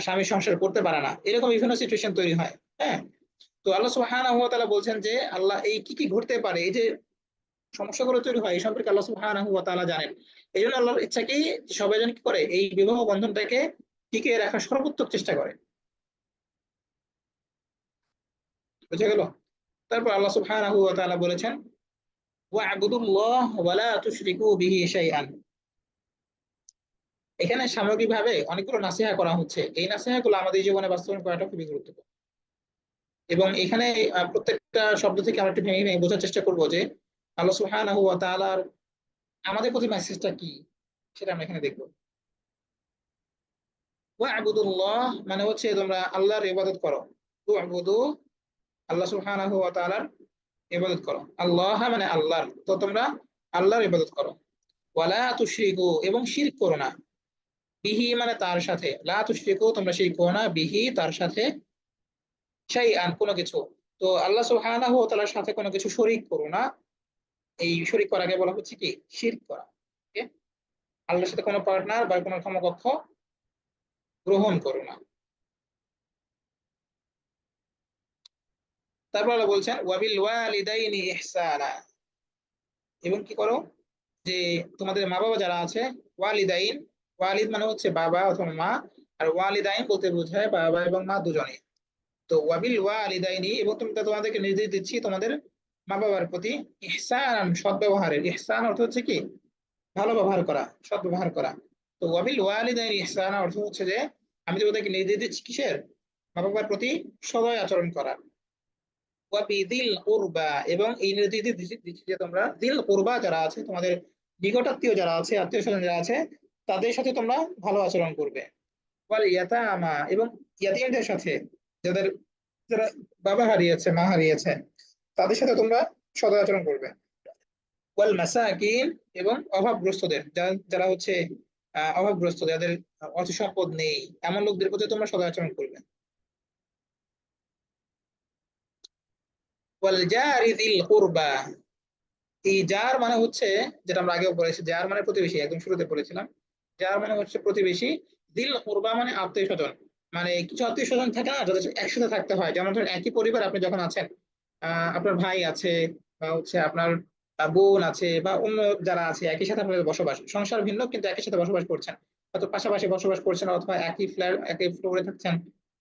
স্বামী সংসার করতে পারে না, এরকম বিভিন্ন সিচুয়েশন তৈরি হয়। হ্যাঁ, তো আল্লাহ সুবহানাহু ওয়া তাআলা বলছেন যে আল্লাহ এই কি কি ঘটতে পারে, এই যে সমস্যাগুলো তৈরি হয় এই সম্পর্কে আল্লাহ সুবহানাহু ওয়া তাআলা জানেন। এই জন্য আল্লাহর ইচ্ছা কি সবাই যেন কি করে এই বিবাহ বন্ধনটাকে টিকিয়ে রাখার সর্বোত্তম চেষ্টা করে। বুঝে গেল? তারপর আল্লাহ সুবহানাহু ওয়া তাআলা বলেছেন ওয়া'বুদুল্লাহ ওয়া লা তুশরিকু বিহি শাইআন। এখানে সামগ্রিকভাবে অনেকগুলো নাসিহা করা হচ্ছে, এই নাসিহাগুলো আমাদের জীবনে বাস্তবায়ন করাটা খুবই গুরুত্বপূর্ণ। এবং এখানে প্রত্যেকটা শব্দ থেকে আমরা একটু ভেঙে ভেঙে বোঝার চেষ্টা করবো যে আল্লাহ সুবহানাহু ওয়া তাআলার আমাদের প্রতি মেসেজটা কি সেটা আমরা এখানে দেখবো। ওয়া'বুদুল্লাহ মানে হচ্ছে তোমরা আল্লাহর ইবাদত করো। ওয়া'বুদু আল্লাহ সুবহানাহু ওয়া তাআলার ইবাদত করো। আল্লাহ মানে আল্লাহর, তো তোমরা আল্লাহর ইবাদত করো। ওয়ালা তুশরিকু এবং শিরক করো না। বিহি মানে তার সাথে, লা তুশরিকু তোমরা শিরক করো না, বিহি তার সাথে, শাইআন কোনো কিছু। তো আল্লাহ সুবহানাহু ওয়া তাআলার সাথে কোনো কিছু শরীক করো না। এই শরীক করাকে বলা হচ্ছে কি শিরক করা। Okay? আল্লাহর সাথে কোনো পার্টনার বা কোনো সমকক্ষ গ্রহণ করো না। তারপর আল্লাহ বলছেন ওয়াবিল ওয়ালিদাইনি ইহসানা, এবং কি করো যে তোমাদের মা বাবা যারা আছে, ওয়ালিদাইন, ওয়ালিদ মানে হচ্ছে বাবা অথবা মা, আর ওয়ালিদাইন বলতে বোঝায় বাবা এবং মা দুজনেই। তো ওয়াবিল ওয়ালিদাইনি এবং তুমি তোমাদেরকে নির্দেশ দিচ্ছি তোমাদের মা বাবার প্রতি ইহসান সদ্ব্যবহারের। ইহসান অর্থ হচ্ছে কি ভালো ব্যবহার করা, সদ্ব্যবহার করা। তো ওয়াবিল ওয়ালিদাইনি ইহসান অর্থ হচ্ছে যে আমি তোমাদেরকে নির্দেশ দিচ্ছি কিসের, মা বাবার প্রতি সদয় আচরণ করা। ওয়াবিদিল কুরবা এবং এই নির্দেশ দিচ্ছি যে তোমরা দিল কুরবা যারা আছে তোমাদের নিকটাত্মীয় যারা আছে, আত্মীয় স্বজন যারা আছে, তাদের সাথে তোমরা ভালো আচরণ করবে। ওয়াল ইয়াতামা এবং ইয়াতীমদের সাথে, যাদের যারা বাবা হারিয়েছে মা হারিয়েছে, তাদের সাথে তোমরা সদয় আচরণ করবে। ওয়াল মাসাকিন এবং অভাবগ্রস্তদের, যারা যারা হচ্ছে অভাবগ্রস্ত, যাদের অর্থ সম্পদ নেই, এমন লোকদের প্রতি তোমরা সদয় আচরণ করবে। ওয়াল জারি যিল কুরবা, এই যার মানে হচ্ছে, যেটা আমরা আগেও বলেছি, যার মানে প্রতিবেশী, একদম শুরুতে বলেছিলাম যার মানে হচ্ছে প্রতিবেশী। দিল কুরবা মানে আত্মীয় স্বজন, মানে কিছু আত্মীয় স্বজন থাকে না যাদের সাথে একসাথে থাকতে হয়, যেমন ধরেন একই পরিবার আপনি যখন আছেন, আপনার ভাই আছে বা হচ্ছে আপনার বোন আছে বা অন্য যারা আছে, একই সাথে আপনাদের বসবাস, সংসার ভিন্ন কিন্তু একই সাথে বসবাস করছেন, হয়তো পাশাপাশি বসবাস করছেন অথবা একই ফ্ল্যাট একই ফ্লোরে থাকছেন,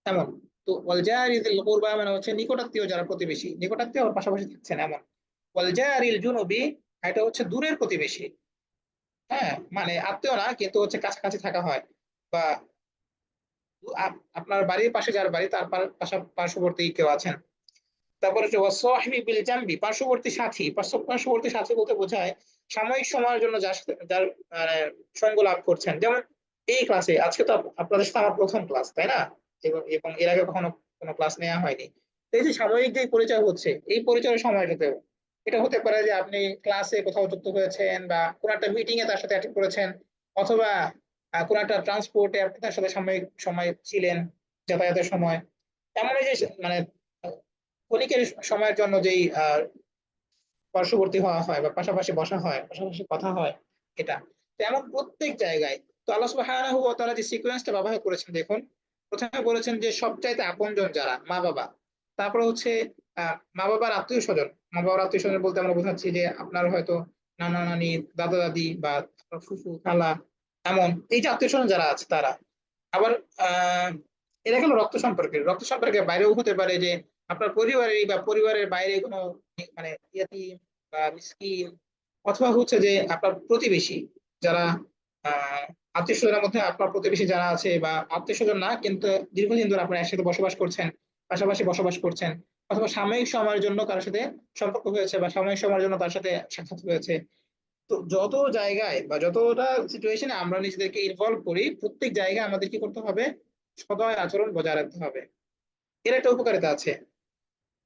এমন। তো ওয়াল জারি যিল কুরবা মানে হচ্ছে নিকটাত্মীয় যারা প্রতিবেশী, নিকটাত্মীয় আবার পাশাপাশি থাকছেন এমন। ওয়াল জারিল জুনুবি এটা হচ্ছে দূরের প্রতিবেশী, হ্যাঁ মানে আত্মীয় না কিন্তু হচ্ছে কাছাকাছি থাকা হয়, বা আপনার বাড়ির পাশে যার বাড়ি তার পার্শ্ববর্তী কেউ আছেন। তারপর হচ্ছে ওয়াসাহিবি বিল জামবি পার্শ্ববর্তী সাথী, পার্শ্ববর্তী সাথী বলতে বোঝায় সাময়িক সময়ের জন্য যার সাথে যার সঙ্গ লাভ করছেন। যেমন এই ক্লাসে আজকে তো আপনাদের সাথে আমার প্রথম ক্লাস, তাই না? এবং এবং এর আগে কখনো কোনো ক্লাস নেওয়া হয়নি। তো এই যে সাময়িক যে পরিচয় হচ্ছে, এই পরিচয়ের সময়টাতেও এটা হতে পারে যে আপনি ক্লাসে কোথাও যুক্ত হয়েছেন বা কোনো একটা মিটিং এ তার সাথে অ্যাটেন্ড করেছেন, অথবা কোনো একটা ট্রান্সপোর্টে আপনি তার সাথে সাময়িক সময় ছিলেন, যাতায়াতের সময়। এমন এই যে মানে ক্ষণিকের সময়ের জন্য যেই পার্শ্ববর্তী হওয়া হয় বা পাশাপাশি বসা হয়, পাশাপাশি কথা হয়, এটা তো এমন প্রত্যেক জায়গায়। তো আল্লাহ সুবহানাহু ওয়া তাআলা যে সিকোয়েন্সটা ব্যবহার করেছেন দেখুন, প্রথমে বলেছেন যে সবচাইতে আপনজন যারা মা বাবা, তারপরে হচ্ছে মা বাবার আত্মীয় স্বজন। মা বাবার আত্মীয় স্বজন বলতে আমরা বোঝাচ্ছি যে আপনার হয়তো নানা নানি, দাদা দাদি বা আপনার ফুফু খালা, এমন এই যে আত্মীয় স্বজন যারা আছে তারা। আবার আহ এরা গেল রক্ত সম্পর্কের, রক্ত সম্পর্কের বাইরেও হতে পারে যে আপনার পরিবারের বা পরিবারের বাইরে কোনো মানে ইয়াতিম বা মিসকিন, অথবা হচ্ছে যে আপনার প্রতিবেশী যারা আত্মীয় স্বজনের মধ্যে আপনার প্রতিবেশী যারা আছে, বা আত্মীয় স্বজন না কিন্তু দীর্ঘদিন ধরে আপনারা একসাথে বসবাস করছেন, পাশাপাশি বসবাস করছেন, অথবা সাময়িক সময়ের জন্য কারোর সাথে সম্পর্ক হয়েছে বা সাময়িক সময়ের জন্য তার সাথে সাক্ষাৎ হয়েছে। তো যত জায়গায় বা যতটা সিচুয়েশনে আমরা নিজেদেরকে ইনভলভ করি, প্রত্যেক জায়গায় আমাদের কি করতে হবে, সদয় আচরণ বজায় রাখতে হবে। এর একটা উপকারিতা আছে,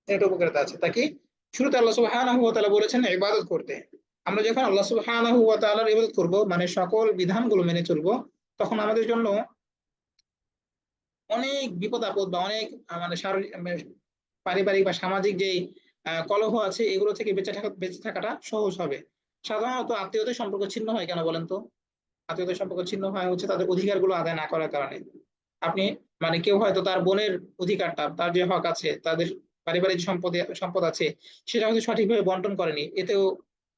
এর একটা উপকারিতা আছে তা কি, শুরুতে আল্লাহ সুবহানাহু ওয়া তাআলা বলেছেন ইবাদত করতে। আমরা যখন আল্লাহ সুবহানাহু ওয়া তাআলার ইবাদত করব, মানে সকল বিধানগুলো মেনে চলবো, তখন আমাদের জন্য অনেক বিপদ আপদ বা অনেক মানে শারীরিক পারিবারিক বা সামাজিক যে কলহ আছে, এগুলো থেকে বেঁচে থাকাটা সহজ হবে। সাধারণত আত্মীয়তার সম্পর্ক ছিন্ন হয় কেন বলেন তো? আত্মীয়তার সম্পর্ক ছিন্ন হয় হচ্ছে তাদের অধিকারগুলো আদায় না করার কারণে। আপনি মানে কেউ হয়তো তার বোনের অধিকারটা, তার যে হক আছে, তাদের পারিবারিক সম্পদ আছে, সেটা হয়তো সঠিকভাবে বন্টন করেনি, এতেও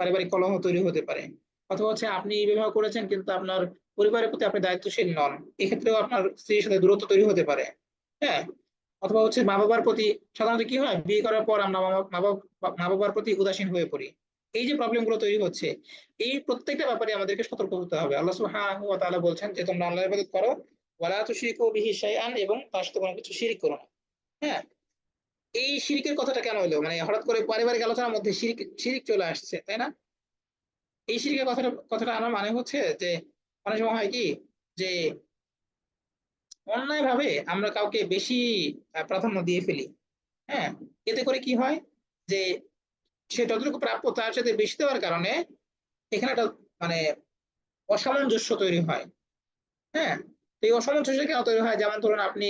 পারিবারিক কলহ তৈরি হতে পারে। অথবা হচ্ছে আপনি বিবাহ করেছেন কিন্তু আপনার পরিবারের প্রতি আপনি দায়িত্বশীল নন, এক্ষেত্রেও আপনার স্ত্রীর সাথে দূরত্ব তৈরি হতে পারে। হ্যাঁ, অথবা হচ্ছে মা বাবার প্রতি, সাধারণত কি হয় বিয়ে করার পর আমরা মা বাবার প্রতি উদাসীন হয়ে পড়ি। এই যে প্রবলেম গুলো তৈরি হচ্ছে, এই প্রত্যেকটা ব্যাপারে আমাদেরকে সতর্ক হতে হবে। আল্লাহ সুবহানাহু ওয়া তাআলা বলছেন যে তোমরা আল্লাহর ইবাদত করো, ওয়ালা তুশরিকু বিহি শাইআন এবং তার সাথে কোনো কিছু শিরক করো না। হ্যাঁ, এই শিরকের কথাটা কেন হলো, মানে হঠাৎ করে পারিবারিক আলোচনার মধ্যে শিরক শিরক চলে আসছে, তাই না? এই শিরকের কথাটা আমার মানে হচ্ছে যে অনেক সময় হয় কি যে অন্যায় ভাবে আমরা কাউকে বেশি প্রাধান্য দিয়ে ফেলি। হ্যাঁ, এতে করে কি হয় যে সে যতটুকু প্রাপ্য তার সাথে বেশি দেওয়ার কারণে এখানে একটা মানে অসামঞ্জস্য তৈরি হয়। হ্যাঁ, তো এই অসামঞ্জস্য কেন তৈরি হয়? যেমন ধরুন আপনি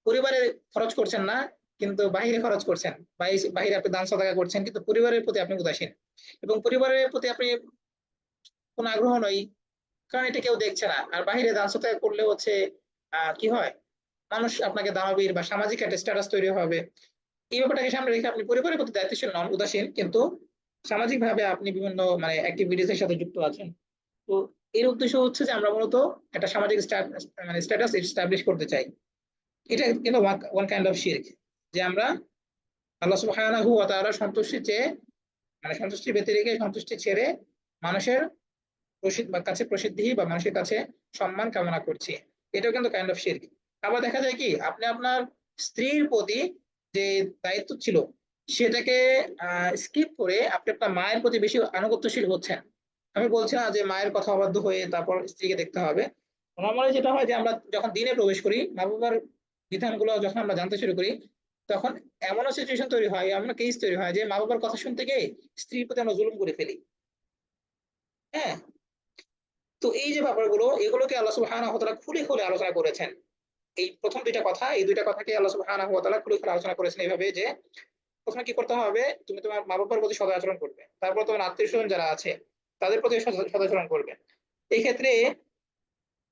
পরিবারে খরচ করছেন না, কিন্তু বাহিরে খরচ করছেন, বাহিরে আপনি দান সদাকা করছেন, কিন্তু পরিবারের প্রতি আপনি উদাসীন, এবং পরিবারের প্রতি আপনি কোনো আগ্রহ নই, কারণ এটা কেউ দেখছে না। আর বাহিরে দান সদাকা করলে হচ্ছে কি হয়, মানুষ আপনাকে দানবীর বা সামাজিক একটা স্ট্যাটাস তৈরি হবে। এই ব্যাপারটাকে সামনে রেখে আপনি পরিবারের প্রতি দায়িত্বশীল নন, উদাসীন, কিন্তু সামাজিক ভাবে আপনি বিভিন্ন মানে অ্যাক্টিভিটিস এর সাথে যুক্ত আছেন। তো এর উদ্দেশ্য হচ্ছে যে আমরা মূলত একটা সামাজিক মানে স্ট্যাটাস এস্টাবলিশ করতে চাই। এটা কিন্তু ওয়ান কাইন্ড অফ শিরক, যে আমরা আল্লাহ সুবহানাহু ওয়া তাআলার সন্তুষ্টি চেয়ে মানে সন্তুষ্টি ব্যতি রেখে সন্তুষ্টি ছেড়ে মানুষের কাছে প্রসিদ্ধি বা মানুষের কাছে সম্মান কামনা করছি। এটাও কিন্তু কাইন্ড অফ শিরক। আবার দেখা যায় কি আপনি আপনার স্ত্রীর প্রতি যে দায়িত্ব ছিল সেটাকে স্কিপ করে আপনি আপনার মায়ের প্রতি বেশি আনুগত্যশীল হচ্ছেন। আমি বলছি না যে মায়ের কথা অবাধ্য হয়ে তারপর স্ত্রীকে দেখতে হবে। নরমালি যেটা হয় যে আমরা যখন দিনে প্রবেশ করি, মা বাবার বিধানগুলো যখন আমরা জানতে শুরু করি, তখন এমনও সিচুয়েশন তৈরি হয়, এমন কেস তৈরি হয় যে মা বাবার কথা শুনতে গিয়ে স্ত্রীর প্রতি আমরা জুলুম করে ফেলি। হ্যাঁ, তো এই যে ব্যাপারগুলো, এগুলোকে আল্লাহ সুবহানাহু ওয়া তাআলা খুলে খুলে আলোচনা করেছেন। এই প্রথম দুইটা কথা, এই দুইটা কথাকে আল্লাহ সুবহানাহু ওয়া তাআলা খুলে খুলে আলোচনা করেছেন এইভাবে যে প্রথমে কি করতে হবে, তুমি তোমার মা বাবার প্রতি সদাচরণ করবে, তারপর তোমার আত্মীয় স্বজন যারা আছে তাদের প্রতি সদাচরণ করবে। এই ক্ষেত্রে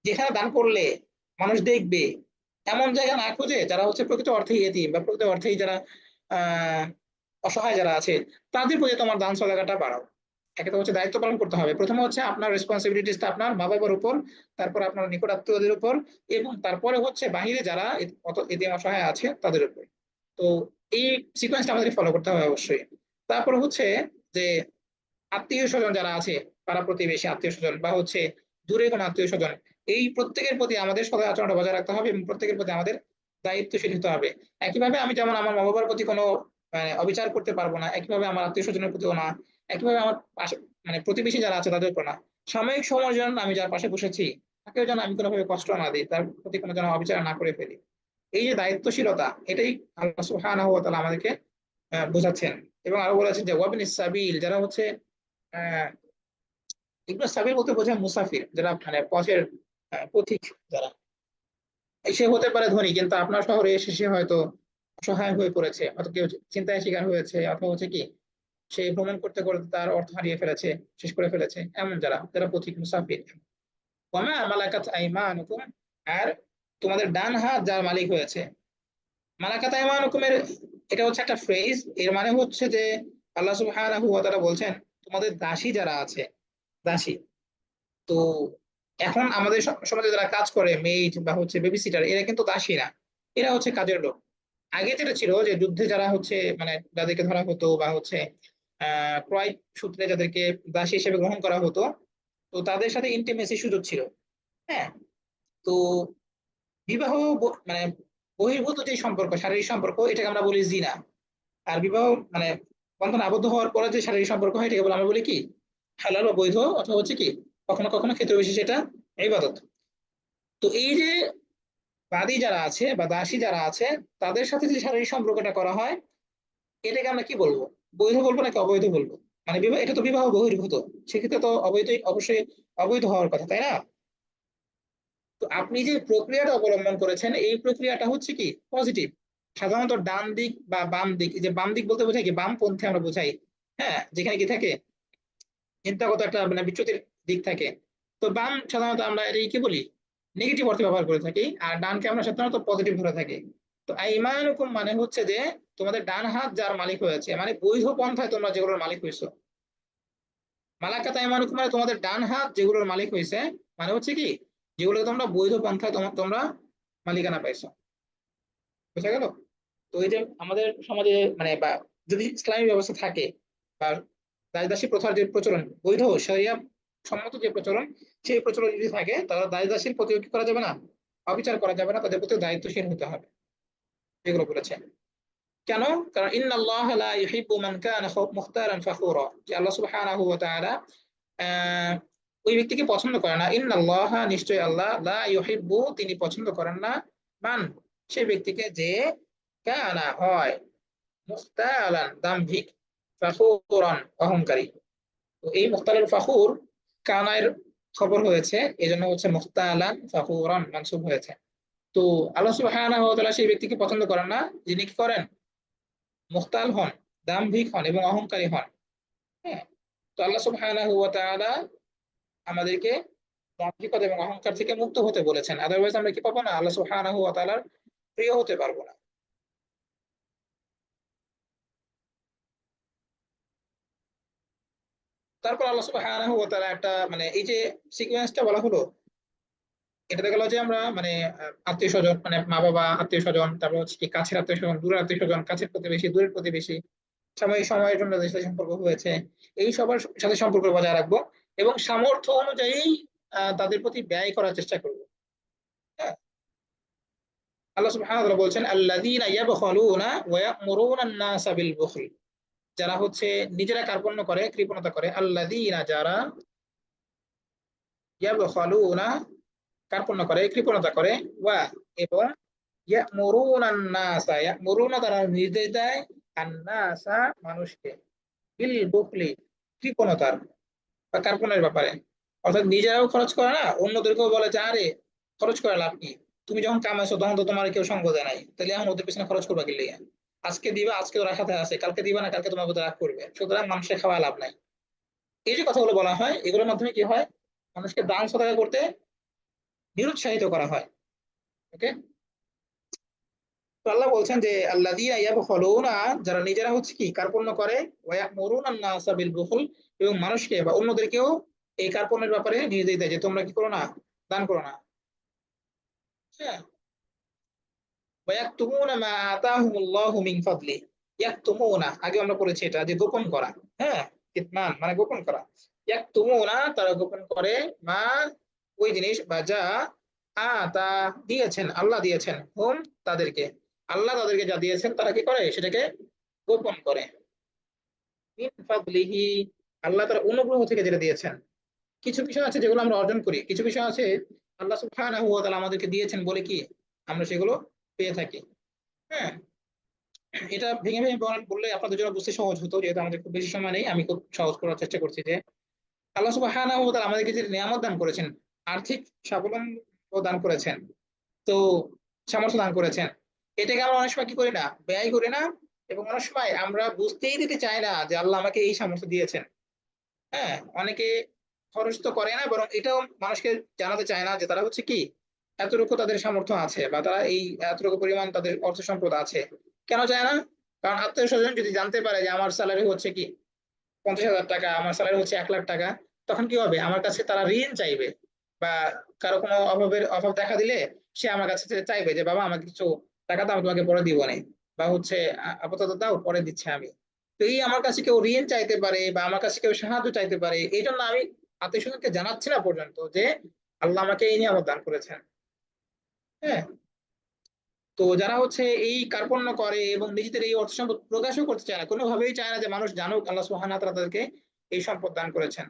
যেখানে দান করলে মানুষ দেখবে এমন জায়গা না খুঁজে, যারা হচ্ছে প্রকৃত অর্থে ইয়েতিম বা প্রকৃত অর্থেই যারা আহ অসহায় যারা আছে, তাদের প্রতি তোমার দান সদাকাটা বাড়াও। একটা হচ্ছে দায়িত্ব পালন করতে হবে, প্রথমে হচ্ছে আপনার রেসপন্সিবিলিটিসটা আপনার মা বাবার উপর, তারপর আপনার নিকট আত্মীয়দের উপর, এবং তারপরে হচ্ছে বাহিরে যারা এতিম অসহায় আছে তাদের উপর। তো এই সিকোয়েন্সটা আমাদের ফলো করতে হবে অবশ্যই। তারপর হচ্ছে যে আত্মীয় স্বজন যারা আছে, পাড়া প্রতিবেশী আত্মীয় স্বজন বা হচ্ছে দূরে কোনো আত্মীয় স্বজন, এই প্রত্যেকের প্রতি আমাদের সদয় আচরণটা বজায় রাখতে হবে এবং প্রত্যেকের প্রতি আমাদের দায়িত্বশীল হতে হবে। একইভাবে আমি যেমন আমার মা বাবার প্রতি কোনো অবিচার করতে পারবো না, একইভাবে আমার আত্মীয় স্বজনের প্রতিও না, একইভাবে আমার পাশে মানে প্রতিবেশী যারা আছে তাদের উপর না। সাময়িক সময়ের জন্য আমি যার পাশে বসেছি তাকেও যেন আমি কোনোভাবে কষ্ট না দিই, তার প্রতি কোনো যেন অবিচার না করে ফেলি। এই যে দায়িত্বশীলতা, এটাই আল্লাহ সুবহানাহু ওয়া তাআলা আমাদেরকে বোঝাচ্ছেন। এবং আরো বলেছেন যে ওয়াবিনিস সাবিল, যারা হচ্ছে আহ এগুলো সাবিল বলতে বোঝায় মুসাফির, যারা মানে পথের পথিক যারা। সে হতে পারে ধনী, কিন্তু আপনার শহরে এসে সে হয়তো অসহায় হয়ে পড়েছে, হয়তো কেউ চিন্তায় শিকার হয়েছে, অথবা হচ্ছে কি সে ভ্রমণ করতে করতে তার অর্থ হারিয়ে ফেলেছে, শেষ করে ফেলেছে, এমন যারা যারা পথিক মুসাফির। ওয়ামা মালাকাত আইমানুকুম, আর তোমাদের ডান হাত যার মালিক হয়েছে। মালাকাত আইমানুকুমের এটা হচ্ছে একটা ফ্রেজ, এর মানে হচ্ছে যে আল্লাহ সুবহানাহু ওয়া তাআলা বলছেন তোমাদের দাসী যারা আছে, দাসী। তো এখন আমাদের সমাজে যারা কাজ করে, মেইড বা হচ্ছে বেবি সিটার, এরা কিন্তু দাসী না, এরা হচ্ছে কাজের লোক। আগে যেটা ছিল যে যুদ্ধে যারা হচ্ছে মানে যাদেরকে ধরা হতো বা হচ্ছে ক্রয় সূত্রে যাদেরকে দাসী হিসেবে গ্রহণ করা হতো, তো তাদের সাথে ইন্টিমেসি সুযোগ ছিল। হ্যাঁ, তো বিবাহ মানে বহির্ভূত যে সম্পর্ক, শারীরিক সম্পর্ক, এটাকে আমরা বলি জিনা। আর বিবাহ মানে বন্ধন আবদ্ধ হওয়ার পরে যে শারীরিক সম্পর্ক হয় এটাকে আমরা বলি কি হালাল বা বৈধ, অথবা হচ্ছে কি কখনো কখনো ক্ষেত্র বিশেষে এটা ইবাদত। তো এই যে বাদী যারা আছে বা দাসী যারা আছে, তাদের সাথে যে শারীরিক সম্পর্কটা করা হয়, এটাকে আমরা কি বলবো, বৈধ বলবো নাকি অবৈধ বলবো? মানে বিবাহ, এটা তো বিবাহ বহির্ভূত, সেক্ষেত্রে তো অবৈধ, অবশ্যই অবৈধ হওয়ার কথা, তাই না? তো আপনি যে প্রক্রিয়াটা অবলম্বন করেছেন, এই প্রক্রিয়াটা হচ্ছে কি পজিটিভ। সাধারণত ডান দিক বা বাম দিক, যে বাম দিক বলতে বোঝায় কি বামপন্থী আমরা বোঝাই। হ্যাঁ, যেখানে কি থাকে চিন্তাগত একটা মানে বিচ্যুতির দিক থাকে। তো বাম সাধারণত আমরা এটাকে কি বলি, নেগেটিভ অর্থে ব্যবহার করে থাকি, আর ডানকে আমরা সাধারণত পজিটিভ ধরে থাকি। তো আইমানুকুম মানে হচ্ছে যে তোমাদের ডান হাত যার মালিক হয়েছে, মানে বৈধ পন্থায় তোমরা যেগুলোর মালিক হয়েছো। মালাকাত আইমানুকুম মানে তোমাদের ডান হাত যেগুলোর মালিক হয়েছে, মানে হচ্ছে কি যেগুলোকে তোমরা বৈধ পন্থায় তোমরা মালিকানা পাইছো। বুঝা গেল? তো এই যে আমাদের সমাজে মানে বা যদি ইসলামী ব্যবস্থা থাকে বা দাস দাসী প্রথার যে প্রচলন, বৈধ শরিয়া সম্মত যে প্রচলন, সেই প্রচলন যদি থাকে, তাহলে দাস দাসীর প্রতি কি করা যাবে না, অবিচার করা যাবে না, তাদের প্রতি দায়িত্বশীল হতে হবে। এগুলো বলেছে কেন? কারণ ইন্নাল্লাহ লা ইউহিব্বু মান কানা মুখতারান ফাখুরা, যে আল্লাহ সুবহানাহু ওয়া তাআলা আহ ওই ব্যক্তিকে পছন্দ করে না। ইন্নাল্লাহা নিশ্চয় আল্লাহ লা ইউহিব্বু তিনি পছন্দ করেন না মান সেই ব্যক্তিকে যে কানা হয় মুখতালান দাম্ভিক ফাখুরান অহংকারী। তো এই মুখতালাল ফাখুর কানার খবর হয়েছে, এজন্য হচ্ছে মুখতালান ফাখুরান মানসুব হয়েছে। তো আল্লাহ সুবহানাহু ওয়া তাআলা সেই ব্যক্তিকে পছন্দ করেন না যিনি কি করেন, মুখতাল হন, দাম্ভিক হন এবং অহংকারী হন। হ্যাঁ, তো আল্লাহ সুবহানাহু ওয়া তাআলা আমাদেরকে দাম্ভিকতা এবং অহংকার থেকে মুক্ত হতে বলেছেন, আদারওয়াইজ আমরা কি পাবো না, আল্লাহ সুবহানাহু ওয়া তাআলার প্রিয় হতে পারবো না। তারপর আল্লাহ সুবহানাহু ওয়া তাআলা একটা মানে এই যে সিকোয়েন্সটা বলা হলো, এটাতে গেল যে আমরা মানে আত্মীয় স্বজন মানে মা বাবা আত্মীয় স্বজন, তারপর হচ্ছে কি কাছের আত্মীয় স্বজন, দূরের আত্মীয় স্বজন, কাছের প্রতিবেশী দূরের প্রতিবেশী, সাময়িক সময়ের জন্য যাদের সাথে সম্পর্ক হয়েছে, এই সবার সাথে সম্পর্ক বজায় রাখবো এবং সামর্থ্য অনুযায়ী তাদের প্রতি ব্যয় করার চেষ্টা করবো। হ্যাঁ, আল্লাহ সুবহানাহু ওয়া তাআলা বলছেন আল্লাযীনা ইয়াবখালুনা ওয়া ইয়া'মুরুনা আন-নাসা বিল বুখল, যারা হচ্ছে নিজেরা কার্পণ্য করে কৃপণতা করে, আল্লাযীনা যারা ইয়াবখালুনা কার্পণ্য করে কৃপণতা করে, ওয়া এবং ইয়া'মুরুনা আন-নাসা ইয়া'মুরুনা তারা নির্দেশ দেয় আন-নাসা মানুষকে বিল বুখলি কৃপণতার বা কার্পণ্যের ব্যাপারে, অর্থাৎ নিজেরাও খরচ করে না, অন্যদেরকেও বলে যে আরে খরচ করে লাভ কি, তুমি যখন কামাইছো তখন তো তোমার কেউ সঙ্গ দেয় নাই, তাহলে এখন ওদের পিছনে খরচ করবা কি লিগে, আজকে দিবা আজকে ওরা সাথে আছে, কালকে দিবা না কালকে তোমার প্রতি রাগ করবে, সুতরাং মানুষের খাওয়া লাভ নাই। এই যে কথাগুলো বলা হয় এগুলোর মাধ্যমে কি হয়, মানুষকে দান সদকা করতে নিরুৎসাহিত করা হয়। ওকে, তো আল্লাহ বলছেন যে আল্লাযীনা ইয়াবখালুনা যারা নিজেরা হচ্ছে কি কার্পণ্য করে, ওয়া ইয়া'মুরুনা আন-নাসা বিল বুখল এবং মানুষকে বা অন্যদেরকেও এই কার্পণ্যের ব্যাপারে নির্দেশ দেয় যে তোমরা কি করো না, দান করো না। হ্যাঁ, ওয়া ইয়াকতুমুনা মা আতাহুমুল্লাহু মিন ফাদলি, ইয়াকতুমুনা আগে আমরা পড়েছি এটা যে গোপন করা। হ্যাঁ, কিতমান মানে গোপন করা, ইয়াকতুমুনা তারা গোপন করে মা ওই জিনিস বা যা আতা দিয়েছেন আল্লাহ দিয়েছেন হুম তাদেরকে, আল্লাহ তাদেরকে যা দিয়েছেন তারা কি করে সেটাকে গোপন করে, মিন ফাদলিহি আল্লাহ তার অনুগ্রহ থেকে যেটা দিয়েছেন। কিছু বিষয় আছে যেগুলো আমরা অর্জন করি, কিছু বিষয় আছে আল্লাহ সুবহানাহু ওয়া তাআলা আমাদেরকে দিয়েছেন বলে কি আমরা সেগুলো পেয়ে থাকি। হ্যাঁ, এটা ভেঙে ভেঙে বললে আপনাদের জন্য বুঝতে সহজ হতো, যেহেতু আমাদের খুব বেশি সময় নেই আমি খুব সহজ করার চেষ্টা করছি। যে আল্লাহ সুবহানাহু ওয়া তাআলা আমাদেরকে যে নিয়ামত দান করেছেন, আর্থিক স্বাবলম্বী দান করেছেন, তো সামর্থ্য দান করেছেন, এটাকে আমরা অনেক সময় কি করি না, ব্যয় করি না, এবং অনেক সময় আমরা বুঝতেই দিতে চাই না যে আল্লাহ আমাকে এই সামর্থ্য দিয়েছেন। হ্যাঁ, অনেকে খরচ তো করে না, বরং এটাও মানুষকে জানাতে চায় না যে তারা হচ্ছে কি এতটুকু তাদের সামর্থ্য আছে বা তারা এই এতটুকু পরিমাণ তাদের অর্থ সম্পদ আছে। কেন চায় না? কারণ আত্মীয় স্বজন যদি জানতে পারে যে আমার স্যালারি হচ্ছে কি 50,000 টাকা, আমার স্যালারি হচ্ছে 1 লাখ টাকা, তখন কি হবে, আমার কাছে তারা ঋণ চাইবে বা কারো কোনো অভাব দেখা দিলে সে আমার কাছে চাইবে যে বাবা আমাকে কিছু টাকা দাও, আমি তোমাকে পরে দিব না, বা হচ্ছে আপাতত দাও পরে দিচ্ছি আমি। তো এই আমার কাছে কেউ ঋণ চাইতে পারে বা আমার কাছে কেউ সাহায্য চাইতে পারে, এই জন্য আমি আত্মীয় স্বজনকে জানাচ্ছি না পর্যন্ত যে আল্লাহ আমাকে এই নিয়ামত দান করেছেন। হ্যাঁ, তো যারা হচ্ছে এই কার্পণ্য করে এবং নিজেদের এই অর্থ সম্পদ প্রকাশও করতে চায় না, কোনোভাবেই চায় না যে মানুষ জানুক আল্লাহ সুবহানাহু ওয়া তাআলা তাদেরকে এই সম্পদ দান করেছেন,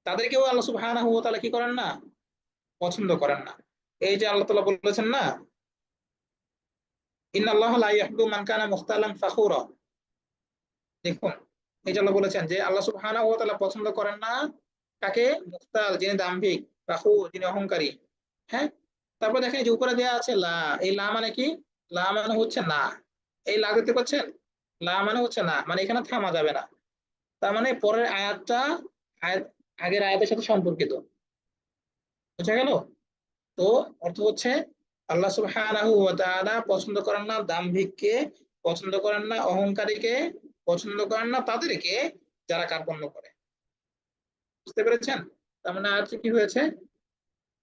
তাদেরকেও আল্লাহ সুবহানাহু ওয়া তাআলা কি করেন না, পছন্দ করেন না। এই যে আল্লাহ তাআলা বলেছেন না, ইন্নাল্লাহা লা ইউহিব্বু মান কানা মুখতালান ফাখুরা, দেখুন এই যে আল্লাহ বলেছেন যে আল্লাহ সুবহানাহু ওয়া তাআলা পছন্দ করেন না কাকে, মুখতাল যিনি দাম্ভিক, ফাখুর যিনি অহংকারী। হ্যাঁ, তারপর দেখেন এই যে উপরে দেওয়া আছে লা, এই লা মানে কি, লা মানে হচ্ছে না, এই লা দেখতে পাচ্ছেন, লা মানে হচ্ছে না, মানে এখানে থামা যাবে না, তার মানে পরের আয়াতটা আয়াত আগের আয়াতের সাথে সম্পর্কিত। বুঝা গেল? তো অর্থ হচ্ছে আল্লাহ সুবহানাহু ওয়া তাআলা পছন্দ করেন না দাম্ভিককে, পছন্দ করেন না অহংকারীকে, পছন্দ করেন না তাদেরকে যারা কার্পণ্য করে। বুঝতে পেরেছেন? তার মানে আয়াতে কি হয়েছে,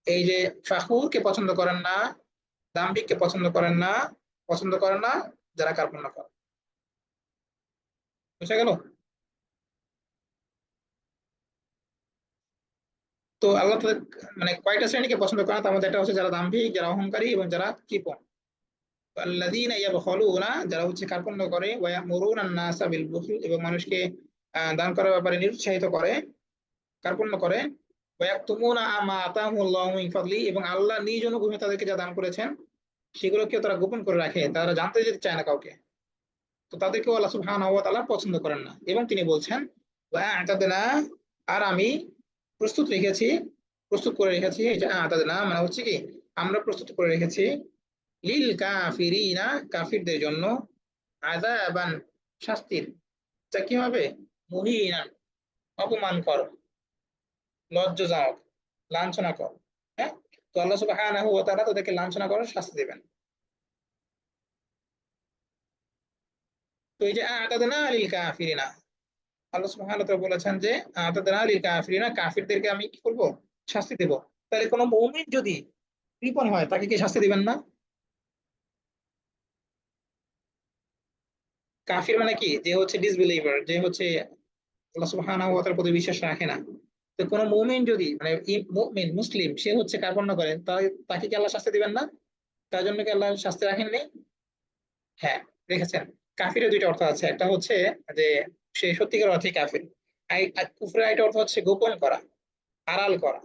এই যে ফাখুরকে পছন্দ করেন না, দাম্ভিককে পছন্দ করেন না, পছন্দ করেন না যারা কার্পণ্য করে। বুঝা গেল? তো আল্লাহ তাদের মানে কয়টা শ্রেণীকে পছন্দ করেন, তার মধ্যে একটা হচ্ছে যারা দাম্ভিক, যারা অহংকারী এবং যারা কৃপণ। আল্লাযীনা ইয়াবখালুনা যারা হচ্ছে কার্পণ্য করে, ওয়া ইয়া'মুরুনা আন-নাসা বিল বুখল এবং মানুষকে দান করার ব্যাপারে নিরুৎসাহিত করে, কার্পণ্য করে, ওয়ায়াকতুমুনা মা আতাহুল্লাহু মিন ফাদলি, এবং আল্লাহ নিজ অনুগ্রহে তাদেরকে যা দান করেছেন সেগুলোকে তারা গোপন করে রাখে, তারা জানতে যেতে চায় না কাউকে। তো তাদেরকেও আল্লাহ সুবহানাহু ওয়া তাআলা পছন্দ করেন না। এবং তিনি বলছেন ওয়া'আতাদনা, আর আমি প্রস্তুত রেখেছি, প্রস্তুত করে রেখেছি, এই যে আ'তাদনা মানে হচ্ছে কি আমরা প্রস্তুত করে রেখেছি, লিল কাফিরিনা কাফিরদের জন্য, আযাবান শাস্তির, যা কি হবে, মুহিনান অপমানকর, লজ্জাজনক, লাঞ্ছনাকর। হ্যাঁ, তো আল্লাহ সুবহানাহু ওয়া তাআলা তাদেরকে লাঞ্ছনা করার শাস্তি দেবেন। তো এই যে আ'তাদনা লিল কাফিরিনা, আল্লাহ সুবহানাহু ওয়া তাআলা বলেছেন যে আ'তাদনা লিল কাফিরিনা, কাফিরদেরকে আমি কি করব, শাস্তি দেব। তাহলে কোনো মুমিন যদি কৃপণ হয় তাকে কি শাস্তি দিবেন না? কাফির মানে কি, যে হচ্ছে ডিসবিলিভার, যে হচ্ছে আল্লাহ সুবহানাহু ওয়া তাআলার প্রতি বিশ্বাস রাখে না। তো কোনো মুমিন যদি মানে মুমিন মুসলিম সে হচ্ছে কার্পণ্য করে, তাকে কি আল্লাহ শাস্তি দিবেন না? তার জন্য কি আল্লাহ শাস্তি রাখেননি? হ্যাঁ, রেখেছেন। কাফিরের দুইটা অর্থ আছে, একটা হচ্ছে যে সে সত্যিকার অর্থে কাফির, আর কুফরের একটা অর্থ হচ্ছে গোপন করা, আড়াল করা।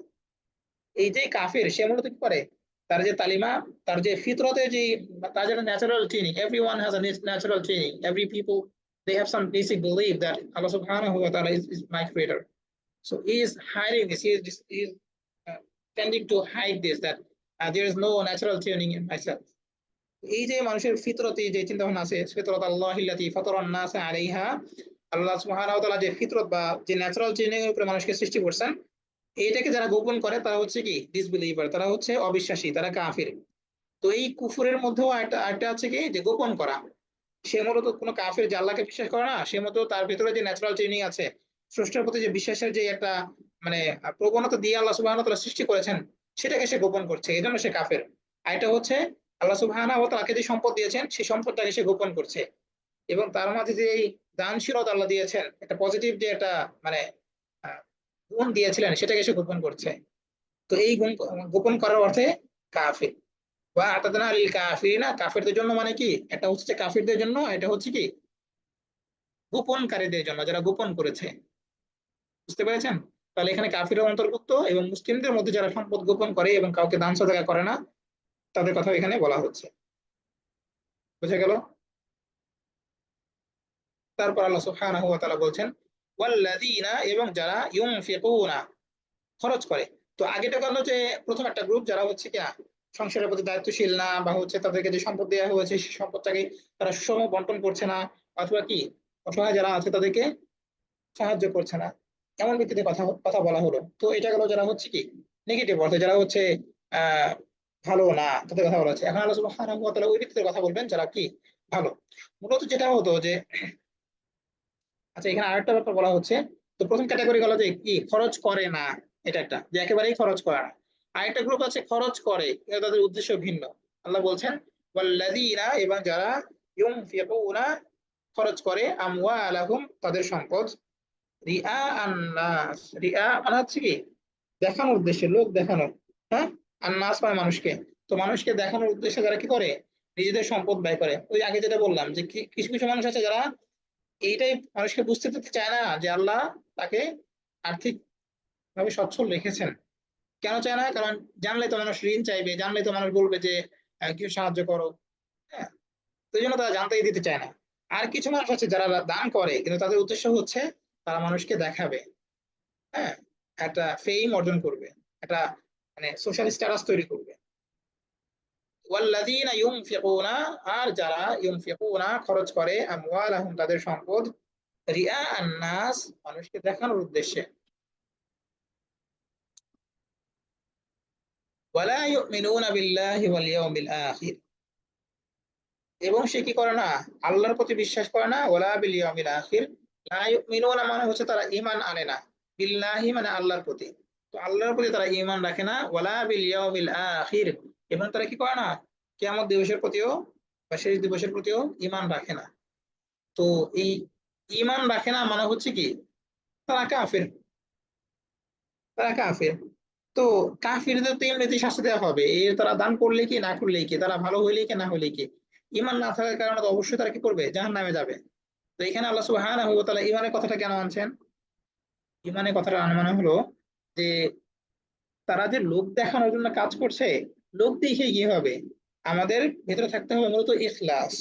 এই যে কাফির সে মূলত কি করে, তার যে তালিমা, তার যে ফিতরতে যে, তার যে natural training, everyone has a natural training, every people they have some basic belief that Allah subhanahu wa ta'ala is my creator. So he is hiding this, he is tending to hide this, that there is no natural training in myself. এই যে মানুষের ফিতরতে যে চিন্তা ভাবনা আছে, ফিতরত আল্লাহিল্লাতী ফাতারান নাস আলাইহা, আল্লাহ সুবহানাহু ওয়া তাআলা যে ফিতরত বা যে ন্যাচারাল ট্রেনিং এর উপরে মানুষকে সৃষ্টি করছেন, এইটাকে যারা গোপন করে তারা হচ্ছে কি ডিসবিলিভার, তারা হচ্ছে অবিশ্বাসী, তারা কাফির। তো এই কুফরের মধ্যেও একটা আছে কি যে গোপন করা। সে মূলত কোনো কাফির যে আল্লাহকে বিশ্বাস করে না, সে মতো তার ভিতরে যে ন্যাচারাল ট্রেনিং আছে, স্রষ্টার প্রতি যে বিশ্বাসের যে একটা মানে প্রবণতা দিয়ে আল্লাহ সুবহানাহু ওয়া তাআলা সৃষ্টি করেছেন, সেটাকে সে গোপন করছে, এই জন্য সে কাফের। আর এটা হচ্ছে আল্লাহ সুবহানাহু ওয়া তাআলাকে যে সম্পদ দিয়েছেন সেই সম্পদটাকে সে গোপন করছে, এবং তার মাঝে যে এই দানশীলতা আল্লাহ দিয়েছেন, একটা পজিটিভ যে একটা মানে আহ, গুণ দিয়েছিলেন, সেটাকে সে গোপন করছে। তো এই গুণ গোপন করার অর্থে কাফির। বা আতাদনা লিল কাফিরিনা, কাফিরদের জন্য মানে কি, এটা হচ্ছে কাফিরদের জন্য, এটা হচ্ছে কি গোপনকারীদের জন্য, যারা গোপন করেছে। বুঝতে পেরেছেন? তাহলে এখানে কাফিরের অন্তর্ভুক্ত এবং মুসলিমদের মধ্যে যারা সম্পদ গোপন করে এবং কাউকে দান সদকা করে না, তাদের কথা এখানে বলা হচ্ছে। বুঝা গেল? তারপর আল্লাহ সুবহানাহু ওয়া তাআলা বলছেন ওয়াল্লাযীনা, এবং যারা ইউনফিকুনা খরচ করে। তো আগেটা গেল যে প্রথম একটা গ্রুপ যারা হচ্ছে কি সংসারের প্রতি দায়িত্বশীল না, বা হচ্ছে তাদেরকে যে সম্পদ দেওয়া হয়েছে সেই সম্পদটাকে তারা সুষম বন্টন করছে না, অথবা কি অসহায় যারা আছে তাদেরকে সাহায্য করছে না, এমন ব্যক্তিদের কথা কথা বলা হলো। তো এটা গেল যারা হচ্ছে কি নেগেটিভ অর্থে, যারা হচ্ছে আহ ভালো না, তাদের কথা বলা হচ্ছে। এখন আল্লাহ সুবহানাহু ওয়া তাআলা ওই ব্যক্তিদের কথা বলবেন যারা কি ভালো। মূলত যেটা হতো যে, আচ্ছা এখানে আরেকটা ব্যাপার বলা হচ্ছে। তো প্রথম ক্যাটাগরি গেল যে কি খরচ করে না, এটা একটা যে একেবারেই খরচ করে না। আরেকটা গ্রুপ আছে খরচ করে, কিন্তু তাদের উদ্দেশ্য ভিন্ন। আল্লাহ বলছেন ওয়াল্লাযীনা, এবং যারা ইউনফিকুনা খরচ করে, আমওয়ালাহুম তাদের সম্পদ, রিআ আন-নাস, রিআ মানে হচ্ছে কি দেখানোর উদ্দেশ্যে, লোক দেখানো। হ্যাঁ, আন-নাস মানে মানুষকে। তো মানুষকে দেখানোর উদ্দেশ্যে যারা কি করে, নিজেদের সম্পদ ব্যয় করে। ওই আগে যেটা বললাম যে কিছু কিছু মানুষ আছে যারা এইটাই মানুষকে বুঝতে দিতে চায় না যে আল্লাহ তাকে আর্থিক ভাবে সচ্ছল রেখেছেন। কেন চায় না? কারণ জানলে তো মানুষ ঋণ চাইবে, জানলে তো মানুষ বলবে যে কিছু সাহায্য করো। হ্যাঁ, তো এই জন্য তারা জানতেই দিতে চায় না। আর কিছু মানুষ আছে যারা দান করে, কিন্তু তাদের উদ্দেশ্য হচ্ছে তারা মানুষকে দেখাবে। হ্যাঁ, একটা ফেম অর্জন করবে, একটা মানে সোশ্যাল স্ট্যাটাস তৈরি করবে। ওয়াল্লাযীনা ইউনফিকুনা, আর যারা ইউনফিকুনা খরচ করে, আমওয়ালাহুম তাদের সম্পদ, রিআ আন-নাস মানুষকে দেখানোর উদ্দেশ্যে, ওয়ালা ইউমিনুনা বিল্লাহি ওয়াল ইয়াউমিল আখির, এবং সে কি করে না, আল্লাহর প্রতি বিশ্বাস করে না, ওয়ালা বিল ইয়াউমিল আখির। লা ইউমিনুনা মানে হচ্ছে তারা ঈমান আনে না, বিল্লাহি মানে আল্লাহর প্রতি। তো আল্লাহর প্রতি তারা ঈমান রাখে না, ওয়ালা বিল ইয়াউমিল আখির, এবং তারা কি করে না, কিয়ামত দিবসের প্রতিও বা শেষ দিবসের প্রতিও ঈমান রাখে না। তো এই ঈমান রাখে না মানে হচ্ছে কি তারা কাফের, তারা কাফের। তো কাফিরদের তো এমনিতে শাস্তি দেওয়া হবে, এর তারা দান করলে কি না করলেই কি, তারা ভালো হইলে কি না হইলে কি, ঈমান না থাকার কারণে তো অবশ্যই তারা কি করবে, জাহান্নামে যাবে। তো এখানে আল্লাহ সুবহানাহু ওয়া তাআলা ঈমানের কথাটা কেন আনছেন? ইমানের কথাটা মানে হলো যে তারা যে লোক দেখানোর জন্য কাজ করছে, লোক দেখে কি হবে, আমাদের ভেতরে থাকতে হবে মূলত ইখলাস,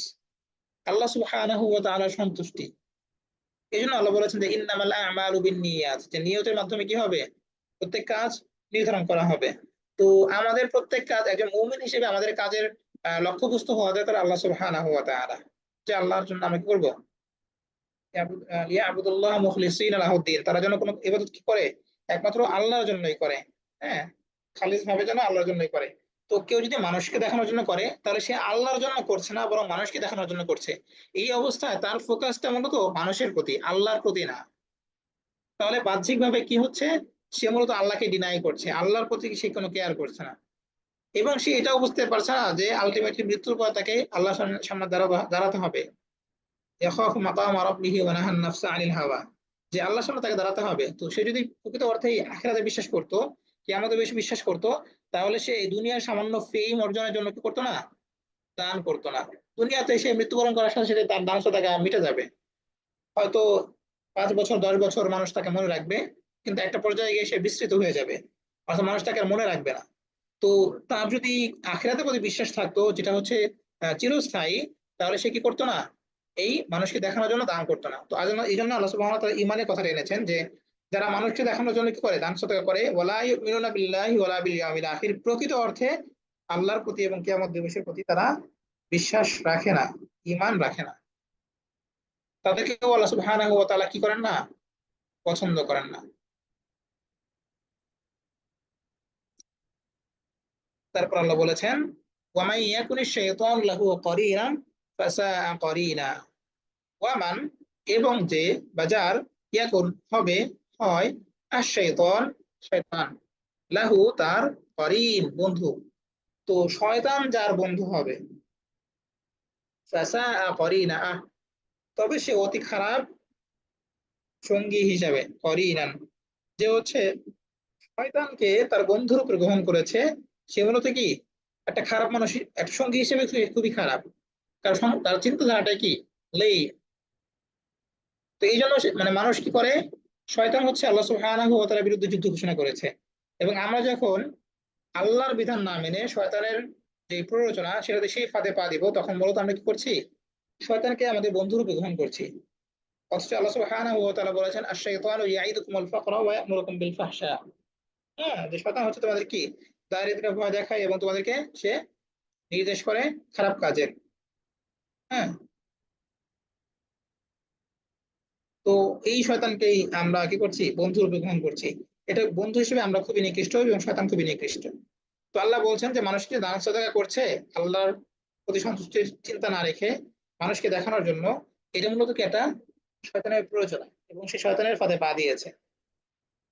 আল্লাহ সুবহানাহু ওয়া তাআলার সন্তুষ্টি। এই জন্য আল্লাহ বলেছেন যে ইন্নামাল আমালু বিন্নিয়াত, যে নিয়তের মাধ্যমে কি হবে, প্রত্যেক কাজ নির্ধারণ করা হবে। তো আমাদের প্রত্যেক কাজ, একজন মুমিন হিসেবে আমাদের কাজের লক্ষ্যবস্তু হওয়া দরকার আল্লাহ সুবহানাহু ওয়া তাআলা, যে আল্লাহর জন্য আমরা কি করবো, ইয়াবুদুল্লাহ মুখলিসিনা লাহুদ্দিন, তারা যেন কোনো ইবাদত কি করে, একমাত্র আল্লাহর জন্যই করে। হ্যাঁ, খালিস ভাবে যেন আল্লাহর জন্যই করে। তো কেউ যদি মানুষকে দেখানোর জন্য করে, তাহলে সে আল্লাহর জন্য করছে না, বরং মানুষকে দেখানোর জন্য করছে। এই অবস্থায় তার ফোকাসটা মূলত মানুষের প্রতি, আল্লাহর প্রতি না। তাহলে বাহ্যিকভাবে কি হচ্ছে, সে মূলত আল্লাহকে ডিনাই করছে, আল্লাহর প্রতি সে কোনো কেয়ার করছে না। এবং সে এটাও বুঝতে পারছে না যে আলটিমেটলি মৃত্যুর পর তাকে আল্লাহর সামনে দাঁড়াতে হবে। ইয়াখাফু মাকামা রাব্বিহি ওয়া নাহান নাফসা আনিল হাওয়া, যে আল্লাহর সামনে তাকে দাঁড়াতে হবে। তো সে যদি প্রকৃত অর্থেই আখিরাতে বিশ্বাস করতো, কিয়ামতে বেশি বিশ্বাস করতো, তাহলে সে এই দুনিয়ার সামান্য ফেম অর্জনের জন্য কি করতো না, দান করতো না। দুনিয়াতে সে মৃত্যুবরণ করার সাথে সাথে তার দান সদকা মিটে যাবে। হয়তো 5 বছর 10 বছর মানুষ তাকে মনে রাখবে, কিন্তু একটা পর্যায়ে গিয়ে সে বিস্তৃত হয়ে যাবে, অর্থাৎ মানুষ তাকে আর মনে রাখবে না। তো তার যদি আখিরাতের প্রতি বিশ্বাস থাকতো, যেটা হচ্ছে চিরস্থায়ী, তাহলে সে কি করতো না, এই মানুষকে দেখানোর জন্য দান করতো না। তো এই জন্য আল্লাহ সুবহানাহু ওয়া তাআলা ইমানের কথা এনেছেন যে যারা মানুষকে দেখানোর জন্য কি করে, দান সদকা করে, ওয়ালা ইউমিনুনা বিল্লাহি ওয়ালা বিল ইয়াউমিল আখির, প্রকৃত অর্থে আল্লাহর প্রতি এবং কিয়ামত দিবসের প্রতি তারা বিশ্বাস রাখে না, ঈমান রাখে না, তাদেরকেও আল্লাহ সুবহানাহু ওয়া তাআলা কি করেন না, পছন্দ করেন না। তারপর আল্লাহ বলেছেন ওয়ামাই ইয়াকুনিশ শাইতানু লাহু করিনান ফাসাআ করিনা, ওয়ামান, এবং যে, বাজার, ইয়াকুন হবে, হয়, আশ-শাইতান, শয়তান, লাহু তার, করিন বন্ধু, তো শয়তান যার বন্ধু হবে, ফাসাআ করিনা, তবে সে অতি খারাপ সঙ্গী হিসাবে, করিনান, যে হচ্ছে শয়তানকে তার বন্ধুর উপর গ্রহণ করেছে, সে মূলত কি একটা খারাপ মানুষ, একটা সঙ্গী হিসেবে খুবই খারাপ, কারণ তার চিন্তাধারাটা কি, লেই। তো এই জন্য মানে মানুষ কি করে, শয়তান হচ্ছে আল্লাহ সুবহানাহু ওয়া তাআলার বিরুদ্ধে যুদ্ধ ঘোষণা করেছে। এবং আমরা যখন আল্লাহর বিধান না মেনে শয়তানের যে প্ররোচনা, সেটাতে সেই ফাঁদে পা দিব, তখন মূলত আমরা কি করছি, শয়তানকে আমাদের বন্ধুরূপে গ্রহণ করছি। অথচ আল্লাহ সুবহানাহু ওয়া তাআলা বলেছেন আশ-শাইতানু ইয়াইদুকুমুল ফাকরা ওয়া ইয়া'মুরুকুম বিল ফাহশা, হ্যাঁ, যে শয়তান হচ্ছে তোমাদের কি, দারিদ্র্যের ভয় দেখায় এবং তোমাদেরকে সে নির্দেশ করে খারাপ কাজের। হ্যাঁ, তো এই শয়তানকেই আমরা কি করছি, বন্ধু রূপে গ্রহণ করছি। এটা বন্ধু হিসেবে আমরা খুবই নিকৃষ্ট এবং শয়তান খুবই নিকৃষ্ট। তো আল্লাহ বলছেন যে মানুষ যে দান সদকা করছে আল্লাহর প্রতি সন্তুষ্টির চিন্তা না রেখে মানুষকে দেখানোর জন্য, এটা মূলত কি একটা শয়তানের প্রয়োজন, এবং সে শয়তানের ফাঁদে পা দিয়েছে।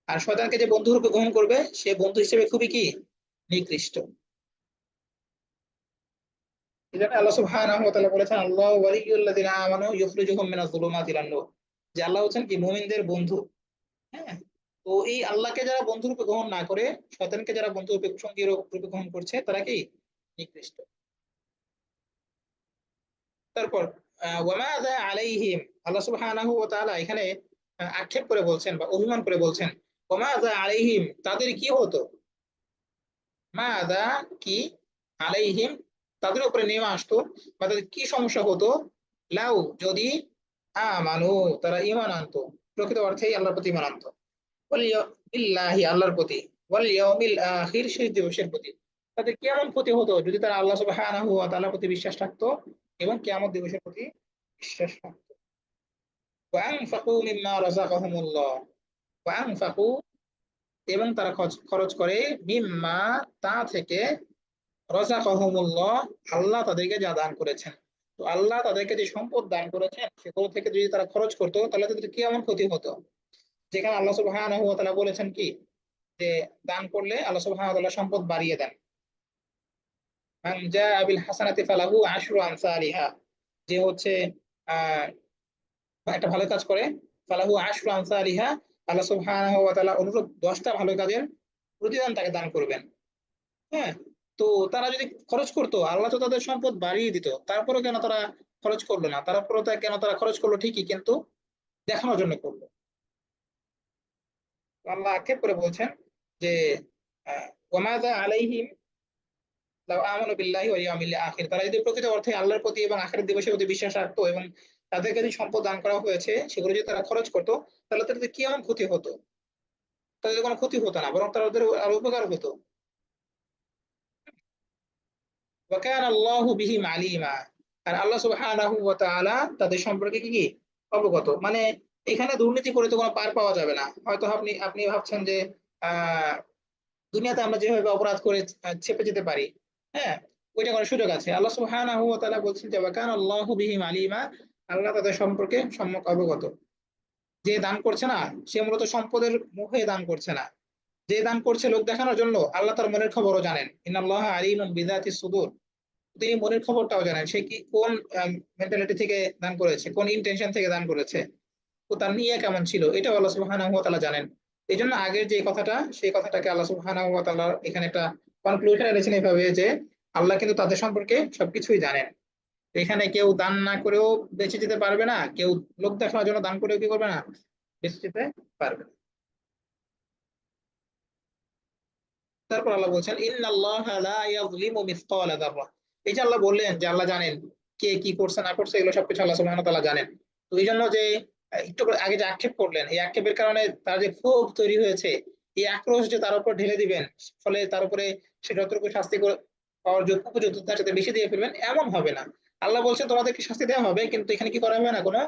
আর শয়তানকে যে বন্ধু রূপে গ্রহণ করবে, সে বন্ধু হিসেবে খুবই কি, নিকৃষ্ট। এই জন্য আল্লাহ সুবহানাহু ওয়া তাআলা বলেছেন আল্লাহু ওয়ালিয়্যুল্লাযিনা আমানু ইউখরিজুহুম মিনাজ যুলুমাতি ইলান নূর, যে আল্লাহ হচ্ছেন কি মুমিনদের বন্ধু। হ্যাঁ, তো এই আল্লাহকে যারা বন্ধু রূপে গ্রহণ না করে শয়তানকে যারা বন্ধু রূপে, সঙ্গী রূপে গ্রহণ করছে, তারা কি, নিকৃষ্ট। তারপর ওয়ামাযা আলাইহিম, আল্লাহ সুবহানাহু ওয়া তাআলা এখানে আক্ষেপ করে বলছেন বা অভিমান করে বলছেন, ওয়ামাযা আলাইহিম, তাদের কি হতো, মাযা কি, আলাইহিম তাদের উপরে নেমে আসতো, বা তাদের কি সমস্যা হতো, লাউ যদি, আমানু তারা ঈমান আনতো, প্রকৃত অর্থেই আল্লাহর প্রতি ঈমান আনতো, বিল্লাহি আল্লাহর প্রতি, ওয়াল ইয়াউমিল আখির শেষ দিবসের প্রতি, তাদের কেমন ক্ষতি হতো যদি তারা আল্লাহ সুবহানাহু ওয়া তাআলার প্রতি বিশ্বাস রাখতো এবং কিয়ামত দিবসের প্রতি বিশ্বাস রাখতো। ওয়া আনফাকু মিম্মা রাযাকাহুমুল্লাহ, ওয়া আনফাকু, এবং তারা খরচ করে, মিম্মা তা থেকে, রাযাকাহুমুল্লাহ আল্লাহ তাদেরকে যা দান করেছেন। তো আল্লাহ তাদেরকে যে সম্পদ দান করেছেন সেগুলো থেকে যদি তারা খরচ করতো, তাহলে তাদের কি এমন ক্ষতি হতো। যেখানে আল্লাহ সুবহানাহু ওয়া তাআলা বলেছেন কি, যে দান করলে আল্লাহ সুবহানাহু ওয়া তাআলা সম্পদ বাড়িয়ে দেন। মান জাআ বিল হাসানাতি ফালাহু আশরু আমসালিহা, যে হচ্ছে আহ একটা ভালো কাজ করে, ফালাহু আশরু আমসালিহা, আল্লাহ সুবহানাহু ওয়া তাআলা অনুরূপ 10টা ভালো কাজের প্রতিদান তাকে দান করবেন। হ্যাঁ, তো তারা যদি খরচ করতো, আল্লাহ তো তাদের সম্পদ বাড়িয়ে দিত, তারপরেও কেন তারা খরচ করলো না, তারপরেও কেন তারা খরচ করলো ঠিকই, কিন্তু দেখানোর জন্য করলো। আল্লাহ আক্ষেপ করে বলছেন যে ওয়ামাযা আলাইহিম লাউ আমানু বিল্লাহি ওয়াল ইয়াউমিল আখির, তারা যদি প্রকৃত অর্থে আল্লাহর প্রতি এবং আখিরাত দিবসের প্রতি বিশ্বাস রাখতো এবং তাদেরকে যে সম্পদ দান করা হয়েছে সেগুলো যদি তারা খরচ করতো, তাহলে তাদের কি এমন ক্ষতি হতো? তাদের কোনো ক্ষতি হতো না, বরং তাদের আরো উপকার হতো। ওয়া কানা আল্লাহু বিহিম আলিমা, আর আল্লাহ সুবহানাহু ওয়া তাআলা তাদের সম্পর্কে কি কি অবগত। মানে এখানে দুর্নীতি করে তো কোনো পার পাওয়া যাবে না। হয়তো আপনি আপনি ভাবছেন যে আহ দুনিয়াতে আমরা যেভাবে অপরাধ করে চেপে যেতে পারি, হ্যাঁ, ওইটা করার সুযোগ আছে। আল্লাহ সুবহানাহু ওয়া তাআলা বলছেন যে ওয়া কানা আল্লাহু বিহিম আলিমা, আল্লাহ তাদের সম্পর্কে সম্যক অবগত। যে দান করছে না সে মূলত সম্পদের মুখে দান করছে না, যে দান করছে লোক দেখানোর জন্য, আল্লাহ তার মনের খবরও জানেন। ইন্নাল্লাহা আলিমুন বিযাতিস সুদূর, তিনি মনের খবরটাও জানেন, সে কি কোন মেন্টালিটি থেকে দান করেছে, কোন ইন্টেনশন থেকে দান করেছে, তো তার নিয়ে কেমন ছিল, এটাও আল্লাহ সুবহানাহু ওয়া তাআলা জানেন। এই জন্য আগের যে কথাটা, সেই কথাটাকে আল্লাহ সুবহানাহু ওয়া তাআলা এখানে একটা কনক্লুশন এনেছেন এইভাবে যে আল্লাহ কিন্তু তাদের সম্পর্কে সবকিছুই জানেন। এখানে কেউ দান না করেও বেঁচে যেতে পারবে না, কেউ লোক দেখানোর জন্য দান করেও কি করবে না, বেঁচে যেতে পারবে না। তারপর আল্লাহ বলছেন ইন্নাল্লাহা লা ইয়াযলিমু মিসকালা যাররা, এই যে আল্লাহ বললেন যে আল্লাহ জানেন কে কি করছে না করছে, এগুলো সবকিছু আল্লাহ সুবহানাহু ওয়া তাআলা জানেন। তো এই জন্য যে একটু আগে যে আক্ষেপ করলেন, এই আক্ষেপের কারণে তার যে ক্ষোভ তৈরি হয়েছে, এই আক্রোশ যে তার উপর ঢেলে দিবেন, ফলে তার উপরে সে যতটুকু শাস্তি পাওয়ার যোগ্য উপযুক্ত তার সাথে বেশি দিয়ে ফেলবেন, এমন হবে না। আল্লাহ বলছেন তোমাদেরকে শাস্তি দেওয়া হবে, কিন্তু এখানে কি করা হবে না, কোনো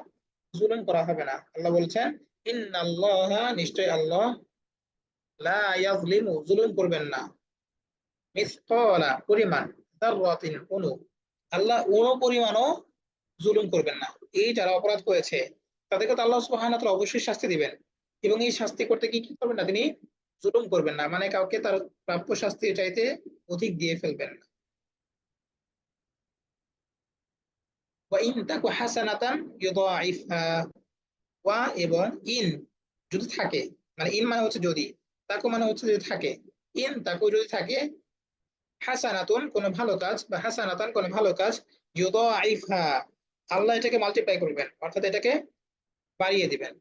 জুলুম করা হবে না। আল্লাহ বলছেন ইন্নাল্লাহা, নিশ্চয় আল্লাহ, লা ইয়াযলিমু, জুলুম করবেন না, মিসকালা পরিমাণ, যাররাতিন অণু, আল্লাহ অণু পরিমাণও জুলুম করবেন না। এই যারা অপরাধ করেছে তাদেরকে তো আল্লাহ সুবহানাহু ওয়া তাআলা অবশ্যই শাস্তি দিবেন, এবং এই শাস্তি করতে কি কি করবেন না, তিনি জুলুম করবেন না, মানে কাউকে তার প্রাপ্য শাস্তির চাইতে অধিক দিয়ে ফেলবেন না। ওয়া ইন তাকু হাসানাতান ইউদাইফহা, ওয়া এবং ইন যদি থাকে, মানে ইন মানে হচ্ছে যদি, তাকু মানে হচ্ছে যদি থাকে, ইন তাকু যদি থাকে, হাসানাতুন কোন ভালো কাজ, বা হাসানাতান কোন ভালো কাজ, ইউদাইফহা, আল্লাহ এটাকে মাল্টিপ্লাই করবেন, অর্থাৎ এটাকে বাড়িয়ে দিবেন।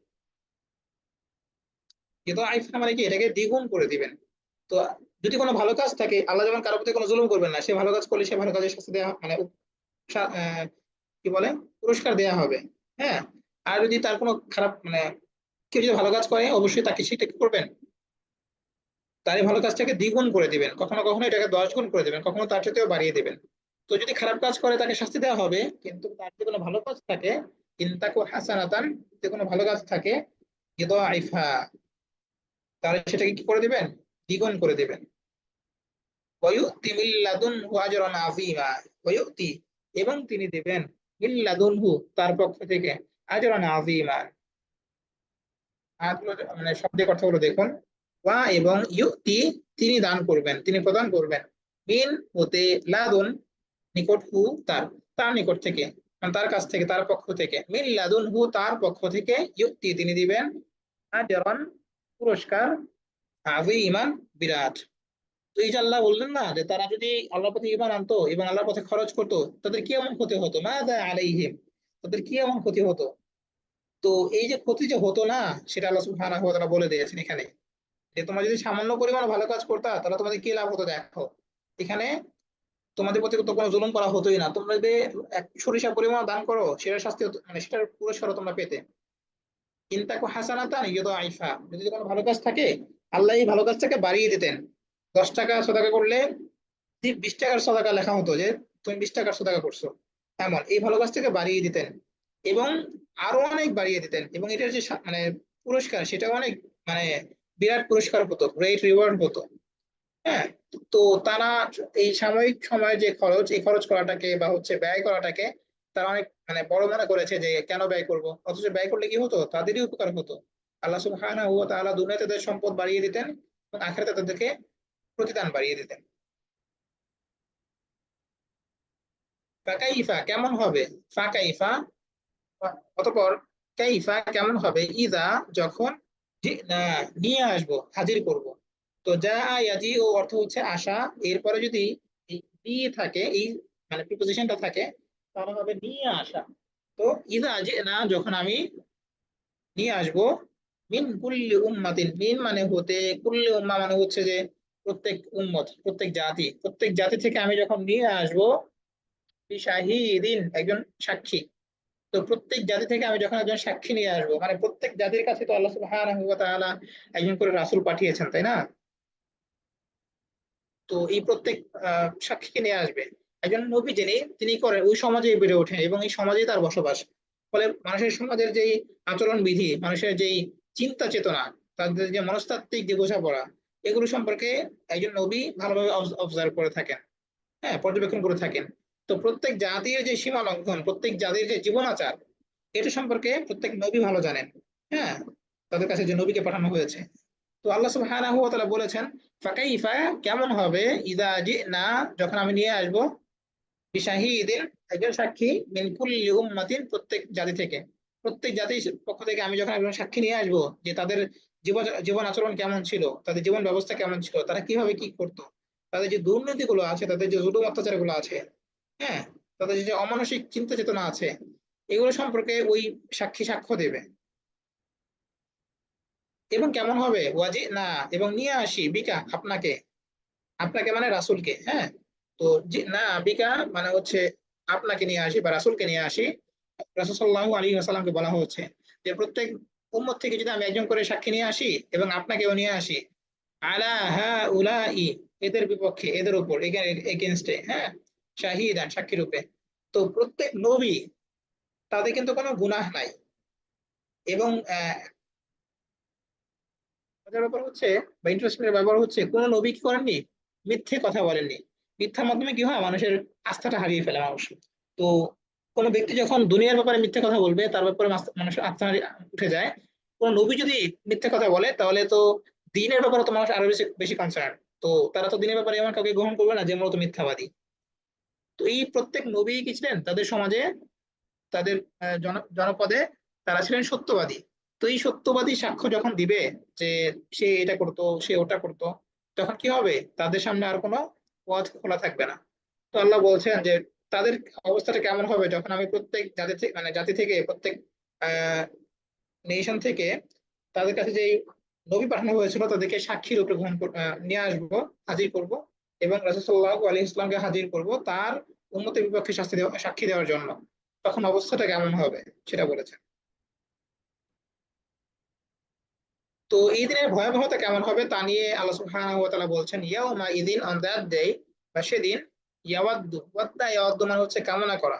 ইউদাইফহা মানে কি, এটাকে দ্বিগুণ করে দিবেন। তো যদি কোনো ভালো কাজ থাকে, আল্লাহ যেমন কারোর প্রতি কোনো জুলুম করবেন না, সে ভালো কাজ করলে সে ভালো কাজের শাস্তি দেওয়া, মানে কি বলে, পুরস্কার দেওয়া হবে। হ্যাঁ, আর যদি তার কোনো খারাপ, মানে কেউ যদি ভালো কাজ করে অবশ্যই তাকে সেটা কি করবেন, তার এই ভালো কাজটাকে দ্বিগুণ করে দিবেন, কখনো কখনো এটাকে 10 গুণ করে দিবেন, কখনো তার সাথেও বাড়িয়ে দিবেন। তো যদি খারাপ কাজ করে তাকে শাস্তি দেওয়া হবে, কিন্তু তার যদি কোনো ভালো কাজ থাকে, ইনতাকু হাসানাতান, যদি কোনো ভালো কাজ থাকে, ইউদাইফা, তাহলে সেটাকে কি করে দিবেন, দ্বিগুণ করে দিবেন। ওয়ায়ুতি মিন লাদুনহু আজরান আযীমা, ওয়ায়ুতি, এবং তিনি দেবেন, মিন লাদুনহু, তার পক্ষ থেকে, আজরান আযীমা, আয়াতগুলো মানে শব্দের অর্থগুলো দেখুন। ওয়া এবং ইউতি, তিনি দান করবেন, তিনি প্রদান করবেন, মিন হতে, লাদুন নিকট, হু তার, তার নিকট থেকে, মানে তার কাছ থেকে, তার পক্ষ থেকে, মিন লাদুন হু তার পক্ষ থেকে, ইউতি তিনি দিবেন, আজরান পুরস্কার, আযীমান বিরাট। তো এই যে আল্লাহ বললেন না যে তারা যদি আল্লাহর পথে ঈমান আনতো এবং আল্লাহর পথে খরচ করতো, তাদের কি এমন ক্ষতি হতো, মাযা আলাইহিম, তাদের কি এমন ক্ষতি হতো। তো এই যে ক্ষতি যে হতো না, সেটা আল্লাহ সুবহানাহু ওয়া তাআলা বলে দিয়েছেন এখানে, যে তোমরা যদি সামান্য পরিমাণ ভালো কাজ করতা তাহলে তোমাদের কি লাভ হতো দেখো। এখানে তোমাদের প্রতি তো কোনো জুলুম করা হতোই না, তোমরা যদি এক সরিষা পরিমাণ দান করো, সেটার শাস্তি মানে সেটার পুরস্কার তোমরা পেতে। ইনতাকু হাসানাতান ইউদাইফা, যদি কোনো ভালো কাজ থাকে, আল্লাহ এই ভালো কাজটাকে বাড়িয়ে দিতেন। 10 টাকা সদাকা করলে 20 টাকার সদাকা লেখা হতো, যে তুমি 20 টাকার সদাকা করছো, এমন এই ভালো কাজটাকে বাড়িয়ে দিতেন, এবং আরো অনেক বাড়িয়ে দিতেন, এবং এটার যে মানে পুরস্কার, সেটা অনেক, মানে বিরাট পুরস্কার হতো, গ্রেট রিওয়ার্ড হতো। হ্যাঁ, তো তারা এই সাময়িক সময়ে যে খরচ, এই খরচ করাটাকে বা হচ্ছে ব্যয় করাটাকে তারা অনেক মানে বড় মনে করেছে, যে কেন ব্যয় করব, অথচ ব্যয় করলে কি হতো, তাদেরই উপকার হতো। আল্লাহ সুবহানাহু ওয়া তাআলা দুনিয়াতে তাদের সম্পদ বাড়িয়ে দিতেন এবং আখিরাতে তাদেরকে প্রতিদান বাড়িয়ে দিতেন। ফাকাইফা কেমন হবে, ফাকাইফা, অতঃপর কাইফা কেমন হবে, ইদা যখন, নিয়ে আসবো, হাজির করব। তো যা ইয়াজি ও অর্থ হচ্ছে আশা, এরপরে যদি এই বি থাকে, এই মানে প্রিপোজিশনটা থাকে, তাহলে হবে নিয়ে আসা। তো ইদা না, যখন আমি নিয়ে আসবো, মিন কুল্লি উম্মাতিন, মিন মানে হতে, কুল্লি উম্মা মানে হচ্ছে যে প্রত্যেক উম্মত, প্রত্যেক জাতি থেকে আমি যখন নিয়ে আসবো শাহিদিন, একজন সাক্ষী। তো প্রত্যেক জাতি থেকে আমি যখন একজন সাক্ষী নিয়ে আসবো, মানে প্রত্যেক জাতির কাছে তো আল্লাহ সুবহানাহু ওয়া তাআলা একজন করে রাসূল পাঠিয়েছেন, তাই না? তো এই প্রত্যেক সাক্ষীকে নিয়ে আসবে একজন নবী, যিনি তিনি করেন ওই সমাজেই বেড়ে ওঠেন এবং এই সমাজেই তার বসবাস। ফলে মানুষের সমাজের যেই আচরণ বিধি, মানুষের যেই চিন্তা চেতনা, তাদের যে মনস্তাত্ত্বিক যে বোঝাপড়া, এগুলো সম্পর্কে একজন নবী ভালোভাবে অবজার্ভ করে থাকেন, হ্যাঁ, পর্যবেক্ষণ করে থাকেন। তো প্রত্যেক জাতির যে সীমা লঙ্ঘন, প্রত্যেক জাতির যে জীবনাচার, এটা সম্পর্কে প্রত্যেক নবী ভালো জানেন, হ্যাঁ, তাদের কাছে যে নবীকে পাঠানো হয়েছে। তো আল্লাহ সুবহানাহু ওয়া তাআলা বলেছেন, ফাকাইফা, কেমন হবে, ইদা জিনা, যখন আমি নিয়ে আসব, বিশাহিদিন, একজন সাক্ষী, মিন কুল্লি উম্মাতিন, প্রত্যেক জাতি থেকে, প্রত্যেক জাতির পক্ষ থেকে আমি যখন একজন সাক্ষী নিয়ে আসব যে তাদের জীবন জীবন আচরণ কেমন ছিল, তাদের জীবন ব্যবস্থা কেমন ছিল, তারা কিভাবে কি করতো, তাদের যে দুর্নীতিগুলো আছে, তাদের যে জুলুম অত্যাচার গুলো আছে, হ্যাঁ, তাদের যে অমানসিক চিন্তা চেতনা আছে, এগুলো সম্পর্কে ওই সাক্ষী সাক্ষ্য দেবে। এবং কেমন হবে, ওয়াজি না, এবং নিয়ে আসি বিকা, আপনাকে, আপনাকে মানে রাসূলকে, হ্যাঁ। তো না বিকা মানে হচ্ছে আপনাকে নিয়ে আসি বা রাসূলকে নিয়ে আসি। রাসূল সাল্লাল্লাহু আলাইহি ওয়াসাল্লামকে বলা হচ্ছে যে প্রত্যেক উম্মত থেকে যদি আমি একজন করে সাক্ষী নিয়ে আসি এবং আপনাকেও নিয়ে আসি, আলা হাউলাই, এদের বিপক্ষে, এদের উপর, এগেনস্টে, হ্যাঁ, শাহিদান, সাক্ষী রূপে। তো প্রত্যেক নবী, তাদের কিন্তু কোনো গুনাহ নাই। এবং মজার ব্যাপার হচ্ছে বা ইন্টারেস্টিং এর ব্যাপার হচ্ছে, কোন নবী কি করেননি, মিথ্যে কথা বলেননি। মিথ্যার মাধ্যমে কি হয়, মানুষের আস্থাটা হারিয়ে ফেলে মানুষ। তো কোন ব্যক্তি যখন দুনিয়ার ব্যাপারে মিথ্যে কথা বলবে, তার ব্যাপারে মানুষের আস্থা উঠে যায়। কোন নবী যদি মিথ্যে কথা বলে, তাহলে তো দিনের ব্যাপারে তো মানুষ আরো বেশি বেশি কনসার্ন। তো তারা তো দিনের ব্যাপারে এমন কাউকে গ্রহণ করবে না যে মূলত মিথ্যাবাদী। তো এই প্রত্যেক নবী কি ছিলেন তাদের সমাজে, তাদের জনপদে তারা ছিলেন সত্যবাদী। তো এই সত্যবাদী সাক্ষ্য যখন দিবে যে সে এটা করতো, সে ওটা করতো, তখন কি হবে, তাদের সামনে আর কোনো পথ খোলা থাকবে না। তো আল্লাহ বলছেন যে তাদের অবস্থাটা কেমন হবে যখন আমি প্রত্যেক জাতি থেকে, মানে জাতি থেকে, প্রত্যেক আহ নেশন থেকে তাদের কাছে যে নবী পাঠানো হয়েছিল তাদেরকে সাক্ষী রূপে নিয়ে আসবো, হাজির করব, এবং রাসূল সাল্লাল্লাহু আলাইহি ইসলামকে হাজির করব তার উম্মতের বিপক্ষে সাক্ষী দেওয়ার জন্য। তখন অবস্থাটা কেমন হবে সেটা বলেছেন। তো এই দিনের ভয়াবহতা কেমন হবে তা নিয়ে আল্লাহ সুবহানাহু ওয়া তাআলা বলছেন, ইয়াউমা ইদিন, অন দ্যাট ডে, বা সেদিন, ইয়াওয়াদ্দু মানে হচ্ছে কামনা করা।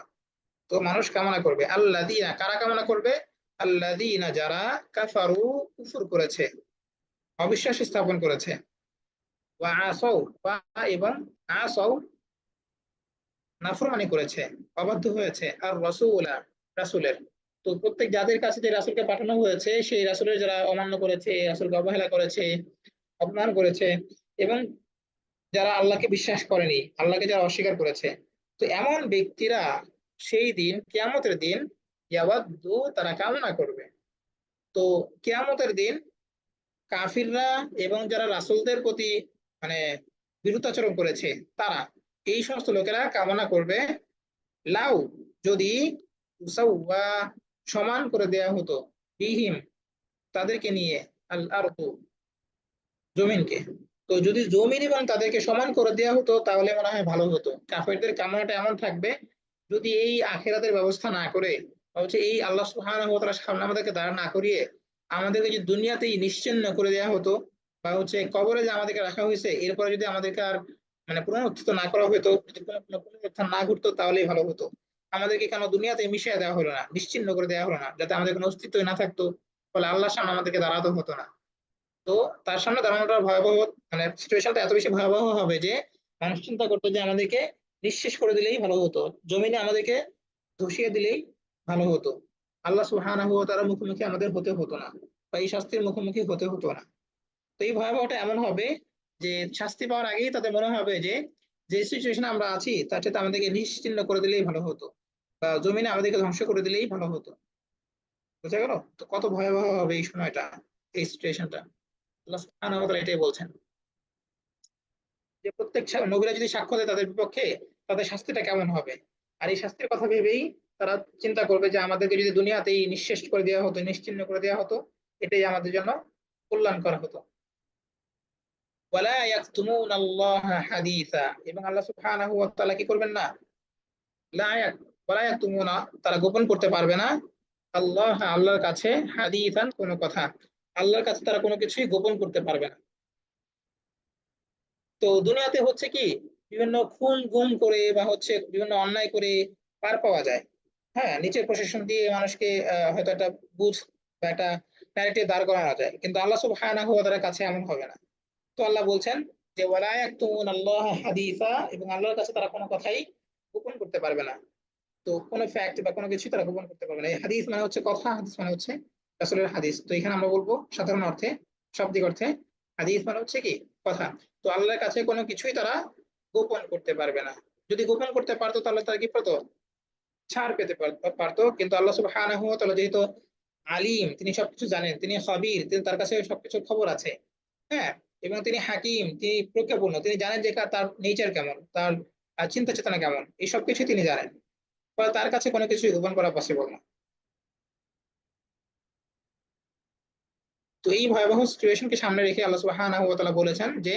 তো মানুষ কামনা করবে, আল্লাযীনা, কারা কামনা করবে, আল্লাযীনা, যারা, কাফারু, কুফর করেছে, অবিশ্বাস স্থাপন করেছে, ওয়া আসাউ, এবং আসাউ, নাফরমানি করেছে, অবাধ্য হয়েছে, আর রাসূলা, রাসূলের। তো প্রত্যেক জাতির কাছে যে রাসূলকে পাঠানো হয়েছে, সেই রাসূলের যারা অমান্য করেছে, রাসূলকে অবহেলা করেছে, অপমান করেছে, এবং যারা আল্লাহকে বিশ্বাস করেনি, আল্লাহকে যারা অস্বীকার করেছে, তো এমন ব্যক্তিরা সেই দিন, কিয়ামতের দিন, ইয়াওয়াদ্দু, তারা কামনা করবে। তো কিয়ামতের দিন কাফিররা এবং যারা রাসূলদের প্রতি মানে বিরুদ্ধাচরণ করেছে, তারা, এই সমস্ত লোকেরা কামনা করবে, লাউ, যদি, তুসাওয়া, সমান করে দেয়া হতো, বিহিম, তাদেরকে নিয়ে, আল আরদু, জমিনকে। তো যদি জমিন এবং তাদেরকে সমান করে দেওয়া হতো তাহলে মনে হয় ভালো হতো। কাফেরদের কামনাটা এমন থাকবে, যদি এই আখিরাতের ব্যবস্থা না করে, বা হচ্ছে এই আল্লাহ সুবহানাহু ওয়া তাআলার সামনে আমাদেরকে দাঁড় না করিয়ে আমাদেরকে যদি দুনিয়াতেই নিশ্চিহ্ন করে দেওয়া হতো, বা হচ্ছে কবরে যে আমাদেরকে রাখা হয়েছে এরপরে যদি আমাদেরকে আর মানে পুনরুত্থিত না করা হতো, যদি কোনো পুনরুত্থান না ঘটতো তাহলেই ভালো হতো। আমাদেরকে কেন দুনিয়াতে মিশিয়ে দেওয়া হলো না, নিশ্চিহ্ন করে দেওয়া হলো না, যাতে আমাদের কোনো অস্তিত্বই না থাকতো, ফলে আল্লাহর সামনে আমাদেরকে দাঁড়াতে হতো না। তো তার সামনে দাঁড়ানোটা ভয়াবহ, মানে সিচুয়েশনটা এত বেশি ভয়াবহ হবে যে মানুষ চিন্তা করতো যে আমাদেরকে নিঃশেষ করে দিলেই ভালো হতো, জমিনে আমাদেরকে ধসিয়ে দিলেই ভালো হতো, আল্লাহ সুবহানাহু ওয়া তাআলার মুখোমুখি আমাদের হতে হতো না, বা এই শাস্তির মুখোমুখি হতে হতো না। তো এই ভয়াবহটা এমন হবে যে শাস্তি পাওয়ার আগেই তাদের মনে হবে যে যে সিচুয়েশনে আমরা আছি তার সাথে আমাদেরকে নিশ্চিহ্ন করে দিলেই ভালো হতো, বা জমিনে আমাদেরকে ধ্বংস করে দিলেই ভালো হতো। বুঝা গেল তো কত ভয়াবহ হবে এই সময়টা, এই সিচুয়েশনটা। আল্লাহ সুবহানাহু ওয়া তাআলা এটাই বলছেন যে প্রত্যেক নবীরা যদি সাক্ষ্য দেয় তাদের বিপক্ষে, তাদের শাস্তিটা কেমন হবে। আর এই শাস্তির কথা ভেবেই তারা চিন্তা করবে যে আমাদেরকে যদি দুনিয়াতেই নিঃশেষ করে দেওয়া হতো, নিশ্চিহ্ন করে দেওয়া হতো, এটাই আমাদের জন্য কল্যাণ করা হতো। ওয়ালা ইয়াকতুমুনাল্লাহা হাদিসা, এবং আল্লাহ সুবহানাহু ওয়া তাআলা কি করবেন না, ওয়ালা ইয়াকতুমুনা, তারা গোপন করতে পারবে না, আল্লাহ, আল্লাহর কাছে, হাদিসান, কোনো কথা, আল্লাহর কাছে তারা কোনো কিছুই গোপন করতে পারবে না। তো দুনিয়াতে হচ্ছে কি, বিভিন্ন খুন গুম করে বা হচ্ছে বিভিন্ন অন্যায় করে পার পাওয়া যায়। হ্যাঁ, নিচের প্রশাসন দিয়ে মানুষকে হয়তো একটা বুঝ বা একটা ন্যারেটিভ দাঁড় করানো যায়, কিন্তু আল্লাহ সুবহানাহু ওয়া তাআলার কাছে এমন হবে না। তো আল্লাহ বলছেন যে ওয়ালা ইয়াকতুমুনাল্লাহ হাদিসা, এবং আল্লাহর কাছে তারা কোনো কথাই গোপন করতে পারবে না। তো কোনো ফ্যাক্ট বা কোনো কিছু তারা গোপন করতে পারবে না। এই হাদিস মানে হচ্ছে কথা, হাদিস মানে হচ্ছে রাসূলের হাদিস। তো এখানে আমরা বলবো সাধারণ অর্থে, শাব্দিক অর্থে, হাদিস মানে হচ্ছে কি, কথা। তো আল্লাহর কাছে কোনো কিছুই তারা গোপন করতে পারবে না। যদি গোপন করতে পারতো তাহলে তারা কি পেতো, ছাড় পেতে পারতো। কিন্তু আল্লাহ সুবহানাহু ওয়া তাআলা যেহেতু আলিম, তিনি সবকিছু জানেন, তিনি খবীর, তিনি, তার কাছে সবকিছুর খবর আছে। হ্যাঁ, এবং তিনি হাকিম, তিনি প্রজ্ঞাপূর্ণ, তিনি জানেন যে তার নেচার কেমন, তার চিন্তা চেতনা কেমন, এই সব কিছু তিনি জানেন। ফলে তার কাছে কোনো কিছু গোপন করা পসিবল না। তো এই ভয়াবহ সিচুয়েশনকে সামনে রেখে আল্লাহ সুবহানাহু ওয়া তাআলা বলেছেন যে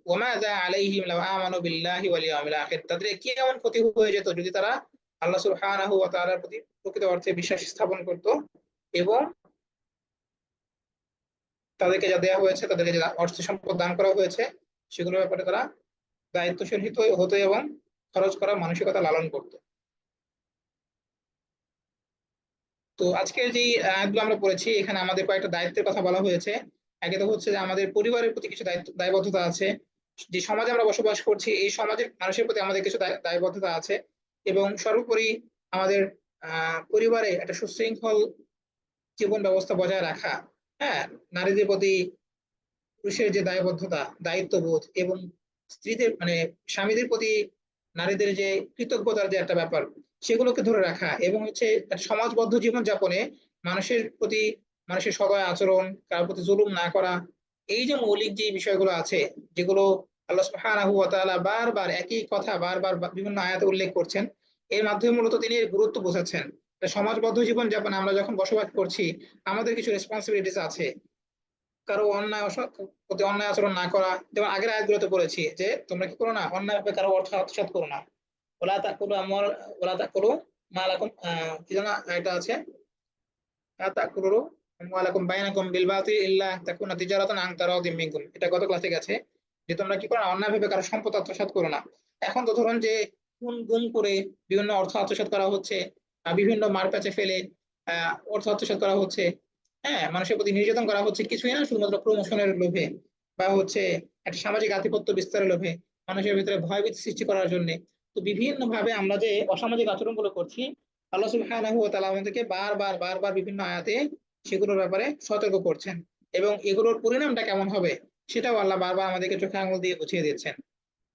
ওয়ামাযা আলাইহিম লাউ আমানু বিল্লাহি ওয়াল ইয়াউমিল আখির, তাদের কি এমন ক্ষতি হয়ে যেত যদি তারা আল্লাহ সুবহানাহু ওয়া তাআলার প্রতি প্রকৃত অর্থে বিশ্বাস স্থাপন করত, এবং তাদেরকে যা দেওয়া হয়েছে, তাদেরকে যে অর্থ সম্পদ দান করা হয়েছে, সেগুলোর ব্যাপারে তারা দায়িত্বশীল হতো এবং খরচ করার মানসিকতা লালন করত। তো আজকের যে আয়াতগুলো আমরা পড়েছি, এখানে আমাদের কয়েকটা দায়িত্বের কথা বলা হয়েছে। একে তো হচ্ছে যে আমাদের পরিবারের প্রতি কিছু দায়বদ্ধতা আছে, যে সমাজে আমরা বসবাস করছি এই সমাজের মানুষের প্রতি আমাদের কিছু দায়বদ্ধতা আছে, এবং সর্বোপরি আমাদের পরিবারে একটা সুশৃঙ্খল জীবন ব্যবস্থা বজায় রাখা। হ্যাঁ, নারীদের প্রতি পুরুষের যে দায়বদ্ধতা, দায়িত্ববোধ, এবং স্ত্রীদের মানে স্বামীদের প্রতি নারীদের যে কৃতজ্ঞতার যে একটা ব্যাপার, সেগুলোকে ধরে রাখা, এবং হচ্ছে একটা সমাজবদ্ধ জীবন যাপনে মানুষের প্রতি, মানুষের সদয় আচরণ, কারোর প্রতি জুলুম না করা, এই যে মৌলিক যে বিষয়গুলো আছে, যেগুলো আল্লাহ সুবহানাহু ওয়া তাআলা বারবার একই কথা বারবার বিভিন্ন আয়াতে উল্লেখ করছেন, এর মাধ্যমে মূলত তিনি এর গুরুত্ব বোঝাচ্ছেন। সমাজবদ্ধ জীবন যাপনে আমরা যখন বসবাস করছি, আমাদের কিছু রেসপন্সিবিলিটিস আছে। কারো প্রতি অন্যায় আচরণ না করা, যেমন আগের আয়াতগুলোতে বলেছি যে তোমরা কি করো না, অন্যায় ভাবে কারো অর্থ আত্মসাৎ করো না। ওলা তাকুলু আমওয়াল, ওলা তাকুলু মালাকুম, কি যেন এটা আছে, লা তাকুলু আমওয়ালাকুম বাইনাকুম বিল বাতিল ইল্লা তাকুনা তিজারাতান আন তারাদিম মিনকুম, এটা গত ক্লাসে গেছে, যে তোমরা কি করো না, অন্যায় ভাবে কারো সম্পদ আত্মসাৎ করো না। এখন তো ধরুন যে খুন গুম করে বিভিন্ন অর্থ আত্মসাৎ করা হচ্ছে, বিভিন্ন মারপ্যাচে ফেলে অর্থ আত্মসাৎ করা হচ্ছে। হ্যাঁ, মানুষের প্রতি নির্যাতন করা হচ্ছে, কিছুই না, শুধুমাত্র প্রমোশনের লোভে বা হচ্ছে একটা সামাজিক আধিপত্য বিস্তারের লোভে, মানুষের ভিতরে ভয়ভীতি সৃষ্টি করার জন্য। তো বিভিন্ন ভাবে আমরা যে অসামাজিক আচরণগুলো করছি, আল্লাহ সুবহানাহু ওয়া তাআলা আমাদেরকে বারবার বারবার বিভিন্ন আয়াতে সেগুলোর ব্যাপারে সতর্ক করছেন, এবং এগুলোর পরিণামটা কেমন হবে সেটাও আল্লাহ বারবার আমাদেরকে চোখে আঙুল দিয়ে বুঝিয়ে দিচ্ছেন।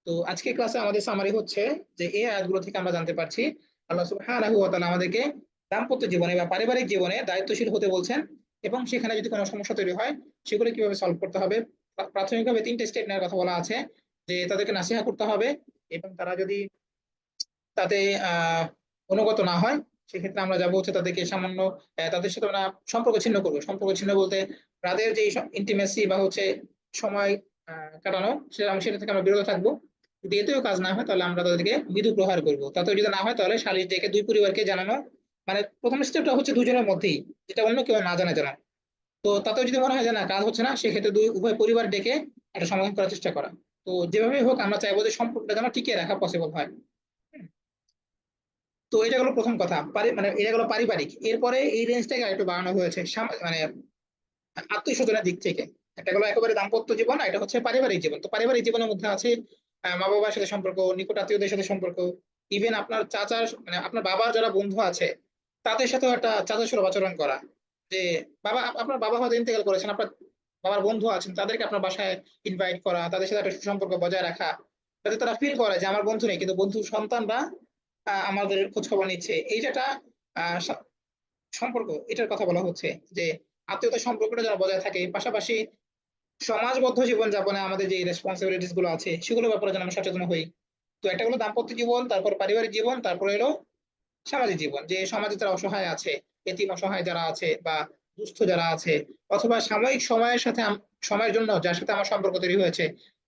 তো আজকে ক্লাসে আমাদের সামারি হচ্ছে যে এই আয়াতগুলো থেকে আমরা জানতে পারছি আল্লাহ সুবহানাহু ওয়া তাআলা আমাদেরকে দাম্পত্য জীবনে বা পারিবারিক জীবনে দায়িত্বশীল হতে বলছেন, এবং সেখানে যদি কোনো সমস্যা তৈরি হয় সেগুলো কিভাবে সলভ করতে হবে। প্রাথমিকভাবে 3টে স্টেপ নেওয়ার কথা বলা আছে, যে তাদেরকে নাসিহা করতে হবে, এবং তারা যদি তাতে অনুগত না হয়, সেক্ষেত্রে আমরা যাবো হচ্ছে তাদেরকে সামান্য তাদের সাথে আমরা সম্পর্ক ছিন্ন করবো। সম্পর্ক ছিন্ন বলতে তাদের যে ইন্টিমেসি বা হচ্ছে সময় কাটানো, সেটা থেকে আমরা বিরত থাকবো। যদি এতেও কাজ না হয় তাহলে আমরা তাদেরকে মৃদু প্রহার করবো। তাতেও যদি না হয় তাহলে সালিশ ডেকে দুই পরিবারকে জানানো, মানে প্রথম স্টেপটা হচ্ছে দুজনের মধ্যেই, যেটা অন্য কেউ না জানে জানা। তো তাতেও যদি মনে হয় যে না, কাজ হচ্ছে না, সেক্ষেত্রে উভয় পরিবার ডেকে একটা সমাধান করার চেষ্টা করা। তো যেভাবেই হোক আমরা চাইবো যে সম্পর্কটা যেন টিকিয়ে রাখা পসিবল হয়। তো এটা হলো প্রথম কথা, মানে এটা হলো পারিবারিক। এরপরে এই রেঞ্জটাকে একটু বাড়ানো হয়েছে মানে আত্মীয় স্বজনের দিক থেকে। একটা হলো একেবারে দাম্পত্য জীবন, আর এটা হচ্ছে পারিবারিক জীবন। তো পারিবারিক জীবনের মধ্যে আছে মা বাবার সাথে সম্পর্ক, নিকট আত্মীয়দের সাথে সম্পর্ক, ইভেন আপনার চাচার মানে আপনার বাবার যারা বন্ধু আছে তাদের সাথেও একটা চাচা সুলভ আচরণ করা। যে আপনার বাবা হয়তো ইন্তেকাল করেছেন, আপনার বাবার বন্ধু আছেন, তাদেরকে আপনার বাসায় ইনভাইট করা, তাদের সাথে একটা সুসম্পর্ক বজায় রাখা, যাতে তারা ফিল করে যে আমার বন্ধু নেই কিন্তু বন্ধু সন্তানরা আমাদের খোঁজ খবর নিচ্ছে। এই যে একটা সম্পর্ক, এটার কথা বলা হচ্ছে, যে আত্মীয়তার সম্পর্কটা যেন বজায় থাকে। পাশাপাশি সমাজবদ্ধ জীবন যাপনে আমাদের যে রেসপন্সিবিলিটিস গুলো আছে সেগুলোর ব্যাপারে যেন আমরা সচেতন হই। তো একটা হলো দাম্পত্য জীবন, তারপর পারিবারিক জীবন, তারপরে এলো সামাজিক জীবন, যে সমাজে যারা অসহায় আছে, এতিম অসহায় যারা আছে, বা দুস্থ যারা আছে, অথবা সাময়িক সময়ের সাথে সময়ের জন্য যার সাথে আমার সম্পর্ক তৈরি হয়েছে,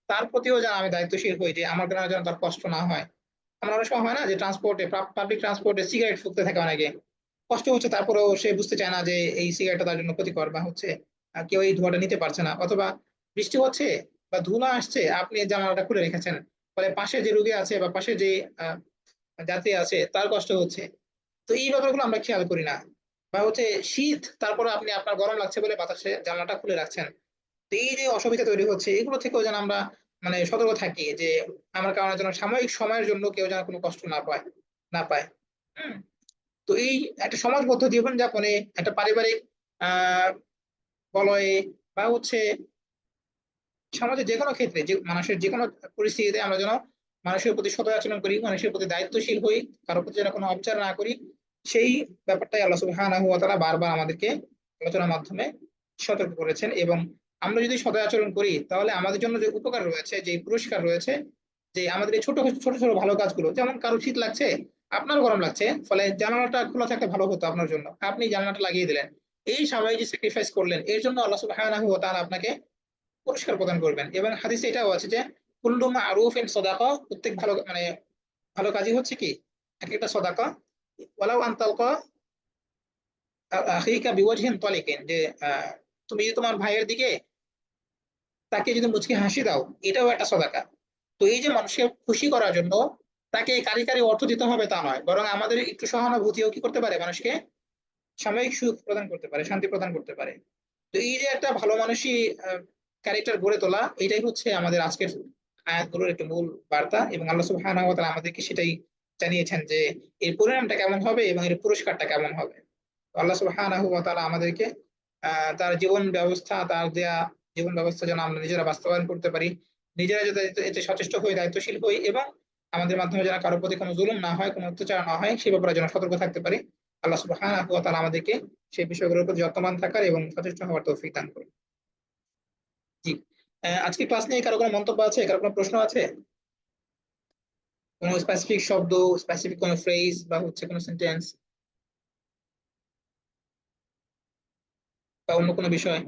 তার প্রতিও যেন আমি দায়িত্বশীল হই, যে আমার দ্বারা যেন তার কষ্ট না হয়। আমরা অনেক সময় হয় না যে ট্রান্সপোর্টে, পাবলিক ট্রান্সপোর্টে সিগারেট ফুঁকতে থাকে অনেকে, কষ্ট হচ্ছে, তারপরেও সে বুঝতে চায় না যে এই সিগারেটটা তার জন্য ক্ষতিকর, বা হচ্ছে কেউ এই ধোঁয়াটা নিতে পারছে না, অথবা বৃষ্টি হচ্ছে বা ধুলা আসছে, আপনি জানালাটা খুলে রেখেছেন, ফলে পাশে যে রোগী আছে বা পাশে যে আহ, যাত্রী আছে তার কষ্ট হচ্ছে। তো এই ব্যাপারগুলো আমরা খেয়াল করি না। বা হচ্ছে শীত, তারপরে আপনি আপনার গরম লাগছে বলে বাতাসে জানলাটা খুলে রাখছেন। তো এই যে অসুবিধা তৈরি হচ্ছে, এগুলো থেকেও যেন আমরা মানে সতর্ক থাকি, যে আমার কারণে যেন সাময়িক সময়ের জন্য কেউ যেন কোনো কষ্ট না পায়। হুম। তো এই একটা সমাজবদ্ধ জীবনযাপনে, একটা পারিবারিক আহ বলয়ে, বা হচ্ছে সমাজের যে কোনো ক্ষেত্রে, যে মানুষের যে কোনো পরিস্থিতিতে আমরা যেন মানুষের প্রতি সদয় আচরণ করি, মানুষের প্রতি দায়িত্বশীল হই, কারোর প্রতি যেন কোনো অবিচার না করি, সেই ব্যাপারটাই আল্লাহ সুবহানাহু ওয়া তাআলা বারবার আমাদেরকে আলোচনার মাধ্যমে সতর্ক করেছেন। এবং আমরা যদি সদয় আচরণ করি, তাহলে আমাদের জন্য যে উপকার রয়েছে, যে পুরস্কার রয়েছে, যে আমাদের এই ছোট ছোট ছোট ভালো কাজগুলো, যেমন কারো শীত লাগছে, আপনার গরম লাগছে, ফলে জানালাটা খোলা থাকলে ভালো হতো আপনার জন্য, আপনি জানালাটা লাগিয়ে দিলেন, এই সাময়িক যে স্যাক্রিফাইস করলেন, এর জন্য আল্লাহ সুবহানাহু ওয়া তাআলা আপনাকে পুরস্কার প্রদান করবেন। এবং হাদিসে এটাও আছে যে কুল্লু মা'রুফিন সাদাকা, প্রত্যেক ভালো মানে ভালো কাজই হচ্ছে কি এক একটা সাদাকা। ওয়ালাউ আন তালকা আখিকা বিওয়াজহিন তালিকিন, যে তুমি যদি তোমার ভাইয়ের দিকে তাকে যদি মুচকি হাসি দাও, এটাও একটা সাদাকা। তো এই যে মানুষকে খুশি করার জন্য তাকে কারি অর্থ দিতে হবে তা নয়, বরং আমাদের একটু সহানুভূতিও কি করতে পারে, মানুষকে সাময়িক সুখ প্রদান করতে পারে, শান্তি প্রদান করতে পারে। তো এই যে একটা ভালো মানুষই ক্যারেক্টার গড়ে তোলা, এটাই হচ্ছে আমাদের আজকের আয়াতগুলোর একটা মূল বার্তা। এবং আল্লাহ সুবহানাহু ওয়া তাআলা আমাদেরকে সেটাই জানিয়েছেন যে এর পরিণামটা কেমন হবে এবং এর পুরস্কারটা কেমন হবে। তো আল্লাহ সুবহানাহু ওয়া তাআলা আমাদেরকে তার জীবন ব্যবস্থা, তার দেয়া জীবন ব্যবস্থা যেন আমরা নিজেরা বাস্তবায়ন করতে পারি, নিজেরা যাতে এতে সচেষ্ট হই, দায়িত্বশীল হই, এবং আমাদের মাধ্যমে যেন কারোর প্রতি কোনো জুলুম না হয়, কোনো অত্যাচার না হয়, সে ব্যাপারে যেন সতর্ক থাকতে পারি। আল্লাহ সুবহানাহু ওয়া তাআলা আমাদেরকে সেই বিষয়গুলোর প্রতি যত্নবান থাকার এবং সচেষ্ট হওয়ার তৌফিক দান করুন। জি। আজকে ক্লাস নিয়ে কারো কোনো মন্তব্য আছে, কারো কোনো প্রশ্ন আছে? কোনো স্পেসিফিক শব্দ, স্পেসিফিক কোনো ফ্রেজ, বা হচ্ছে কোনো সেন্টেন্স, বা অন্য কোনো বিষয়?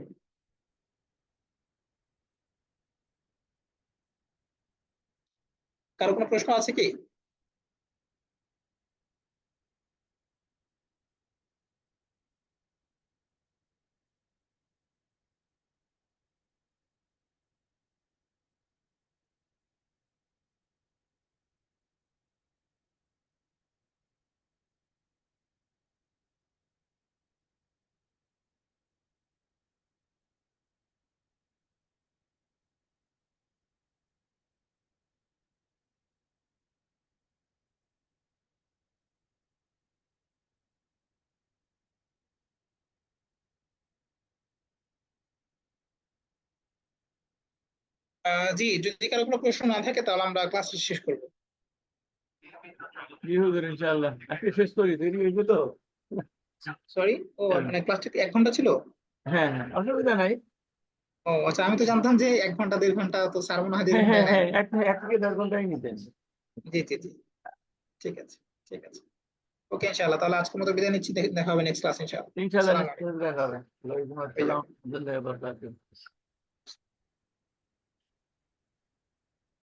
কারো কোনো প্রশ্ন আছে কি? জি, যদি কারো কোনো প্রশ্ন না থাকে তাহলে আমরা ক্লাস শেষ করবো। জি হুজুর, ইনশাআল্লাহ আজকে শেষ করি, দেরি হয়েছে তো। সরি, ও মানে ক্লাসটা কি 1 ঘন্টা ছিল? হ্যাঁ হ্যাঁ, অসুবিধা নাই। ও আচ্ছা, আমি তো জানতাম যে 1 ঘন্টা 1.5 ঘন্টা, তো স্যার মনে হয় হ্যাঁ 1.5 ঘন্টায় হ্যাঁ নেন। হ্যাঁ, এক থেকে 1.5 ঘন্টাই নিতেন। জি জি জি, ঠিক আছে, ঠিক আছে। ওকে, ইনশাআল্লাহ, তাহলে আজকের মতো বিদায় নিচ্ছি, দেখা হবে নেক্সট ক্লাস ইনশাআল্লাহ। ইনশাআল্লাহ আসসালামু নেক্সট আলাইকুম। দেখা হবে। ওয়ালাইকুম আসসালাম ওয়া রাহমাতুল্লাহি ওয়া বারাকাতুহু।